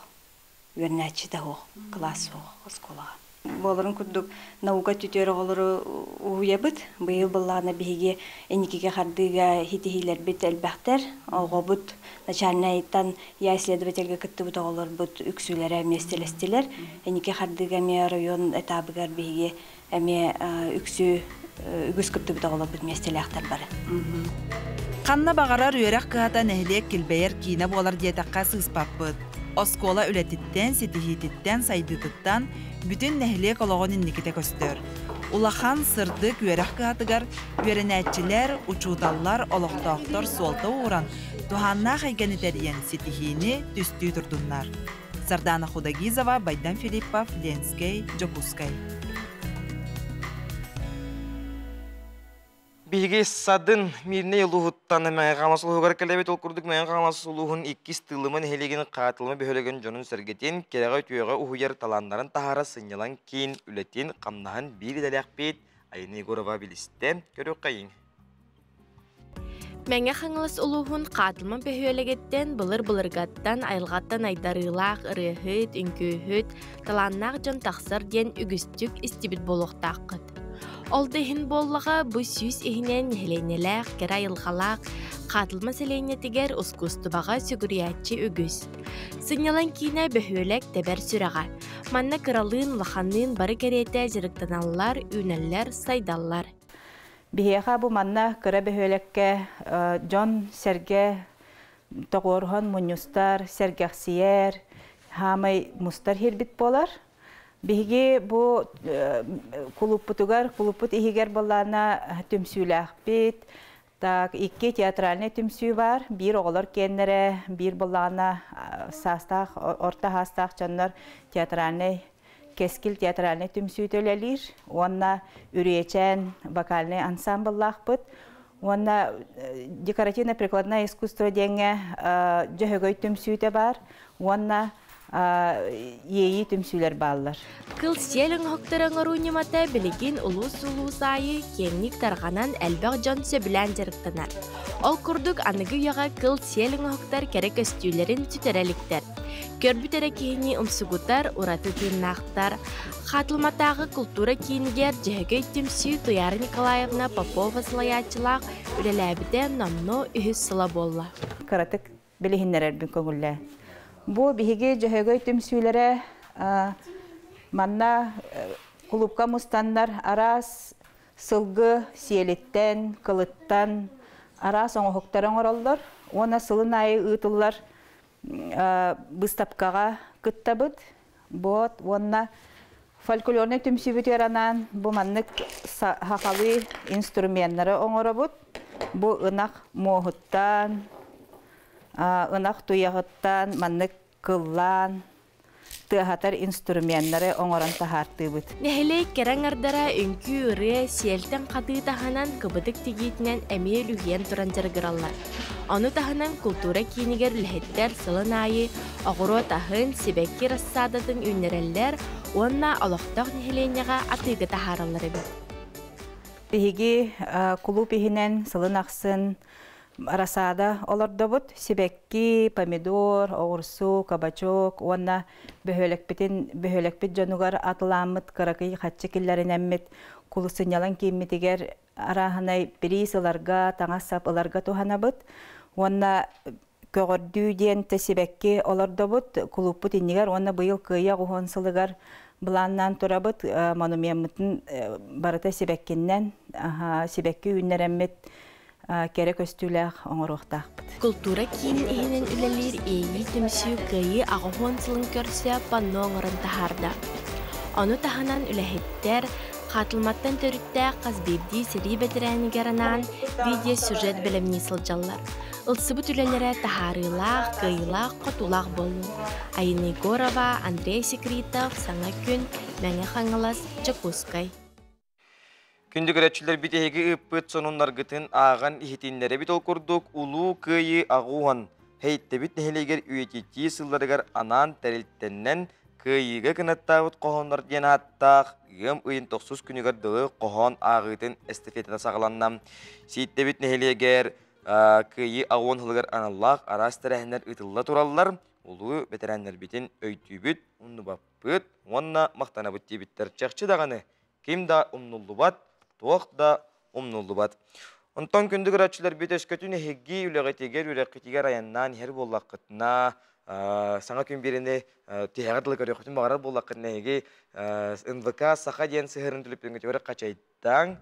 Өрнәтші да оғы, класс оғы, осколаға. Боларын күрдік наука түтері олары уя бұд. Бұйыл бұллағына бігі әнекеге қардыға хитихилер біт әлбәқтер. Оғы бұд начальный айттан я исследовательге күтті бұд оғылар бұд үксілері әместелестілер. Әнеке қардыға ме район этабығар бігі әме үгіз күтті бұд оғылар бұд местелі бары. Қанна бағарар үйерек қығата нәхілек келбәйер кейіне болар диетаққа сыспап бұд. Оскола үләтіттен, сетихитіттен, сайдытыттан бүтін нәхілек олығын инникеті көстер. Улахан сырдық үйерек қығатығар үйеренәтчілер, учуталлар, олықтақтар солты оғыран туханна қайганетерген сетихини түсті тұрдынлар. Сардана Худагизова, Байдан Филиппов, Ленский, Джокускай. Биге садын мирне елуғыттан мәңе қамасы ұлығар кәлебет ол күрдік мәңе қамасы ұлығын 2 тылымын хелеген қатылымы бөхелеген жонын сәргетен кереғай түйеға ұхуяр таландарын тахара сынялан кейін үлетен қамнағын бір дәләқ бет айыны ғорова білісті көрек қайын. Мәңе хаңылыс улуғын қатылман бөхөлегеттен бұлыр-бұлырғаттан айылғаттан айдарылақ, ырыхыт, үнкөйхыт, таланнақ жон тақсыр ден үгістік істебіт болуқтаққыд. Олдыхын боллаға бұ сүйс ихінен нехленеләқ, кер айылғалақ, қатылма селенетігер ұскустыбаға сүгіриятчы үгіз. Сынялан кейіне бөхөлек тәбәр сүраға. Манна кыралын, лаханын бары кереті зіріктаналар, үнәллер, сайдаллар. Бихеха бу манна кыра бөхөлекке жон серге тоғорхон мунюстар, сергахсиер, хамай мустар хирбит болар. Биһиги бу кулуппут ихигер боллана түмсүләх бит. Так, икки театральный түмсүү бар. Бир оғылар кеннере, бир боллана састақ, орта хастақ жаннар театральный, кескил театральный түмсүү төлелер. Онна үречен вокальный ансамбллах бит. Онна декоративно-прикладное искусство денге жөһөгөй түмсүү те бар. Онна ейі түмсүлер баллар. Кыл селің хоқтырың ұрунымата білігін улус-улус айы кеңнік тарғанан әлбәқ жон сөбілән жарықтанар. Ол күрдік анығы яға кыл селің хоқтар керек өстүйлерін түтереліктер. Көрбүтері кейіні ұмсығытар, ұраты тыйнақтар. Қатылматағы культура кейінігер жөһөгөй түмсүү Туяра Николаевна Попова сылаятчылақ үлеләбіден намно үхіз сыла болла. Каратык білігінлер әрбін көңілі. Бу биһиги жөһөгөй түмсүүлөрө манна клубка мустаннар арас сылгы сиелеттен, кылыттан арас оңохуктарын ороллор. Она сылын айы ытыллар выставкага кыттабыт. Бот, онна фольклорный түмсүүбүт яранан бу маннык хакалы инструменттары оңоробут. Бу ынак мохуттан, ынак туягыттан, маннык кыллан, тыахатар инструменттары оңорон тахартыбыт. Нехелей керен ардара үнкү ыры селтен каты таханан кыбытык тигитинен эмиел үйен туран жаргыраллар. Оны таханан культура кийинигер үлэхеттер сылын айы, оғыро тахын, сибекки рассадатын үннереллер, онна олохтоқ нехелейнеға атыгы тахараллары бі. Биһиги клуб ихинен сылын ақсын, арасада олордобут сибекки, помидор, оғырсу, кабачок, онна бөхөлекпит жонугар атыламыт, кыракый хатчы киллерин әммит, кулысынялан кеймитигер араханай бири сыларга, таңасап ыларга туханабыт, онна көгөрдүү ден сибекки олордобут, клубпут иннигер, онна быйыл кыя гухон сылыгар Буланнан турабыт монументын барыта сибеккиннен, сибекки үннер әммит, керек өстүләк оңоруқтақпыт. Культура кийин ихинен үлелер эйи түмсүү кыйы ағуон сылын көрсө панно оңорын тахарда. Оны таханан үлэхеттер, қатылматтан төрүттә қазбебди сери бетірәнігеранан видео сюжет білімні сылжалар. Ылсыбыт үлелері тахарылақ, кыйлақ, қотулақ болу. Айны Горова, Андрей Секретов, Саңа күн, Мәңе Хаңылас, Чакускай. Күнді көрәтшілер бітеге үппіт сонунлар гытын аған ихетинлері бит олкурдук улу кыйы ағуан. Хейтті бит нехелегер үйетети сылдарыгар анан тәрілттеннен кыйыға кынаттағыт қоғонлар ден аттақ ғым үйін 9 күнігер дылы қоғон ағытын эстафетана сағыланнам. Сейтті бит нехелегер кыйы ағуан хылығар аналлақ арас тәрәхінер ұтылла тураллар. Улу ветераннер битін өйтүй біт, ұнны баппыт, онна мақтана бұтти біттер чақчы дағаны. Ким да ұмнулы бат, тоқ да ұмнулы бат. Онтан күнді көрәтшілер бет өскөтіне хегги үләғетегер аяннан хер боллаққытына, саңа күн беріне тегадылы көріқытын бағарар боллаққытына хеге НВК сақа ден сығырын түліппен көтері қачайттан,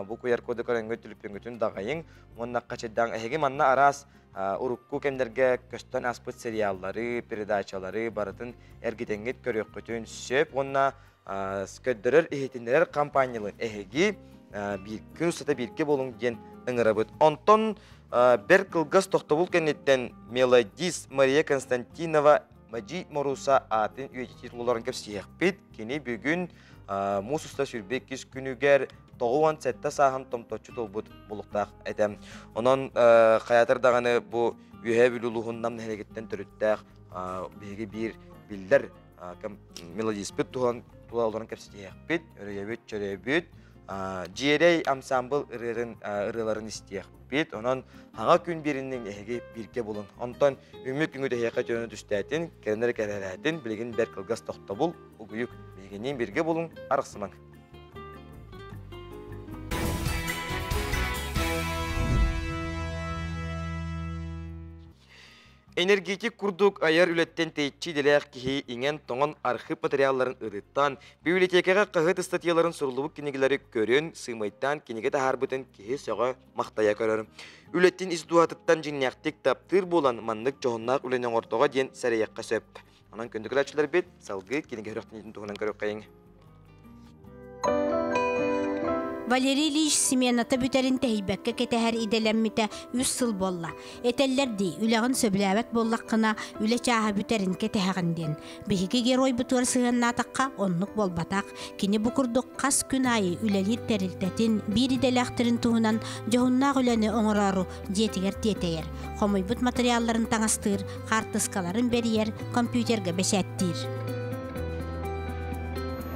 бұл көйер коды көрінгі түліппен көтін дағайын, онна қачайттан хеге манна арас урукку кемдерге көстен аспыт сериаллары, передачалары барытын әргетенгет көріқ көтін сөп, онна көддірір ихетіндерер компаниялы әхеги күн ұстата бірке болың ден ұңырабыт. Онтон бір қылғыз тоқтабыл кәнеттен Мелодис Мария Константинова Маджи Моруса атын үйеті титулыларын кеп сияқпет. Кені бүгін мұс ұста сүрбек кіз күнігер тоғуан сәтті сағын томточы толбыт болуқтақ әдім. Онын қаятырдағаны бұл үйе білулуғыннан әрекеттен түріттәқ бейгі бір білдер Мелодис бұт туған оларын кеп сияқпет. Өрейебет, чөрейбет, Jierey amsambıl ırıların isteyek bit. Onun hağa gün birinin ehegi birge bulun. Ondan ümük günü de heyaka jönü düştətin, kerenler kereletin, bilgin ber kılgas toxta bul, uguyuk bilginin birge bulun, arıqsıman. Energetik kurduk ayar ületten teyitçi dilek ki ingen toğun arxip materialların ırıttan, bibliotekaga qahıt statiyaların sorulubuk kinigileri görün, sığmayttan kinige de harbıtın kihi soğa maqtaya görür. Ülettin izduatıttan jinnaktik taptır bolan manlık çoğunnak ülenen ortoğa diyen sarayakka söp. Anan köndükül açılar bit, salgı kinige hüröktün tuğunan görük kayın. Valeri Ильич Семената бүтерин тәйбәккә кетәһәр иделәммите 100 сыл болла. Этәлләрди үләгән сөбеләбәт боллаккына үлә чаһа бүтерин кетәһәгәндән. Биһиге герой бутыр сыгынна таққа онлык болбатак. Кини букурдык кас күн айы үләлир тәрилтәтин бир иделәхтерин туһунан җоһунна үләне оңрару җетигәр тетәер. Хомойбут материалларын таңастыр, картыскаларын бериер, компьютерге бәшәттир.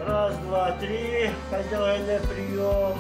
Раз, два, три, хозяйный прием.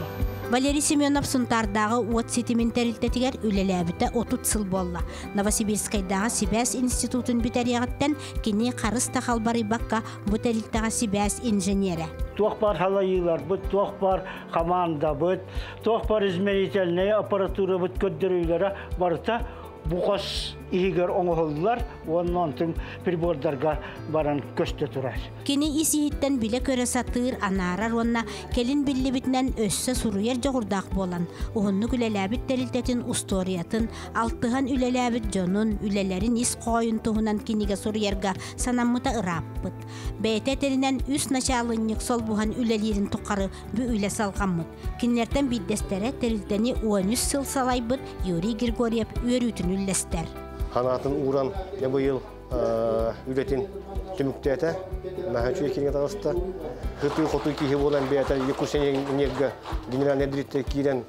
Валерий Семенов сунтардағы уот сетимен тәрілтетігер үлеләбіті 30 сыл болла. Новосибирскайдағы Сибәс институтын бүтәрияғыттан кені қарыс тақалбары баққа бұтәрілтіға Сибәс инженері. Тоқ бар халайылар бұд, тоқ бар команда бұд, тоқ бар измерительная аппаратура бұд көддірілері барыта бұқас игер оңғылылар, оннан түн прибордарға баран көсті тұрар. Кені исихиттен біле көрі сатыр анарар онна келін білі бітінен өссі сұруер жоғырдақ болан. Оғынны үлеләбіт тәрілтетін усториятын, алтыған үлеләбіт жонун, үлелерін ис қойын тұғынан кенеге сұруерға санамыта ыраппыт. Бәйті тәрінен үс началынник сол бұған үлелерін тұқары бі үле салғаммыт. Кенлерден биддестері тәрілтені 13 сыл салайбыт Юрий Григорьев өрүтін үллестер. Hanatın uğran ne bu yıl üretin tümüktete mahçu ekine tarafta hıtı kotu ki olan bir ata yekusenin niyga general nedritte kiren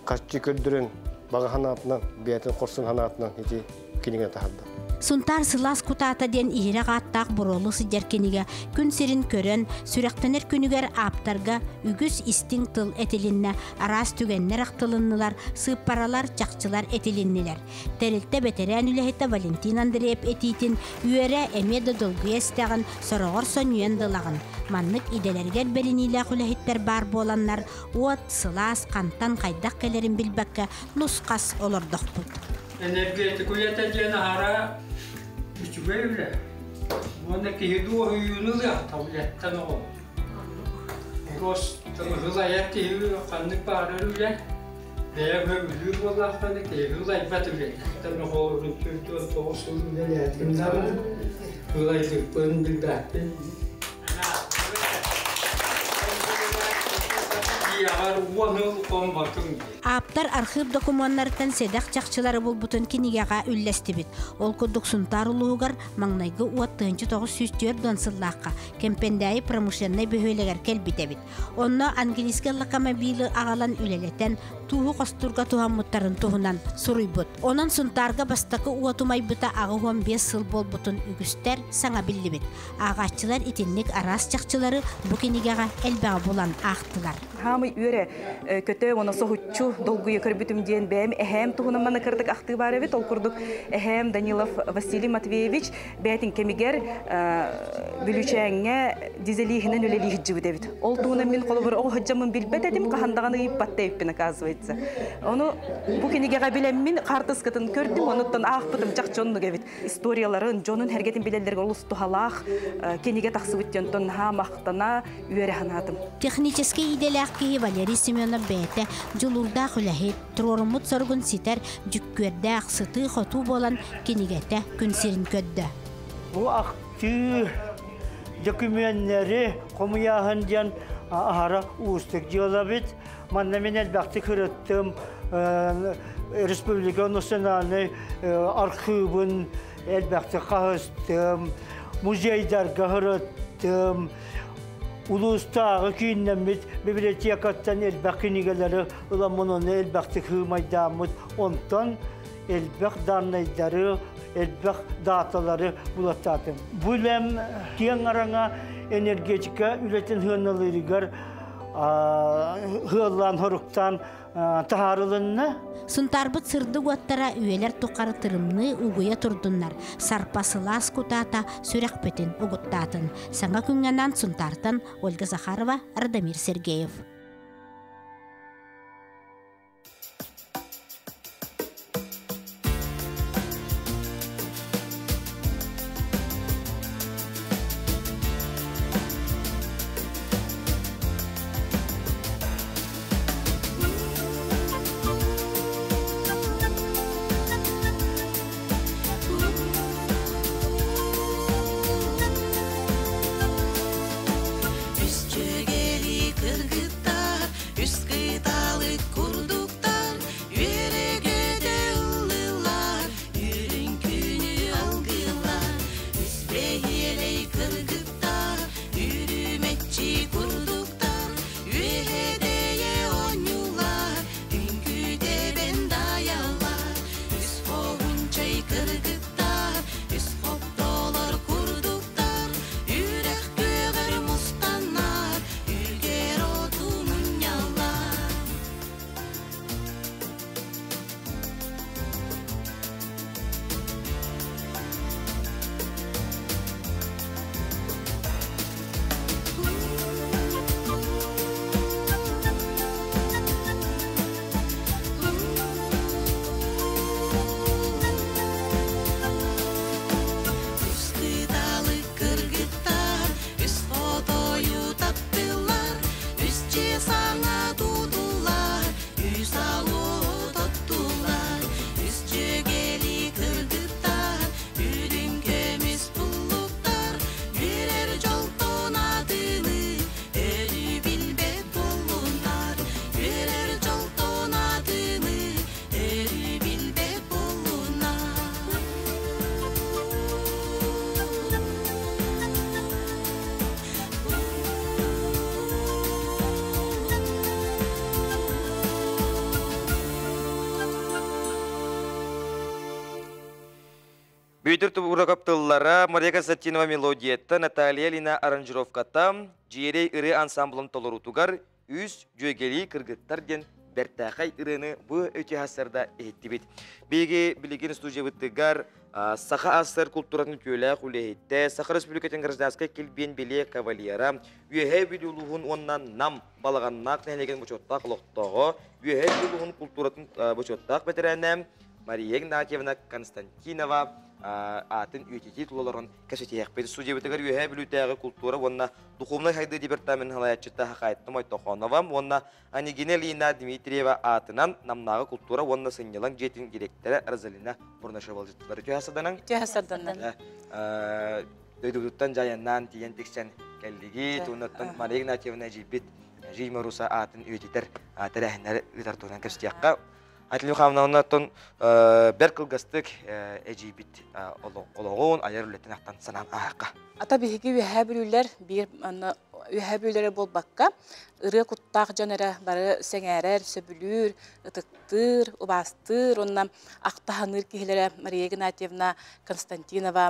kaççı köldürün baga hanatından bir ata korsun hanatından iti kinige tahadda. Suntar sılas kutata den ihire qattaq burolu sıjar keniga gün serin körön sürektener günüger aptarga ügüs isting tıl etilinne aras tügenner aqtılınныlar sıpparalar çaqçılar etilinniler. Terilte beteren ülehete Valentin Andreev etitin üere emede dolguya istağın sorogor sonyen dılağın. Manlık idelerger beriniyle ülehetter bar bolanlar uat sılas kantan qaydak kelerin bilbakka nuskas olordokput. Energetik üreteceğine ara üç böyle. Ondaki hidu huyunu da tabletten o. Rost hızayet hidu kanlık bağırırlar. Veya böyle büyük olanlar ki hızayet batırıyor. Tabii horun kötü olsun diye kimler hızayet bıngıldak. Aptar arxив документардан седақ чақчылары бұл бұтын кенегеға үлләсті бит. Ол күдік сұнтар ұлығығар маңнайғы уаттығынчы тоғы сүстер донсыллаққа, кемпендәйі промышленной бөхөлегер кәлбіте бит. Онна ангелиске локомобилі ағалан үлелетен туғы қостырға туған мұттарын туғынан сұруй бұт. Онан сұнтарға бастақы уатумай бұта ағы 15 сыл бол бұтын үгістер саңа білі бит. Ағатчылар итіннік арас чақчылары бұ кенегеға әлбәға болан ақтылар. Хамы үре көтө оны соғучу долгуя көрбүтүм диен бэм эхем туһунан мана кырдык акты бар эбит ол курдук эхем Данилов Василий Матвеевич бэтин кемигер бүлүчәңе дизелихинен үлелих жибит эбит ол туһунан мен колобор о хаҗамын билбет эдим кахандаганы иппатта эппин оказывается ону бу кенигега билем мен картыскытын көрдүм онуттан ахпытым чакчонну эбит историяларын жонун хергетин билелерге улусту халах кениге таксыбыттен ха мактана үре ханатым технический иделах ки Валерий Семенов бәйті жылурда құлахет, тұрорымыт соргын ситер жүккөрді ақсыты қоту болан кенегеті күнсерін көдді. Бұл ақты документтері қомияғын ден ағара ұстық жолы бет. Манна мен әлбәқті күріттім Республика национальный архивын әлбәқті қағыстым, музейдарға күріттім. Улустағы күйіннәміз библиотекаттан әлбәқ кенегелері ұламының әлбәқті қымайдамыз. Онтан әлбәқ дарнайдары, әлбәқ даталары бұлаттатым. Бұлем кен араңа энергетика үлетін ғынылырығар hıallan horuqtan taharılınna. Сунтарбыт сырды уаттара үйелер туқары тырымны угуя турдуннар. Сарпасылас кутата сүрәкпетін угуттатын. Саңа күнгеннан Сунтартан Ольга Захарова, Радамир Сергеев. Büyütür tubura kaptıllara Мария Константинова мелодиятта, Наталья Лина аранжировката, Жиерей ыры ансамблын толорутугар, үз жөгели кыргыттар ден бертақай ырыны bu өте хасарда еттибет. Беге билеген студия бүттігар, Саха асыр культуратын көлі құлейетті, Саха Республикатын гражданскай келбен беле кавалера, үйе білулуғын оннан нам балағаннақ нәлеген бұчоттақ лоқтығы, үйе білулуғын культуратын бұчоттақ бәтірәнем, Мария Игнатьевна Константинова атын үйтети тулаларын кәсетияқ бен студия бітігер үйе білутәғі культура, онна духовный хайды департамент халаятчыта хақайттым Айтоқоновам, онна Анигина Лина Дмитриева атынан намнағы культура, онна сынелан жетін директоры Розалина Бурнашевал жеттілері. Түйасыданын? Түйасыданын. Дөйдудуттан жайыннан тиен тексен кәлдігі, туынаттан Мария Игнатьевна жейбет, жеймаруса атын үйтетер тәрәхінлері үтартуынан кәсетияққа. Айтылы қамнауыннаттың бәр қылғастық әжейбет олығын айар үлеттен ақтан санан ағаққа. Ата бейгі үйәбілері бол баққа, ұры құттақ жанары бары сәңәрер, сөбілір, ұтықтыр, ұбастыр, оннан ақтағаныр кейлері Мария Игнатьевна Константинова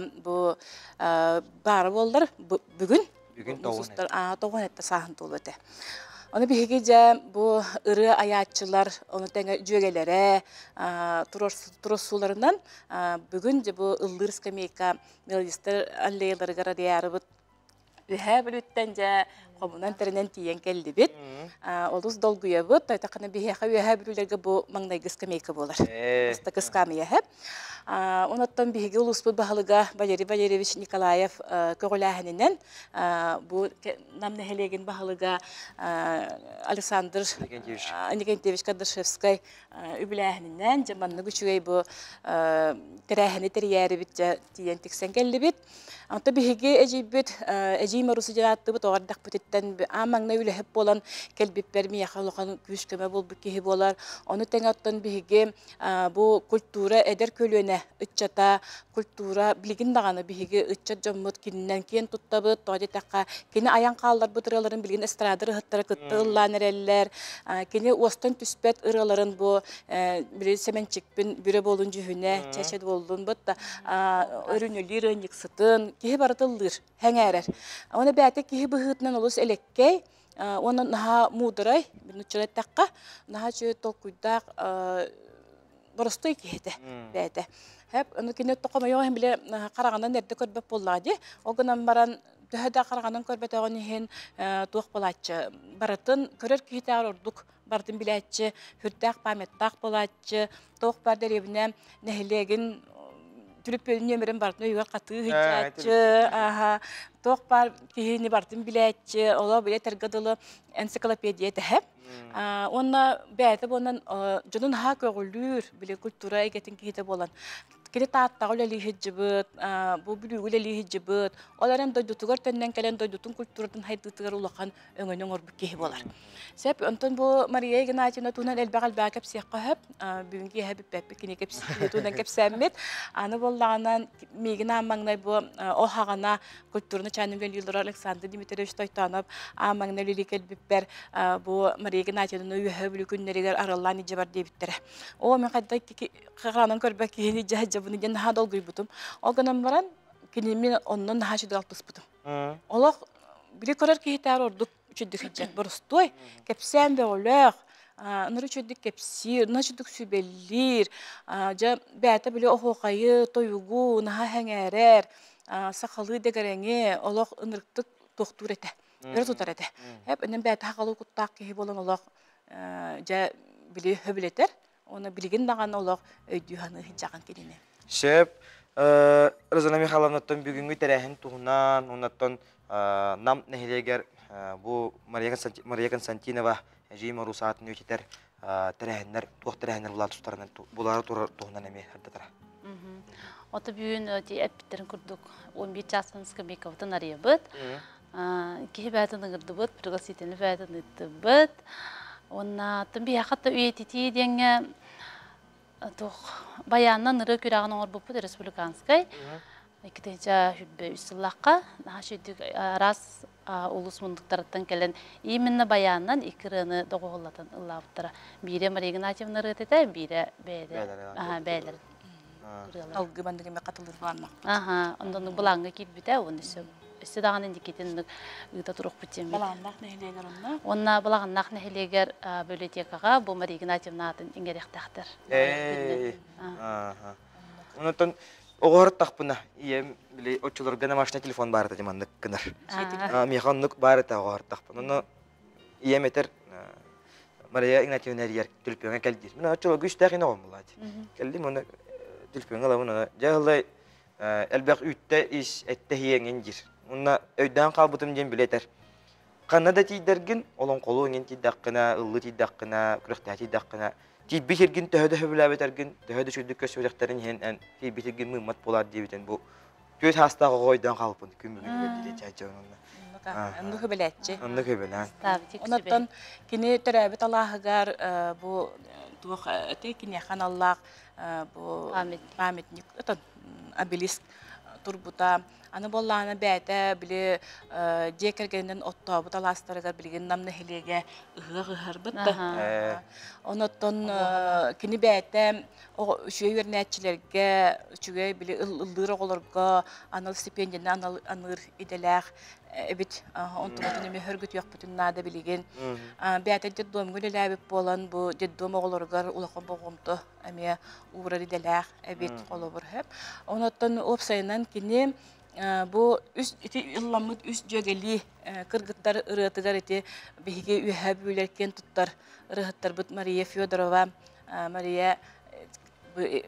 бары болдар бүгін. Бүгін тоғын әтті сағын толы өте. Оны бейге жа бұл ұры аятчылар, оны тәңі жөгелері, тұросуларынан бүгін жа бұл ұллыр скамейка мелодистер аллейлары ғара дейяры бұд. Үхә білуттен жа қомынан тәрінен тиен кәлді бет. Олыс долгуя бұд, тайтақына бейхеға үхә білулерге бұл маңнайғы скамейка болар. Оста қысқамия әп. Онаттан бейге ұлыс бұд бағылыға Валерий Валерьевич Николаев көғіләхінінен бұл намны хелеген бағылыға Александр Никентьевич Кадышевскай үбіләхінінен жаманны күшігей бұл тәрәхіні тәрияри бит тиен тексен кәлді бет. Anta bihige ejibet ejima rusu jaratı bu toğardak pütetten amangna öyle hep bolan kelbipper mi yaxalıqan güçkeme bol bükkehi bolar. Onu tengattan bihige bu kultura eder kölüne ütçata kultura bilgin dağını bihige ütçat jammut kinden kiyen tuttabı toğadi taqa kene ayan qallar bu tıraların bilgin estradır hıttara kıttıllan ereller kene ostan tüspet ıraların bu bir semençikpin büre boluncu hüne çeşed boldun bu da ürünülir önyıksıtın kihi baratılır, hengerer. Ona bəyətik kihi bıhıtnan olus elekkey, Оны наха мудырай, бинуччалай таққа, наха чөй толкуйдақ боростой кейді бәді. Хәп, оны кенет тоқам айоғын біле қарағандан әрді көрбәп болады. Оғынан баран төһәдә қарағандан көрбәт оғын ехен туақ болатчы. Баратын көрер кейтәғыр ордық бардың біләтчі, хүрдәқ паметтақ болатчы, тоқ бар дәребіне нәхілегін түліппелін емерін бардың өйгер қаты хитчатчы, тоқ бар кейіні бардың біләтчі, ола біле тәргадылы энциклопедия тәхәп. Онна бәйті болан жонын ха көғілір біле культура егетін кейті болан. Кені тааттағы өлі хиджібіт, бұл бүлігі өлі хиджібіт, оларым дойдутығыр тәннен кәлен дойдутын культурадан хайдытығыр ұлақан өңінің орбы кейі болар. Сәп, онтын бұл Мария Игнатьевна туынан әлбәғ кәп сияққа хөп, бүгінгі әбіп бәпі кені кәп сияққа туынан кәп сәммет, аны болағынан мегін амаңнай бұл оғағана культурны чайным вәлілер Александр Дмитриевич тойтанып, амаңнай лүлі кәлбіппер бұл Мария Игнатьевна үйі бүлі күннерігер араллан ije бар дейбіттері. О, мен қайда қағанын көрбәк кейіні жа bunu gen daha dolguy butum. O ganam baran kinimin ondan daha şiddet altı butum. Olaq biri karar ki hitar orduk üçüdük hicret borstoy. Kepsem ve olaq. Nırı üçüdük kepsir, naçıdük sübellir. Ja bäte bile oxoqayı, toyugu, naha hengerer. Sakalı degerenge olaq ınırıktık doktor ete. Biraz tutar ete. Hep önem bäte haqalı kuttaq ki bolan olaq ja bile höbleter. Ona bilgin dağın olaq öydüğünü hicaqan kelini. Şep, Razana Mikhailovna'dan bugünkü terəhin tuğunan, ondan nam nehleger bu Maria Konstantinova Jima Rusatın ötüter terəhinler, tuğ terəhinler bular tutarından buları tuğunan emi haddatara. Ota bugün epitlerin kurduk 11 yaşın skamikavdan arayabıt. Ki bätini gırdıbıt, prigasitini bätini gırdıbıt. Ona tabii hatta üyetiti denge toh bayandan nırı kürağın orbupu Respublikanskay. İkitince hübbe üstüllaqqa naşidik ras ulus munduktaratan kelen iminne bayandan ikirini doğullatan ıllabıtara. Biri Maria Ignatyevna rıtete, biri beyler. Algı bandırıma katılır varmak. Ondan bulanga kilbide onu Üstüdağın indiketinlik ıda turuq bütemi. Balağınlaq nehleger onna? Onna balağınlaq nehleger böletekağa bu Maria Ignatyevna'nın ingerektəxtir. Ondan oğar taqpına, iyem bile oçulur gana maşına telefon barıda demandık gınar. Mexanlık barıda oğar taqpına. Onu iyem eter Maria Ignatyevna yer tülpiyona keldir. Mina oçulur güçtəqine olmalıdı. Keldim onu tülpiyona alamına. Cahılay elbaq ütte iş ettehiyengin gir. Ona öyden qalbıtım den bileter. Qanada tidergin, olan qolu ngen tidaqqına, ıllı tidaqqına, kırıqta tidaqqına. Tibbitirgin töhödü höbüləbetergin, töhödü şürdük kösbedekterin hen tibbitirgin mümmat bolar diyebiten bu. Göz hastağı qoydan qalbın kümbügün geldi çaycan onunla. Andı höbeletçi. Andı höbelen. Ondan kini törəbit Allahıgar bu tuğ tekini xanallaq bu pametnik obelisk turbuta ana bollana bäte bile jekergenden otto bu talastarıgar bilgin namna helege ıhır bıttı. Ondan kini bäte o şöy vernetçilerge şöy bile ıldır olarga anal stipendiyani anır idelek evet ondan me hörgüt yok bütün nada bilgin. Bäte deddom gölelebip bolan bu deddom olargar ulaqan boğumdu. Ame uğrar idelek evet olabır hep. Ondan opsayından kini bu üst yıllamıt üst jögeli kırgıtlar ırıtıgar eti bihige üheb ülerken tuttar ırıtlar but Maria Fyodorova Maria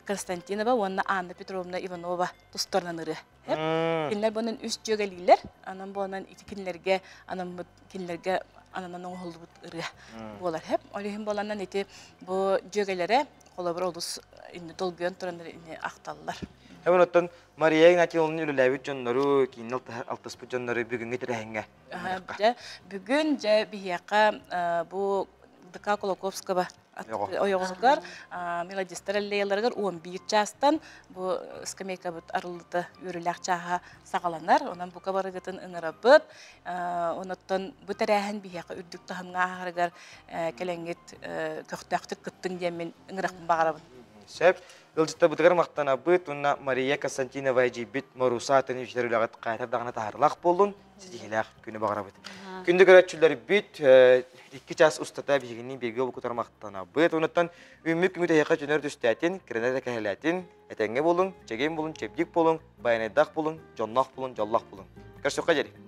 Konstantinova ona Anna Petrovna Ivanova tustarnan ırı hep kinler bunun üst jögeliler anam bunun kinlerge anam kinlerge ananan oğul but ırı bolar hep olihim bolandan eti bu jögelere kolabor olus indi dolguyan turanlar indi aktallar. Hemen otan Maria Ignatyevna'nın ülülebit canları, kinil altıspı canları bugün getirehenge. Bugün bihiyaqa bu Dika Kolokovskaba oyoğuzgar, melodistereleylerger 11 çastan bu skameyka bit arılıtı yürülək çaha sağalanar. Ondan bu kabarıgıtın ınırabıt. Ondan bu terehin bihiyaqa ürdük tahanğa ağırgar kelengit köxtəxtük kıttın demin ınıraqın bağırabın. Sep, ılcıtta bu tıgar maqtana bıt, ona Maria Konstantinova jibit marusatını işleri lağıt qaytar dağına taharlaq boldun, sizi hilaq günü bağırabıt. Күндік өретчілер бүт 2 час ұстата бігінен берге бұл құтармақтана. Бұйт оныттан үмік күнгіде еқа жөнер түстәтін, кіренер кәхеләтін, әтәңге болың, чеген болың, чепдік болың, баянайдақ болың, жоннақ болың, жоллақ болың. Көрсөққа жері.